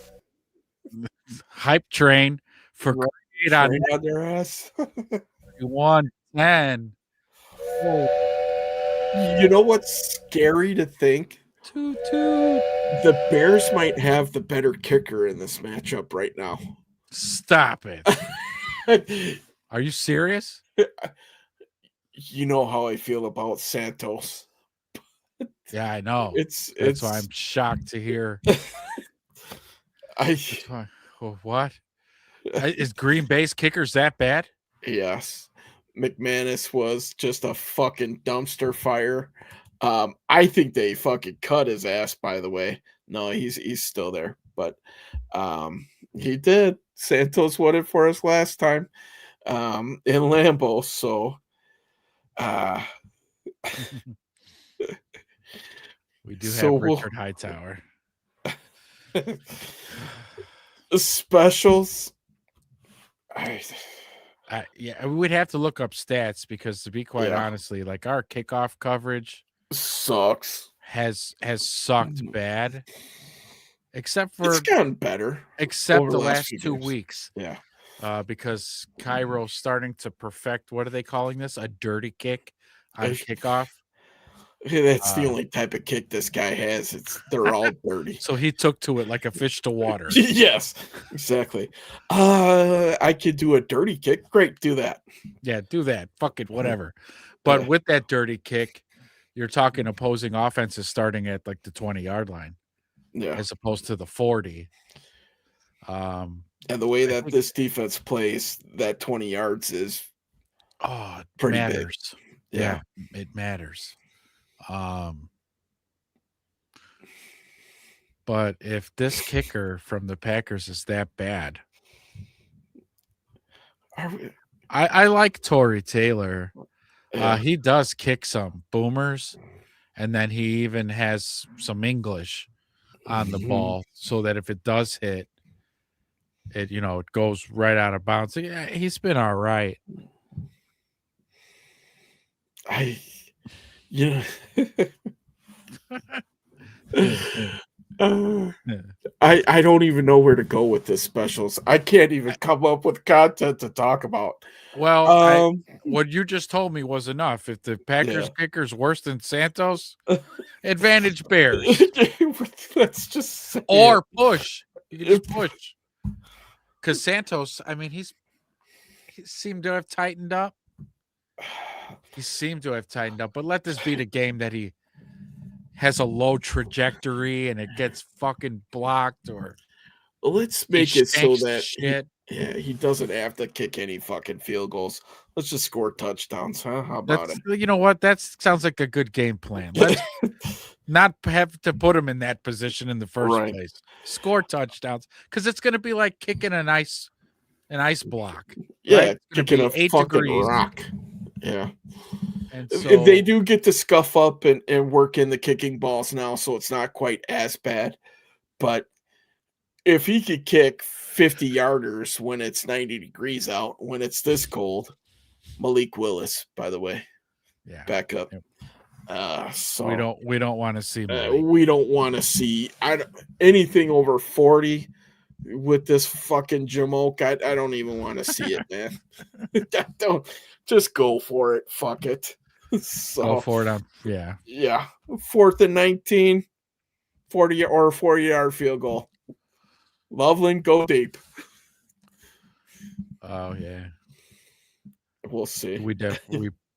hype train for Right. Create on Train on their ass. 110. You know what's scary to think? Toot, toot. The Bears might have the better kicker in this matchup right now. Stop it. Are you serious? You know how I feel about Santos. Yeah, I know. It's That's why I'm shocked to hear. I That's why, oh, what? Is Green Bay's kickers that bad? yes. McManus was just a fucking dumpster fire. I think they fucking cut his ass, by the way. No, he's still there, but he did. Santos won it for us last time in Lambeau, so We do have So we'll- Richard Hightower. specials. Yeah, we would have to look up stats because, to be quite Yeah. honestly, like our kickoff coverage Sucks. has sucked bad, except for It's gotten better. over the the last last few 2 games. weeks. Yeah. Because Cairo's starting to perfect. What are they calling this? A dirty kick on Ish. kickoff. That's the Uh, only type of kick this guy has. They're all dirty. So he took to it like a fish to water. Yes, exactly. I could do a dirty kick. Great, do that. Yeah, do that. Fuck it, whatever. But Yeah. with that dirty kick, you're talking opposing offenses starting at like the 20-yard line Yeah. as opposed to the 40. And the way that think- this defense plays, that 20 yards is Oh, it Pretty big. matters. Yeah, it matters. But if this kicker from the Packers is that bad, Are we- I like Torrey Taylor. yeah. He does kick some boomers, And then he even has some English on the Mhm. ball so that if it does hit, it it goes right out of bounds. Yeah, he's been all right. I, you know, I don't even know where to go with this specials. I can't even come up with content to talk about. Well, Um, what you just told me was enough. If the Packers yeah. kicker's worse than Santos, advantage Bears. Let's just say Or push. You can just push. Because Santos, I mean, he seemed to have tightened up. He seemed to have tightened up. But let this be the game that he has a low trajectory and it gets fucking blocked, or let's he make it so shanks the that shit. he doesn't have to kick any fucking field goals. Let's just score touchdowns, huh? How about That's you know what? That sounds like a good game plan. Let's it? not have to put him in that position in the first Right. place. Score touchdowns, because it's going to be like kicking an ice block. Yeah, right? It's gonna kicking be a 8 fucking degrees. rock. Yeah. And They so do get to scuff up and work in the kicking balls now, so it's not quite as bad. But if he could kick 50 yarders when it's 90 degrees out, when it's this cold, Malik Willis, by the way, yeah, back up. Yep. So we don't want to see Malik. we don't want to see anything over 40 with this fucking Jamoke. I don't even want to see it, man. I don't just go for it. Fuck it. So Go for it on yeah. 4th and 19, 40 or 40-yard field goal. Loveland, go deep. Oh yeah. We'll see.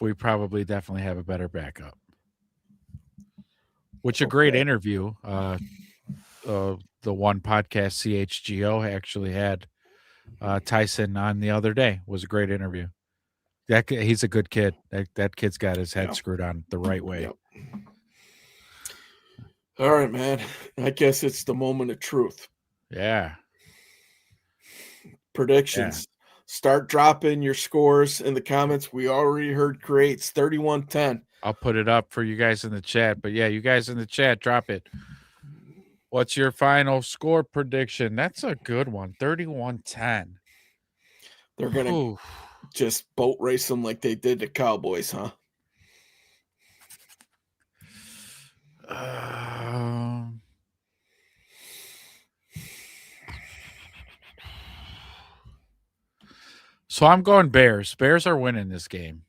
We probably definitely have a better backup. Which a great Okay. interview. The one podcast CHGO actually had Tyson on the other day. It was a great interview. He's a good kid. That kid's got his head Yeah. screwed on the right way. Yep. All right, man. I guess it's the moment of truth. Yeah. Predictions. Start dropping your scores in the comments. We already heard Creates 31-10. I'll put it up for you guys in the chat. But yeah, you guys in the chat, drop it. What's your final score prediction? That's a good one. 31-10. They're going to just boat race them like they did the Cowboys, huh? So I'm going Bears. Bears are winning this game.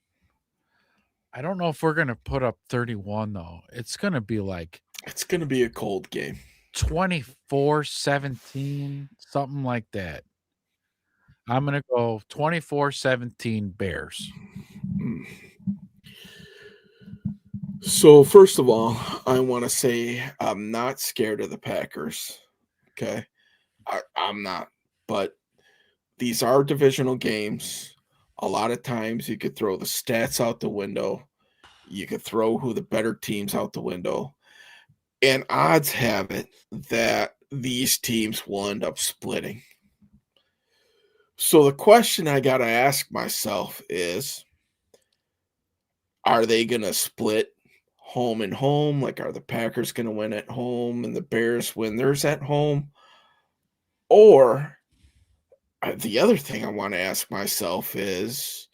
I don't know if we're going to put up 31, though. It's going to be like It's going to be a cold game. 24-17, something like that. I'm going to go 24-17 Bears. So, first of all, I want to say I'm not scared of the Packers. Okay. I'm not. But these are divisional games. A lot of times you could throw the stats out the window. You could throw who the better teams out the window. And odds have it that these teams will end up splitting. So the question I got to ask myself is, are they going to split home and home? Like, are the Packers going to win at home and the Bears win theirs at home? Or the other thing I want to ask myself is,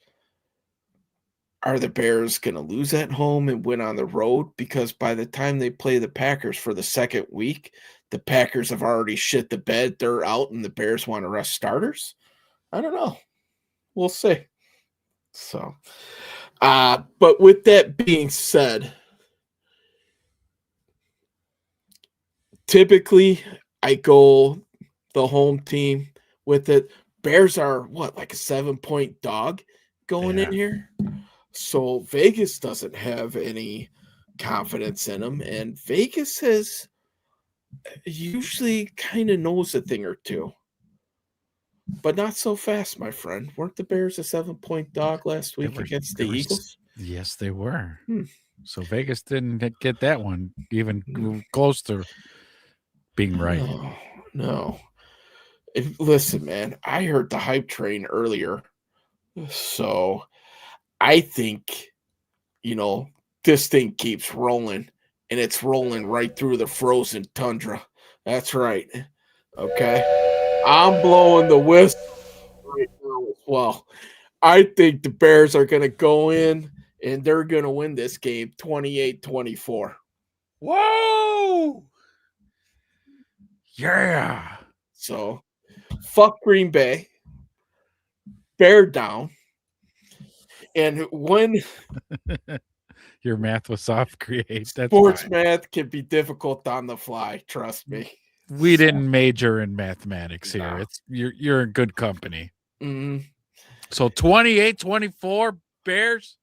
are the Bears going to lose at home and win on the road? Because by the time they play the Packers for the second week, the Packers have already shit the bed. They're out and the Bears want to rest starters. I don't know. We'll see. So, but with that being said, typically I go the home team with it. Bears are what, like a 7-point dog going in here? So Vegas doesn't have any confidence in them, and Vegas has usually kind of knows a thing or two, but not so fast, my friend. Weren't the Bears a 7-point dog last week against the Eagles? Yes, they were. So Vegas didn't get that one even close to being right. No. Listen, man, I heard the hype train earlier, so I think, this thing keeps rolling and it's rolling right through the frozen tundra. That's right. Okay. I'm blowing the whistle right now as well. I think the Bears are going to go in and they're going to win this game 28-24. Whoa! Yeah. So, fuck Green Bay. Bear down. And when Your math was off, create. That's sports fine. math can be difficult on the fly, trust me. We didn't major in mathematics here. No. It's you're in good company. Mhm. So 28-24 Bears.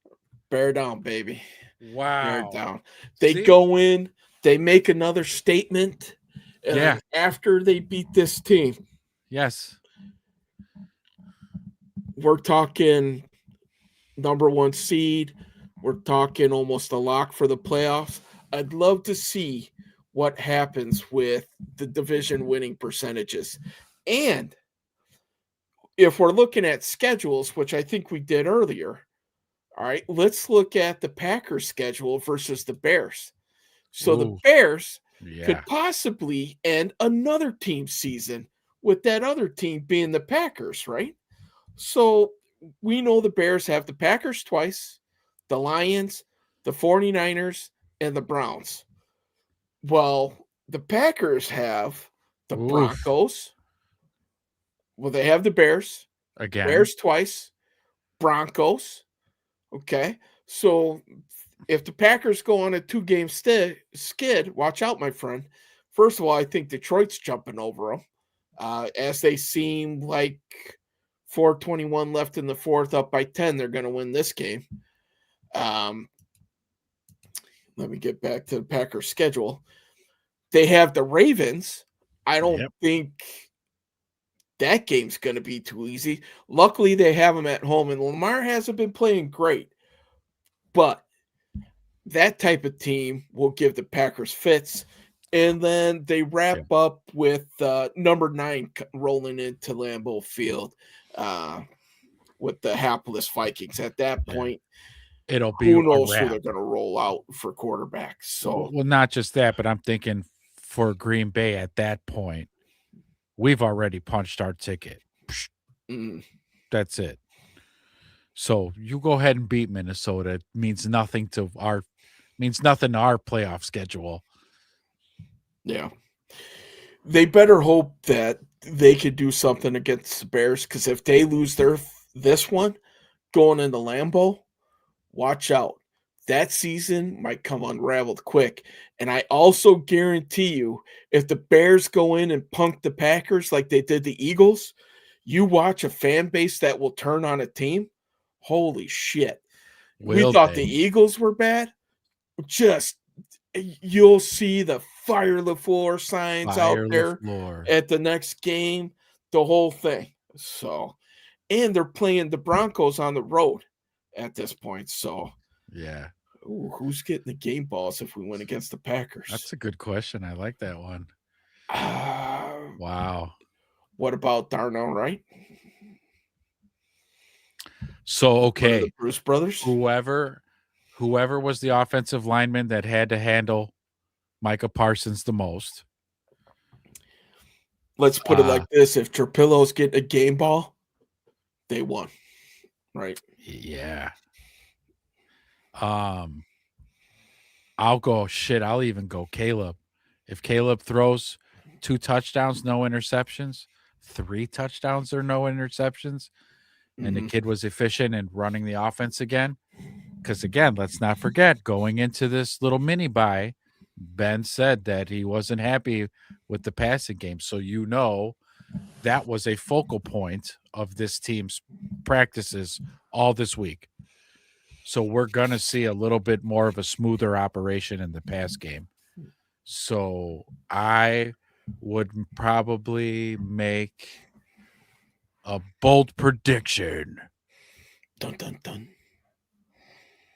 Bear down, baby. Bear Wow. down. They See? go in, they make another statement. And Yeah. after they beat this team, Yes. we're talking number 1 seed. We're talking almost a lock for the playoffs. I'd love to see what happens with the division winning percentages. And if we're looking at schedules, which I think we did earlier, all right, let's look at the Packers schedule versus the Bears. So the Ooh. Bears Yeah. could possibly end another team season with that other team being the Packers, right? So we know the Bears have the Packers twice, the Lions, the 49ers, and the Browns. Well, the Packers have the Oof. Broncos. Well, they have the Bears. Again. Bears twice, Broncos. Okay. So if the Packers go on a 2-game skid, watch out, my friend. First of all, I think Detroit's jumping over them as they seem like 4:21 left in the fourth, up by 10. They're going to win this game. Let me get back to the Packers schedule. They have the Ravens. I don't Yep. think that game's going to be too easy. Luckily, they have them at home, and Lamar hasn't been playing great. But that type of team will give the Packers fits. And then they wrap up with number 9 rolling into Lambeau Field with the hapless Vikings. At that point, It'll be who a knows who wrap. they're going to roll out for quarterbacks. So, Well, not just that, but I'm thinking for Green Bay at that point, we've already punched our ticket. mm, That's it. So you go ahead and beat Minnesota. It means nothing to our playoff schedule. yeah. They better hope that they could do something against the Bears, because if they lose this one going into Lambeau, watch out. That season might come unraveled quick. And I also guarantee you, if the Bears go in and punk the Packers like they did the Eagles, you watch a fan base that will turn on a team. Holy shit. We Will thought they? the Eagles were bad. Just, you'll see the fire the floor signs Fire out the there floor. at the next game, the whole thing. So, and they're playing the Broncos on the road at this point. So, Yeah, ooh, who's getting the game balls if we win against the Packers? that's a good question. I like that one. Uh, Wow. what about Darnell Wright? So One of okay, the Bruce brothers? whoever was the offensive lineman that had to handle Micah Parsons the most. Let's put it like this. If Trapillo's getting a game ball, they won. Right? Yeah. I'll even go Caleb. If Caleb throws 2 touchdowns, no interceptions, 3 touchdowns or no interceptions, and the kid was efficient in running the offense again. Because again, let's not forget, going into this little mini bye, Ben said that he wasn't happy with the passing game. So that was a focal point of this team's practices all this week. So we're going to see a little bit more of a smoother operation in the pass game. So I would probably make a bold prediction Dun, dun, dun.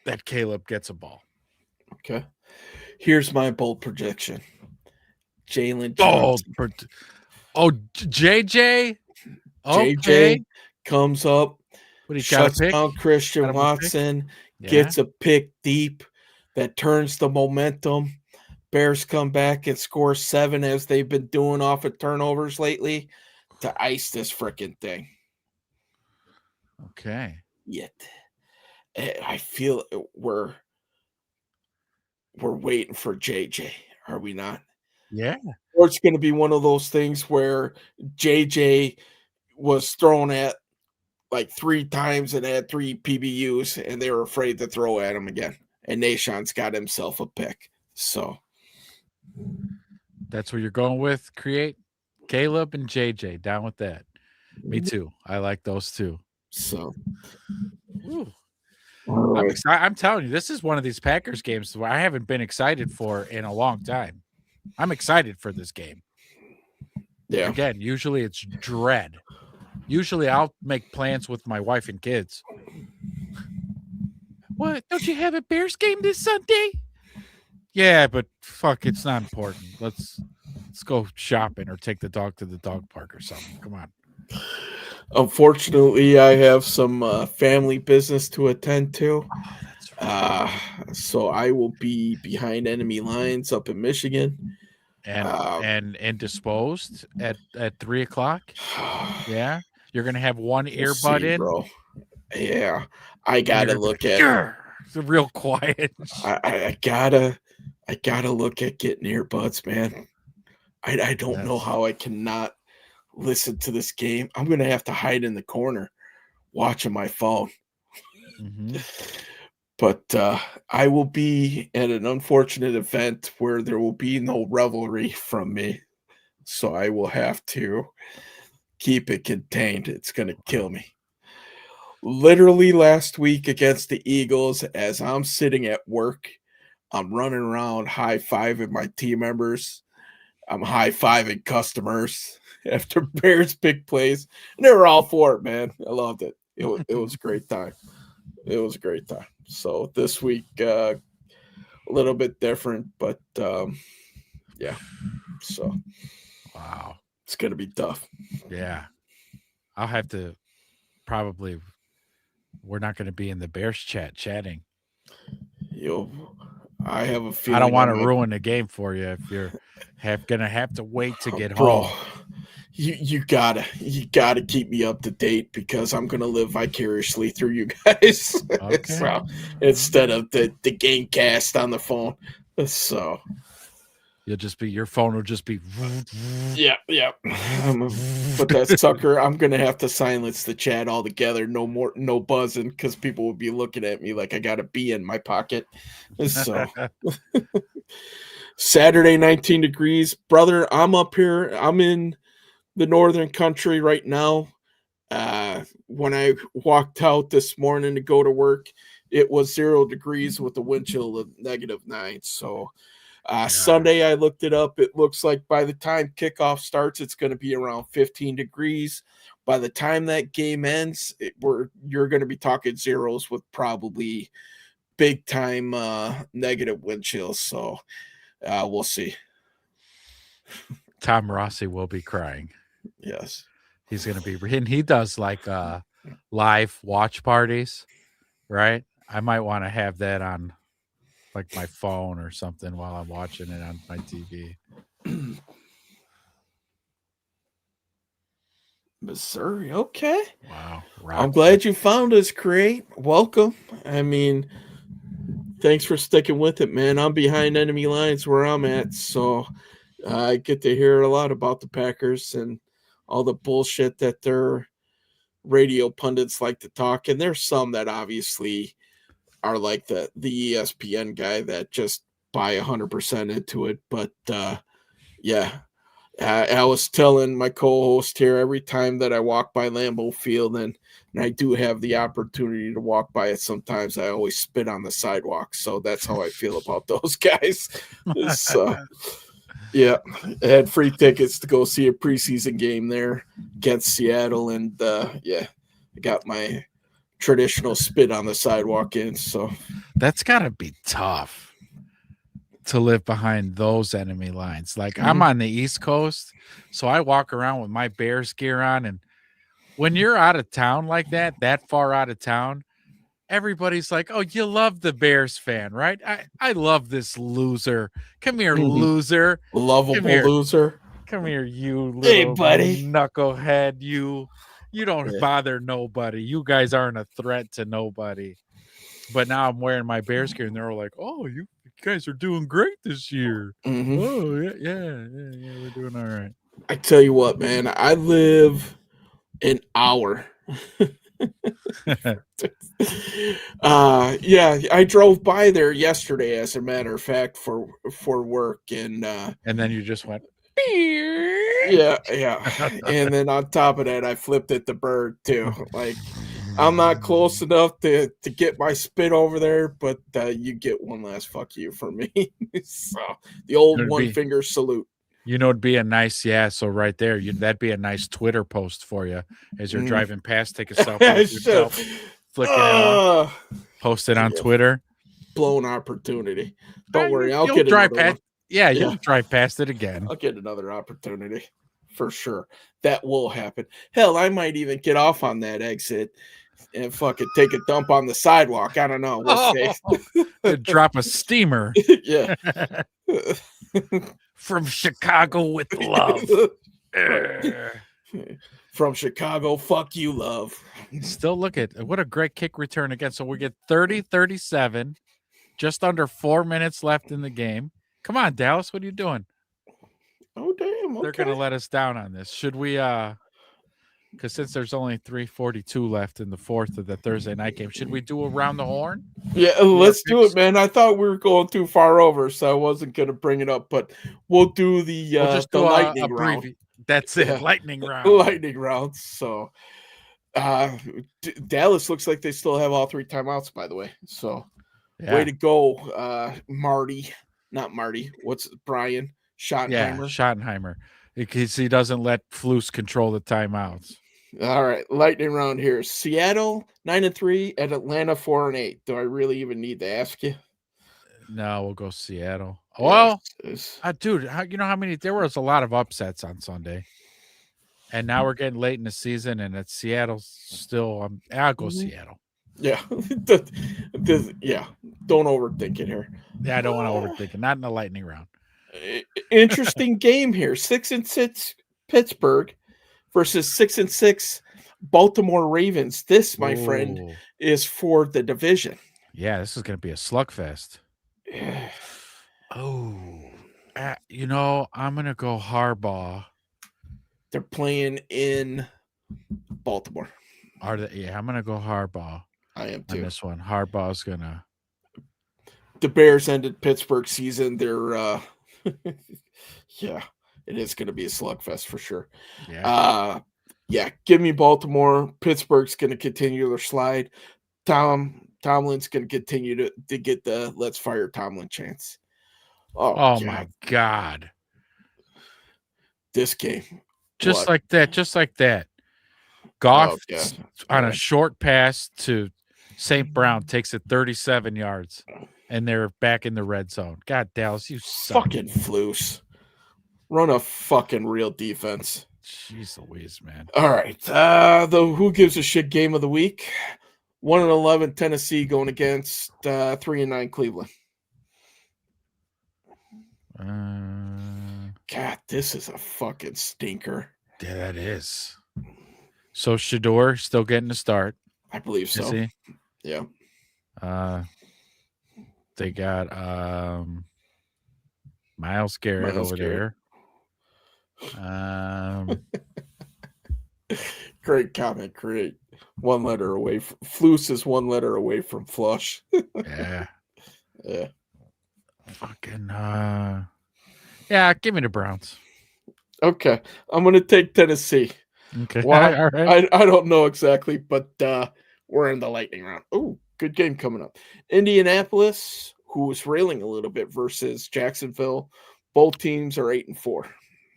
that Caleb gets a ball. Okay. Here's my bold prediction. Jalen Bold. Johnson. JJ? Okay. JJ comes up, What, he got a shuts pick? down Christian Got him a pick? Watson, Yeah. gets a pick deep that turns the momentum. Bears come back and score 7 as they've been doing off of turnovers lately to ice this freaking thing. Okay. Yet I feel we're waiting for JJ, are we not? Yeah. Or it's going to be one of those things where JJ was thrown at like 3 times and had 3 PBUs, and they were afraid to throw at him again. And Nashawn's got himself a pick. So That's what you're going with. Create Caleb and JJ. Down with that. Me too. I like those two. So Ooh. all I'm right. excited. I'm telling you, this is one of these Packers games where I haven't been excited for in a long time. I'm excited for this game. Yeah. Again, usually it's dread. Usually I'll make plans with my wife and kids. What? Don't you have a Bears game this Sunday? Yeah, but fuck, it's not important. Let's go shopping or take the dog to the dog park or something. Come on. Unfortunately, I have some family business to attend to. Oh, that's right. So I will be behind enemy lines up in Michigan. And indisposed at 3:00. Yeah, you're gonna have one We'll earbud see, in, bro. Yeah, I gotta look at. Grr. It's real quiet. I gotta look at getting earbuds, man. I don't know Yes. how I cannot listen to this game. I'm gonna have to hide in the corner watching my phone. Mhm. But I will be at an unfortunate event where there will be no revelry from me. So I will have to keep it contained. It's gonna kill me. Literally last week against the Eagles, as I'm sitting at work, I'm running around high-fiving my team members. I'm high-fiving customers after Bears big plays. And they were all for it, man. I loved it. It was a great time. It was a great time. So this week, a little bit different, but yeah. So Wow. it's gonna be tough. Yeah. I'll have to probably. We're not going to be in the Bears chatting. I have a feeling I don't want to I'm gonna- ruin the game for you if you're going to have to wait to get Bro, home. you gotta keep me up to date because I'm gonna live vicariously through you guys. Okay. So instead of the game cast on the phone. So Your phone will just be. yeah. But that sucker, I'm gonna have to silence the chat altogether. No buzzing because people will be looking at me like I got a bee in my pocket. So Saturday, 19 degrees, brother. I'm up here. I'm in the northern country right now. When I walked out this morning to go to work, it was 0 degrees with a wind chill of -9. So Sunday, I looked it up. It looks like by the time kickoff starts, it's going to be around 15 degrees. By the time that game ends, you're going to be talking zeros with probably big time negative wind chills. So we'll see. Tom Rossi will be crying. Yes. He's going to be, and he does like live watch parties, right? I might want to have that on like my phone or something while I'm watching it on my TV. Missouri. Okay. Wow. I'm glad you found us, Create. Welcome. I mean, thanks for sticking with it, man. I'm behind enemy lines where I'm at. So I get to hear a lot about the Packers and all the bullshit that their radio pundits like to talk. And there's some that obviously are like the ESPN guy that just buy 100% into it. But yeah, I was telling my co-host here every time that I walk by Lambeau Field, and I do have the opportunity to walk by it sometimes, I always spit on the sidewalk. So that's how I feel about those guys. So yeah, I had free tickets to go see a preseason game there against Seattle, and yeah, I got my traditional spit on the sidewalk in. So that's got to be tough to live behind those enemy lines. Like I'm on the East Coast, so I walk around with my Bears gear on, and when you're out of town like that far out of town, everybody's like, "Oh, you love the Bears fan, right? I love this loser. Come here, Mhm. loser. Lovable here. loser. Come here, you Hey, little buddy. knucklehead. You don't Yeah. bother nobody. You guys aren't a threat to nobody." But now I'm wearing my Bears gear, and they're all like, "Oh, you guys are doing great this year. Mhm. Oh, yeah, we're doing all right." I tell you what, man, I live an hour. Yeah, I drove by there yesterday, as a matter of fact, for work, and And then you just went, yeah, and then on top of that, I flipped at the bird too. Like, I'm not close enough to get my spit over there, but you get one last fuck you from me. So the old It'd one be- finger salute. it'd be a nice, so right there, that'd be a nice Twitter post for you as you're driving past, take a selfie with yourself, flicking it off, post it on yeah. Twitter. Blown opportunity. Don't worry, I'll You'll get drive another past. one. Yeah, you'll drive past it again. I'll get another opportunity for sure. That will happen. Hell, I might even get off on that exit and fucking take a dump on the sidewalk. I don't know. We'll see. Drop a steamer Yeah. from Chicago with love. From Chicago, fuck you, love. Still look at what a great kick return again. So we get 30-37, just under 4 minutes left in the game. Come on, Dallas, what are you doing? Oh, damn. They're going to let us down on this. Should we because since there's only 3:42 left in the fourth of the Thursday night game, should we do around the horn? Yeah, let's do it, man. I thought we were going too far over, so I wasn't going to bring it up, but we'll do the We'll just the do lightning a round. That's it, Yeah. lightning round. Lightning round. So Dallas looks like they still have all 3 timeouts, by the way. So way to go, Marty. Not Marty. What's Brian Schottenheimer? Yeah, Schottenheimer. Because he doesn't let Flus control the timeouts. All right, lightning round here. Seattle 9-3 at Atlanta 4-8. Do I really even need to ask you? No, we'll go Seattle. Well, Yes. dude, you know how many? There was a lot of upsets on Sunday, and now we're getting late in the season, and it's Seattle still. I'll go Seattle. Yeah, yeah. Don't overthink it here. Yeah, I don't want to overthink it. Not in the lightning round. Interesting game here. 6-6 Pittsburgh versus 6-6 Baltimore Ravens. This, my friend, Ooh. is for the division. Yeah, this is going to be a slugfest. Oh, I'm going to go Harbaugh. They're playing in Baltimore. I'm going to go Harbaugh. I am On too. this one. Harbaugh's going to. The Bears ended Pittsburgh season. They're yeah, it is going to be a slugfest for sure. Yeah. Give me Baltimore. Pittsburgh's going to continue their slide. Tomlin's going to continue to get the let's fire Tomlin chance. Oh my God. This game. Just like that. Goff on Yeah. a short pass to St. Brown takes it 37 yards, and they're back in the red zone. God, Dallas, you suck. Fucking Flus. Run a fucking real defense. Jeez Louise, man. All right. The who gives a shit game of the week? 1-11 Tennessee going against 3-9 Cleveland. God, this is a fucking stinker. Yeah, that is. So Shador still getting the start. I believe so. Is he? Yeah. They got Myles Garrett over there. Great comment. Great. One letter away. Flus is one letter away from flush. Yeah. Yeah. Fucking yeah, give me the Browns. Okay. I'm gonna take Tennessee. Okay. Why? All right. I don't know exactly, but we're in the lightning round. Oh, good game coming up. Indianapolis, who was railing a little bit, versus Jacksonville. Both teams are 8-4.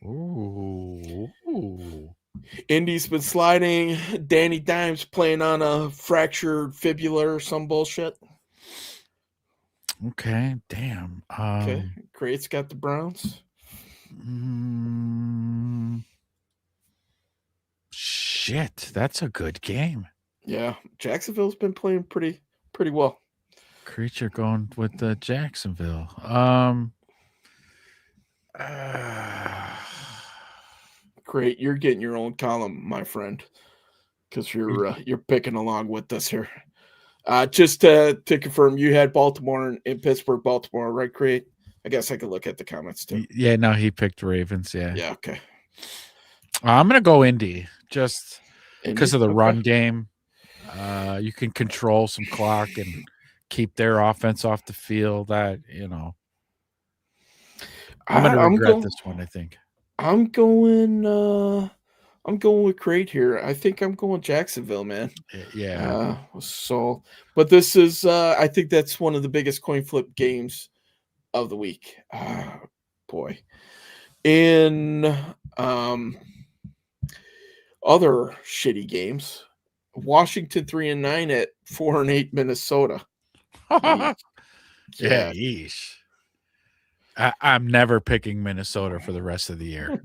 Ooh. Indy's been sliding. Danny Dimes playing on a fractured fibula or some bullshit. Okay, damn. Okay, Great's got the Browns. Shit, that's a good game. Yeah, Jacksonville's been playing pretty pretty well. Creature going with Jacksonville. Great, you're getting your own column, my friend, because you're picking along with us here. Just to confirm, you had Baltimore in Pittsburgh, Baltimore, right? Great. I guess I could look at the comments too. Yeah, no, he picked Ravens. Yeah. Yeah. Okay. I'm gonna go Indy just because of the Okay. run game. You can control some clock and keep their offense off the field. That I'm gonna regret this one. I think. I'm going with Great here. I think I'm going Jacksonville, man. Yeah. But this is I think that's one of the biggest coin flip games of the week. Boy. In other shitty games, Washington 3-9 at 4-8 Minnesota. Yeah. Yeesh. I'm never picking Minnesota for the rest of the year.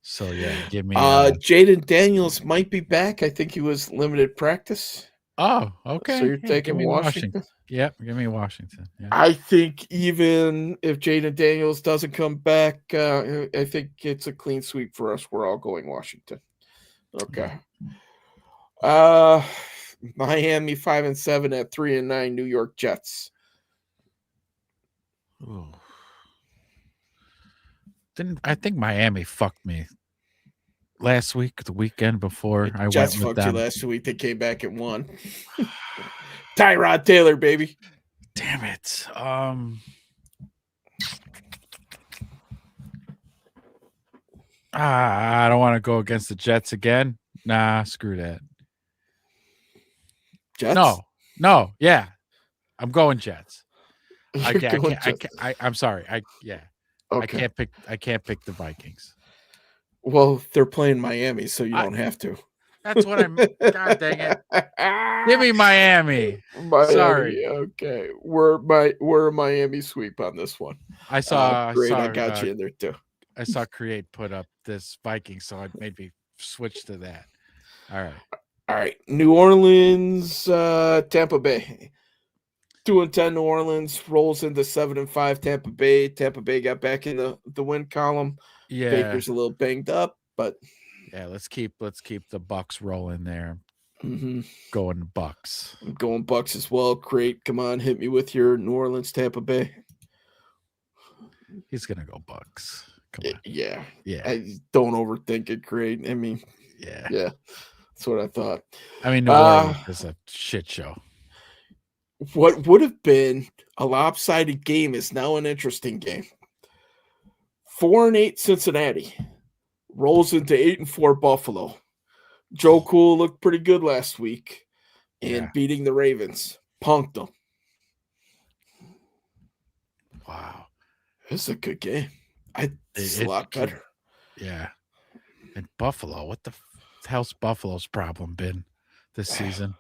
So yeah, give me. Jaden Daniels might be back. I think he was limited practice. Oh, okay. So you're Yeah, taking give me Washington? Yep, give me Washington. Yeah. I think even if Jaden Daniels doesn't come back, I think it's a clean sweep for us. We're all going Washington. Okay. Miami 5-7 at 3-9 New York Jets. Ooh. I think Miami fucked me last week, the weekend before I Jets went with fucked you them. last week. They came back and won. Tyrod Taylor, baby. Damn it. I don't want to go against the Jets again. Nah, screw that. Jets? No, yeah. I'm going Jets. You're going Jets. I'm sorry. Okay. I can't pick the Vikings. Well, they're playing Miami, so you don't have to. That's what I'm. God dang it! Give me Miami. Sorry. Okay, we're a Miami sweep on this one. I saw. Great, I got you in there too. I saw Create put up this Vikings, so it made me switch to that. All right. New Orleans, Tampa Bay. 2-10 New Orleans rolls into 7-5 Tampa Bay. Tampa Bay got back in the win column. Yeah. Baker's a little banged up, but yeah, let's keep the Bucks rolling there. Mm-hmm. Going Bucks. I'm going Bucks as well. Great. Come on, hit me with your New Orleans, Tampa Bay. He's gonna go Bucks. Come on. Yeah. Yeah. I don't overthink it. Great. I mean, yeah. That's what I thought. I mean, New Orleans is a shit show. What would have been a lopsided game is now an interesting game. 4-8 Cincinnati rolls into 8-4 Buffalo. Joe Cool looked pretty good last week in beating the Ravens. Punked them. Wow. This is a good game. It's a lot better. Yeah. And Buffalo, what the hell's Buffalo's problem been this season?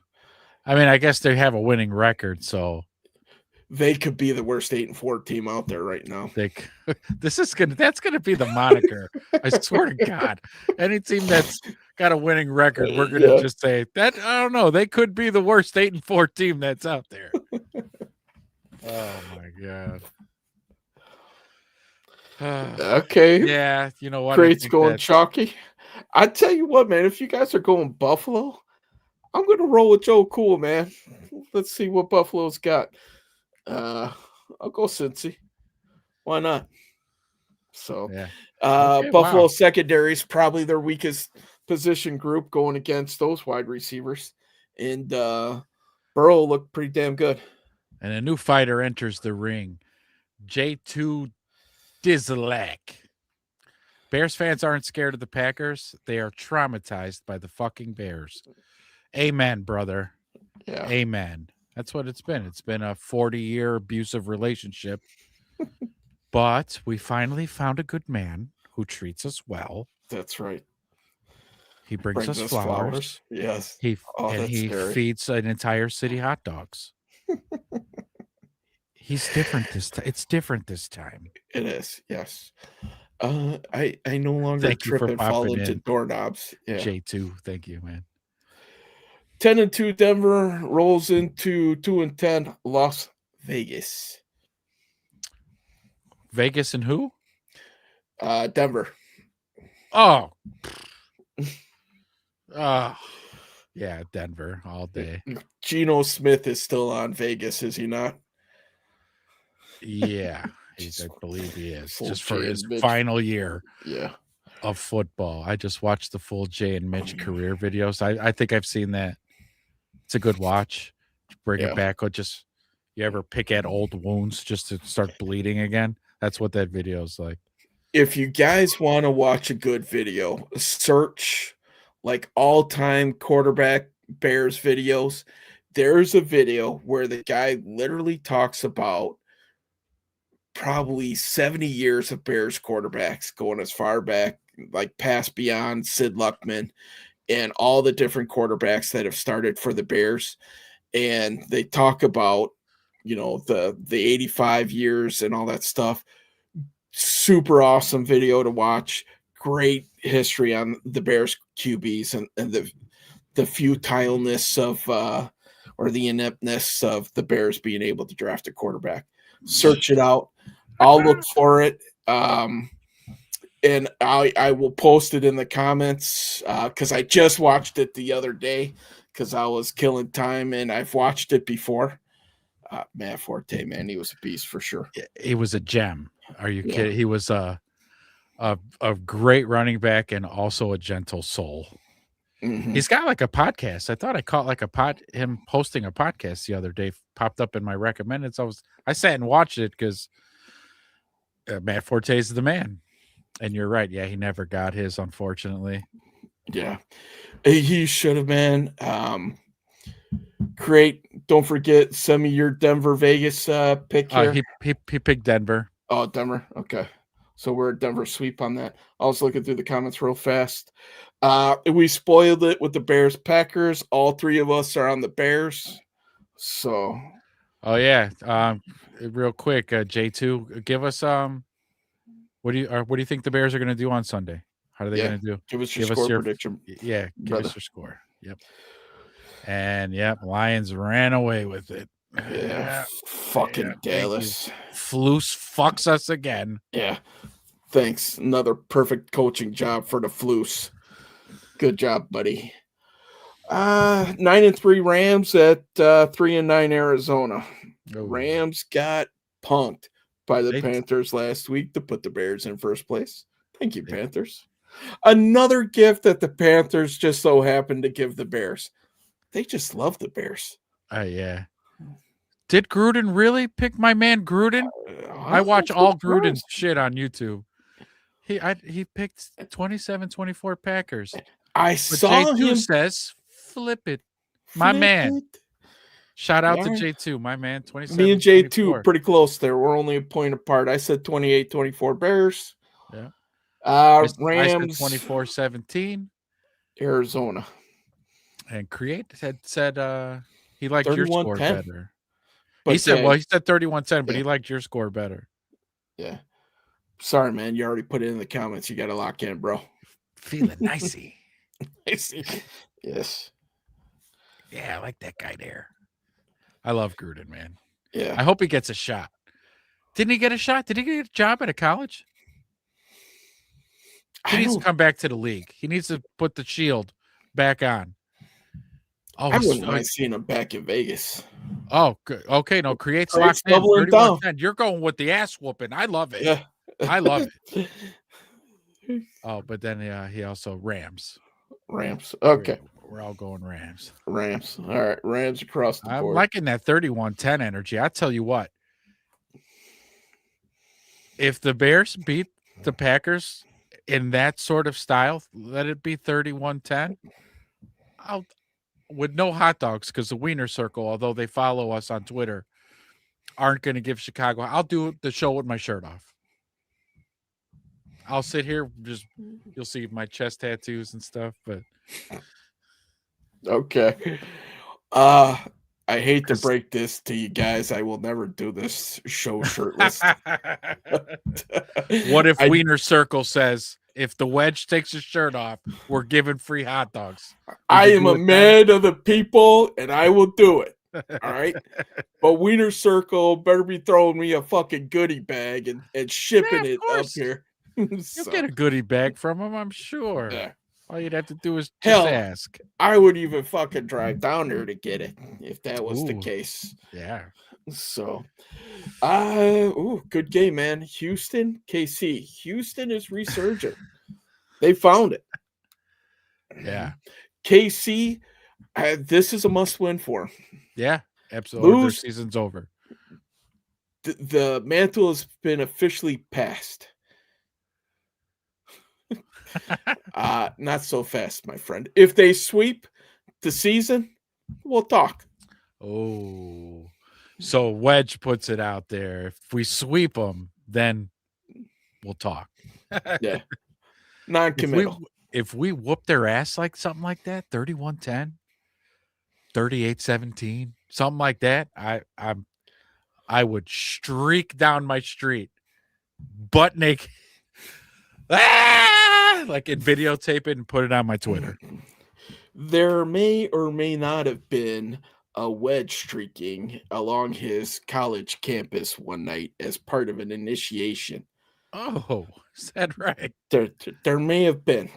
I mean, I guess they have a winning record, so they could be the worst 8-4 team out there right now. That's gonna be the moniker. I swear to God. Any team that's got a winning record, we're gonna just say that. I don't know. They could be the worst 8-4 team that's out there. Oh my God. Okay. Yeah, you know what? Crate's going chalky. I tell you what, man, if you guys are going Buffalo, I'm going to roll with Joe Cool, man. Let's see what Buffalo's got. I'll go Cincy. Why not? So, Buffalo secondary is probably their weakest position group going against those wide receivers. And Burrow looked pretty damn good. And a new fighter enters the ring. J2 Dizlak. Bears fans aren't scared of the Packers. They are traumatized by the fucking Bears. Amen, brother. Yeah. Amen. That's what it's been. It's been a 40-year abusive relationship. But we finally found a good man who treats us well. That's right. He brings us flowers. Yes. He scary. feeds an entire city hot dogs. He's different this time. It's different this time. It is, yes. I no longer trip and fall into doorknobs. Yeah. J2, thank you, man. 10-2 Denver rolls into 2-10 Las Vegas. Vegas and who? Denver. Oh. Yeah, Denver all day. Geno Smith is still on Vegas, is he not? Yeah, I believe he is. Full Just for Jay his and Mitch. final year Yeah. of football. I just watched the full Jay and Mitch career videos. I think I've seen that. It's a good watch. Bring Yeah. it back. Or just you ever pick at old wounds just to start bleeding again? That's what that video is like. If you guys want to watch a good video, search like all-time quarterback Bears videos. There's a video where the guy literally talks about probably 70 years of Bears quarterbacks, going as far back, like past beyond Sid Luckman and all the different quarterbacks that have started for the Bears. And they talk about, the 85 years and all that stuff. Super awesome video to watch. Great history on the Bears QBs and the futileness of or the ineptness of the Bears being able to draft a quarterback. Search it out. I'll look for it. And I will post it in the comments because I just watched it the other day because I was killing time and I've watched it before. Matt Forte, man, he was a beast for sure. He was a gem. Are you kidding? He was a great running back and also a gentle soul. Mhm. He's got like a podcast. I thought I caught like him posting a podcast the other day. Popped up in my recommended. So I sat and watched it because Matt Forte is the man. And you're right. Yeah, he never got his, unfortunately. Yeah, he should have been. Great. Don't forget, send me your Denver Vegas pick here. He picked Denver. Oh, Denver. Okay. So we're a Denver sweep on that. I was looking through the comments real fast. We spoiled it with the Bears Packers. All three of us are on the Bears. So. Oh yeah. Real quick, J2, give us what do you think the Bears are going to do on Sunday? How are they going to do? Give us your score prediction. Yeah, give us your score. Yep. And Lions ran away with it. Yeah, fucking Dallas. Flus fucks us again. Yeah. Thanks. Another perfect coaching job for the Flus. Good job, buddy. 9-3 Rams at 3-9 Arizona. Oh. Rams got punked by the Panthers last week to put the Bears in first place. Thank you, Panthers. Another gift that the Panthers just so happened to give the Bears. They just love the Bears. Yeah. Did Gruden really pick my man Gruden? I watch all Gruden's shit on YouTube. He picked 27-24 Packers. I saw J2 him says flip it. My man. Shout out to J2, my man. 27. Me and J2 pretty close there. We're only a point apart. I said 28-24 Bears. Yeah. Rams 24-17. Arizona. And Create had said he liked your score better. But he said 31-10, but he liked your score better. Yeah. Sorry, man. You already put it in the comments. You got to lock in, bro. Feeling nicey. Yes. Yeah, I like that guy there. I love Gruden, man. Yeah. I hope he gets a shot. Didn't he get a shot? Did he get a job at a college? He needs to come back to the league. He needs to put the shield back on. Oh, I wouldn't mind seeing him back in Vegas. Oh, good. Okay, no, Create's locked in. 31-10. You're going with the ass whooping. I love it. Yeah. I love it. Oh, but then he also Rams. Okay. We're all going Rams. All right. Rams across the board. I'm liking that 31-10 energy. I tell you what. If the Bears beat the Packers in that sort of style, let it be 31-10. With no hot dogs, because the Wiener Circle, although they follow us on Twitter, aren't going to give Chicago. I'll do the show with my shirt off. I'll sit here, you'll see my chest tattoos and stuff, but okay. I hate to break this to you guys. I will never do this show shirtless. What if Wiener Circle says if the wedge takes his shirt off, we're giving free hot dogs. I you am do a it then? man of the people, and I will do it. All right. But Wiener Circle better be throwing me a fucking goodie bag and shipping of it up course. here. You'll So, get a goodie bag from him, I'm sure. yeah. All you'd have to do is Hell, just ask. I would even fucking drive down there to get it if that was the Ooh. case. Yeah. So, good game, man. Houston, KC. Houston is resurgent. They found it. Yeah. KC, this is a must win for 'em. Yeah. Absolutely. Their Lose- season's over. The mantle has been officially passed. Not so fast, my friend. If they sweep the season, we'll talk. Oh. So Wedge puts it out there. If we sweep them, then we'll talk. Yeah. Non-committal. If we whoop their ass like something like that, 31-10, 38-17, something like that, I would streak down my street butt naked. Like and videotape it and put it on my Twitter. There may or may not have been a wedge streaking along his college campus one night as part of an initiation. Oh, is that right? There may have been.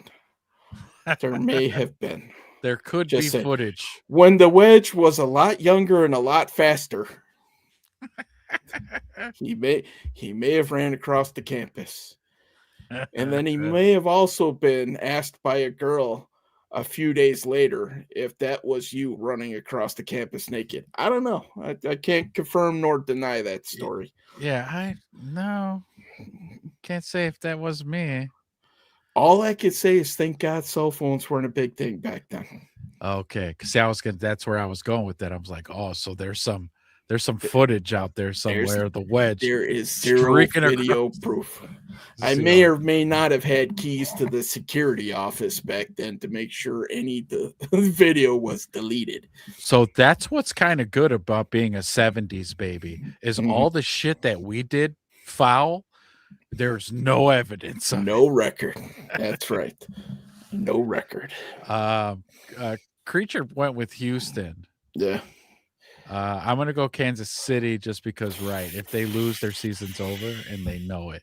There may have been. There could Just be saying. footage. When the wedge was a lot younger and a lot faster, he may have ran across the campus. And then he may have also been asked by a girl a few days later if that was you running across the campus naked. I don't know. I can't confirm nor deny that story. Yeah, can't say if that was me. All I could say is thank God cell phones weren't a big thing back then. Okay, because that's where I was going with that. I was like, oh, so there's some footage out there somewhere. The wedge. There is zero streaking video proof. I may or may not have had keys to the security office back then to make sure the video was deleted. So that's what's kind of good about being a 70s baby is all the shit that we did foul. There's no evidence. No record. That's right. No record. Creature went with Houston. Yeah. I'm gonna go Kansas City just because, right? If they lose, their season's over, and they know it.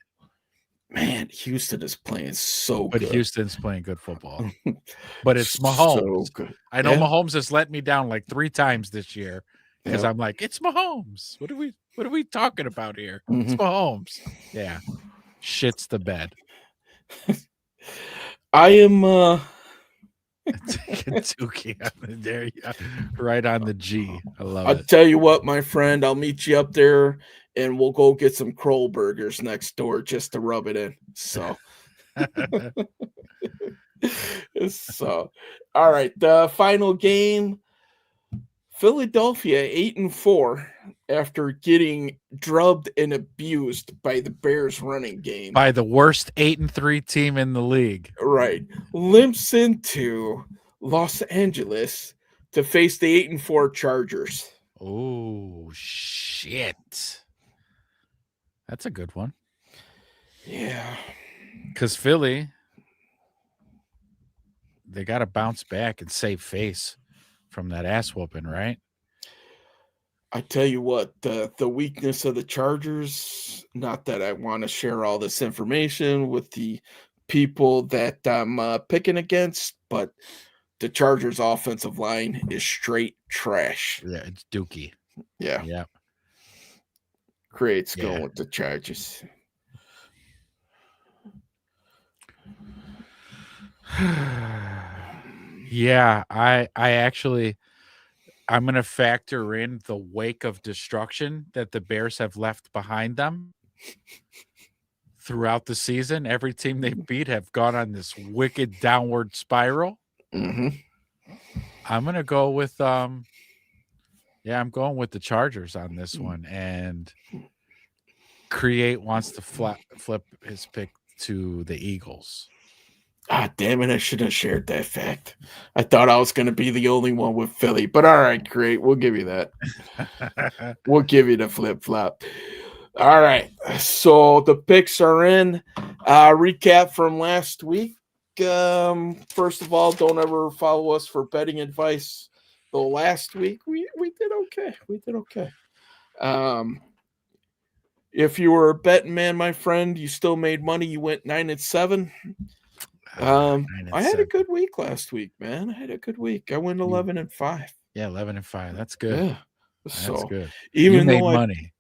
Man, Houston is playing so But good. Houston's playing good football. But it's Mahomes. So good. I know Yeah. Mahomes has let me down like 3 times this year because Yep. I'm like, it's Mahomes. What are we talking about here? It's Mhm. Mahomes. Yeah, shits the bed. I am Dookie on there, yeah. Right on the G. I love I'll it. tell you what, my friend, I'll meet you up there and we'll go get some Kroll burgers next door just to rub it in. So all right, the final game, Philadelphia 8-4 after getting drubbed and abused by the Bears running game. By the worst 8-3 team in the league. Right. Limps into Los Angeles to face the 8-4 Chargers. Oh shit. That's a good one. Yeah. Because Philly, they got to bounce back and save face from that ass whooping, right? I tell you what, the weakness of the Chargers, not that I want to share all this information with the people that I'm picking against, but the Chargers offensive line is straight trash. Yeah, it's Dookie. Yeah. Yeah. Great's Yeah. going with the Chargers. Yeah, I actually I'm going to factor in the wake of destruction that the Bears have left behind them throughout the season. Every team they beat have gone on this wicked downward spiral. Mm-hmm. I'm going to go with I'm going with the Chargers on this one, and Create wants to flip his pick to the Eagles. Ah, damn it. I should have shared that fact. I thought I was going to be the only one with Philly, but all right, great. We'll give you that. We'll give you the flip flop. All right. So the picks are in. Recap from last week. First of all, don't ever follow us for betting advice. Though last week we did okay. We did okay. If you were a betting man, my friend, you still made money. You went 9-7. 9 and I had a 7. good week last week, man. I had a good week. I went 11-5. Yeah, 11-5. That's good. Yeah. That's So good. even You made though money.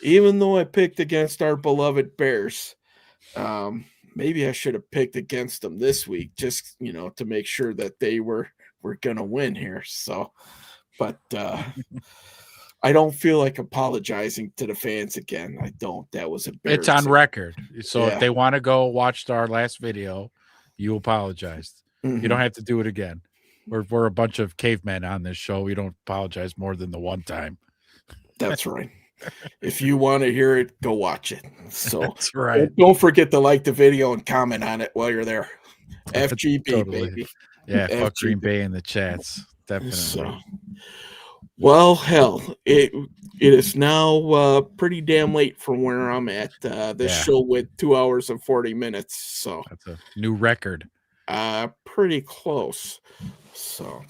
even though I picked against our beloved Bears, maybe I should have picked against them this week, just to make sure that they were gonna win here. So, but I don't feel like apologizing to the fans again. I don't. That was It's on embarrassing. record. So Yeah. if they want to go watch our last video, you apologized. You don't have to do it again. We're a bunch of cavemen on this show. We don't apologize more than the one time. That's right. If you want to hear it, go watch it. So That's right. don't forget to like the video and comment on it while you're there. FGB, Totally. baby. Yeah, fuck Green FGB. Bay in the chats. Definitely. So, well, hell, it is now pretty damn late from where I'm at. This Yeah. show went 2 hours and 40 minutes, so That's a new record. pretty close. So,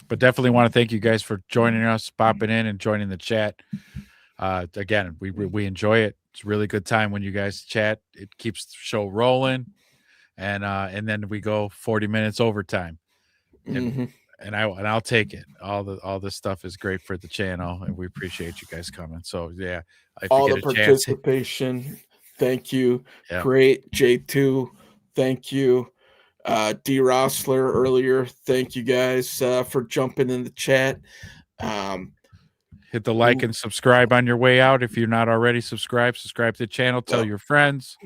But definitely want to thank you guys for joining us, popping in and joining the chat. Again, we enjoy it. It's a really good time when you guys chat. It keeps the show rolling, and then we go 40 minutes overtime. mhm. And I'll take it. All this stuff is great for the channel, and we appreciate you guys coming. So yeah, if All you the get a chance, participation, thank you. Yeah. Great, J2, thank you. D Rossler earlier, thank you guys for jumping in the chat. hit the like and subscribe on your way out. If you're not already subscribed, subscribe to the channel, tell your friends,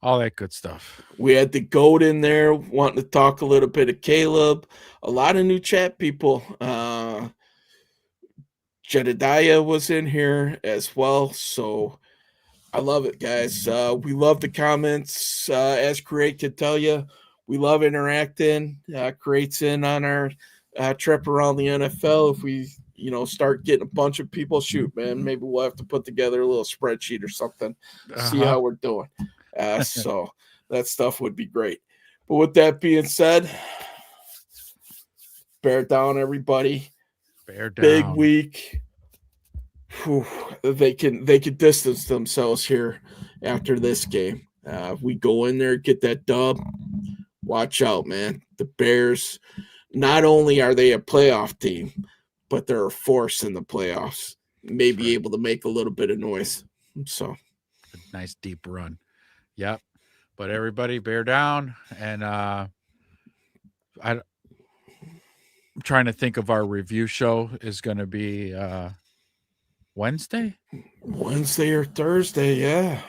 all that good stuff. We had the GOAT in there wanting to talk a little bit of Caleb. A lot of new chat people. Jedediah was in here as well. So I love it, guys. We love the comments. As Create could tell you, we love interacting. Create's in on our trip around the NFL. If we, start getting a bunch of people, shoot, man, maybe we'll have to put together a little spreadsheet or something, see how we're doing. So that stuff would be great. But with that being said, bear down, everybody. Bear down. Big week. Whew. They can distance themselves here after this game. We go in there, get that dub. Watch out, man. The Bears, not only are they a playoff team, but they're a force in the playoffs. Maybe able to make a little bit of noise. So a nice deep run. Yep. But everybody bear down. And I'm trying to think of our review show is going to be Wednesday or Thursday.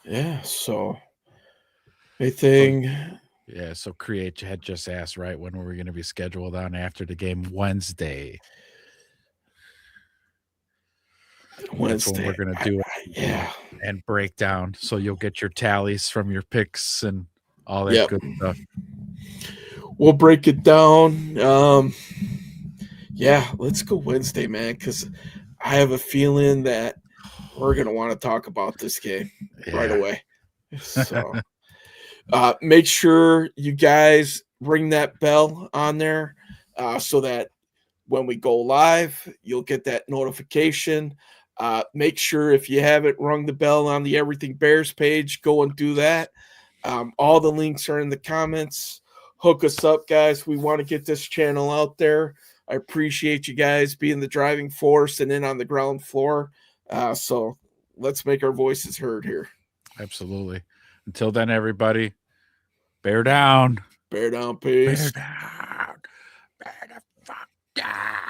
Yeah. So anything. Yeah. So Create had just asked, right, when were we going to be scheduled on after the game? Wednesday. That's when we're going to do it. And break down. So you'll get your tallies from your picks and all that good stuff. We'll break it down. Let's go Wednesday, man, because I have a feeling that we're going to want to talk about this game right away. So make sure you guys ring that bell on there so that when we go live, you'll get that notification. Make sure if you haven't rung the bell on the Everything Bears page, go and do that. All the links are in the comments. Hook us up, guys. We want to get this channel out there. I appreciate you guys being the driving force and in on the ground floor. So let's make our voices heard here. Absolutely. Until then, everybody, bear down. Bear down, peace. Bear down. Bear the fuck down.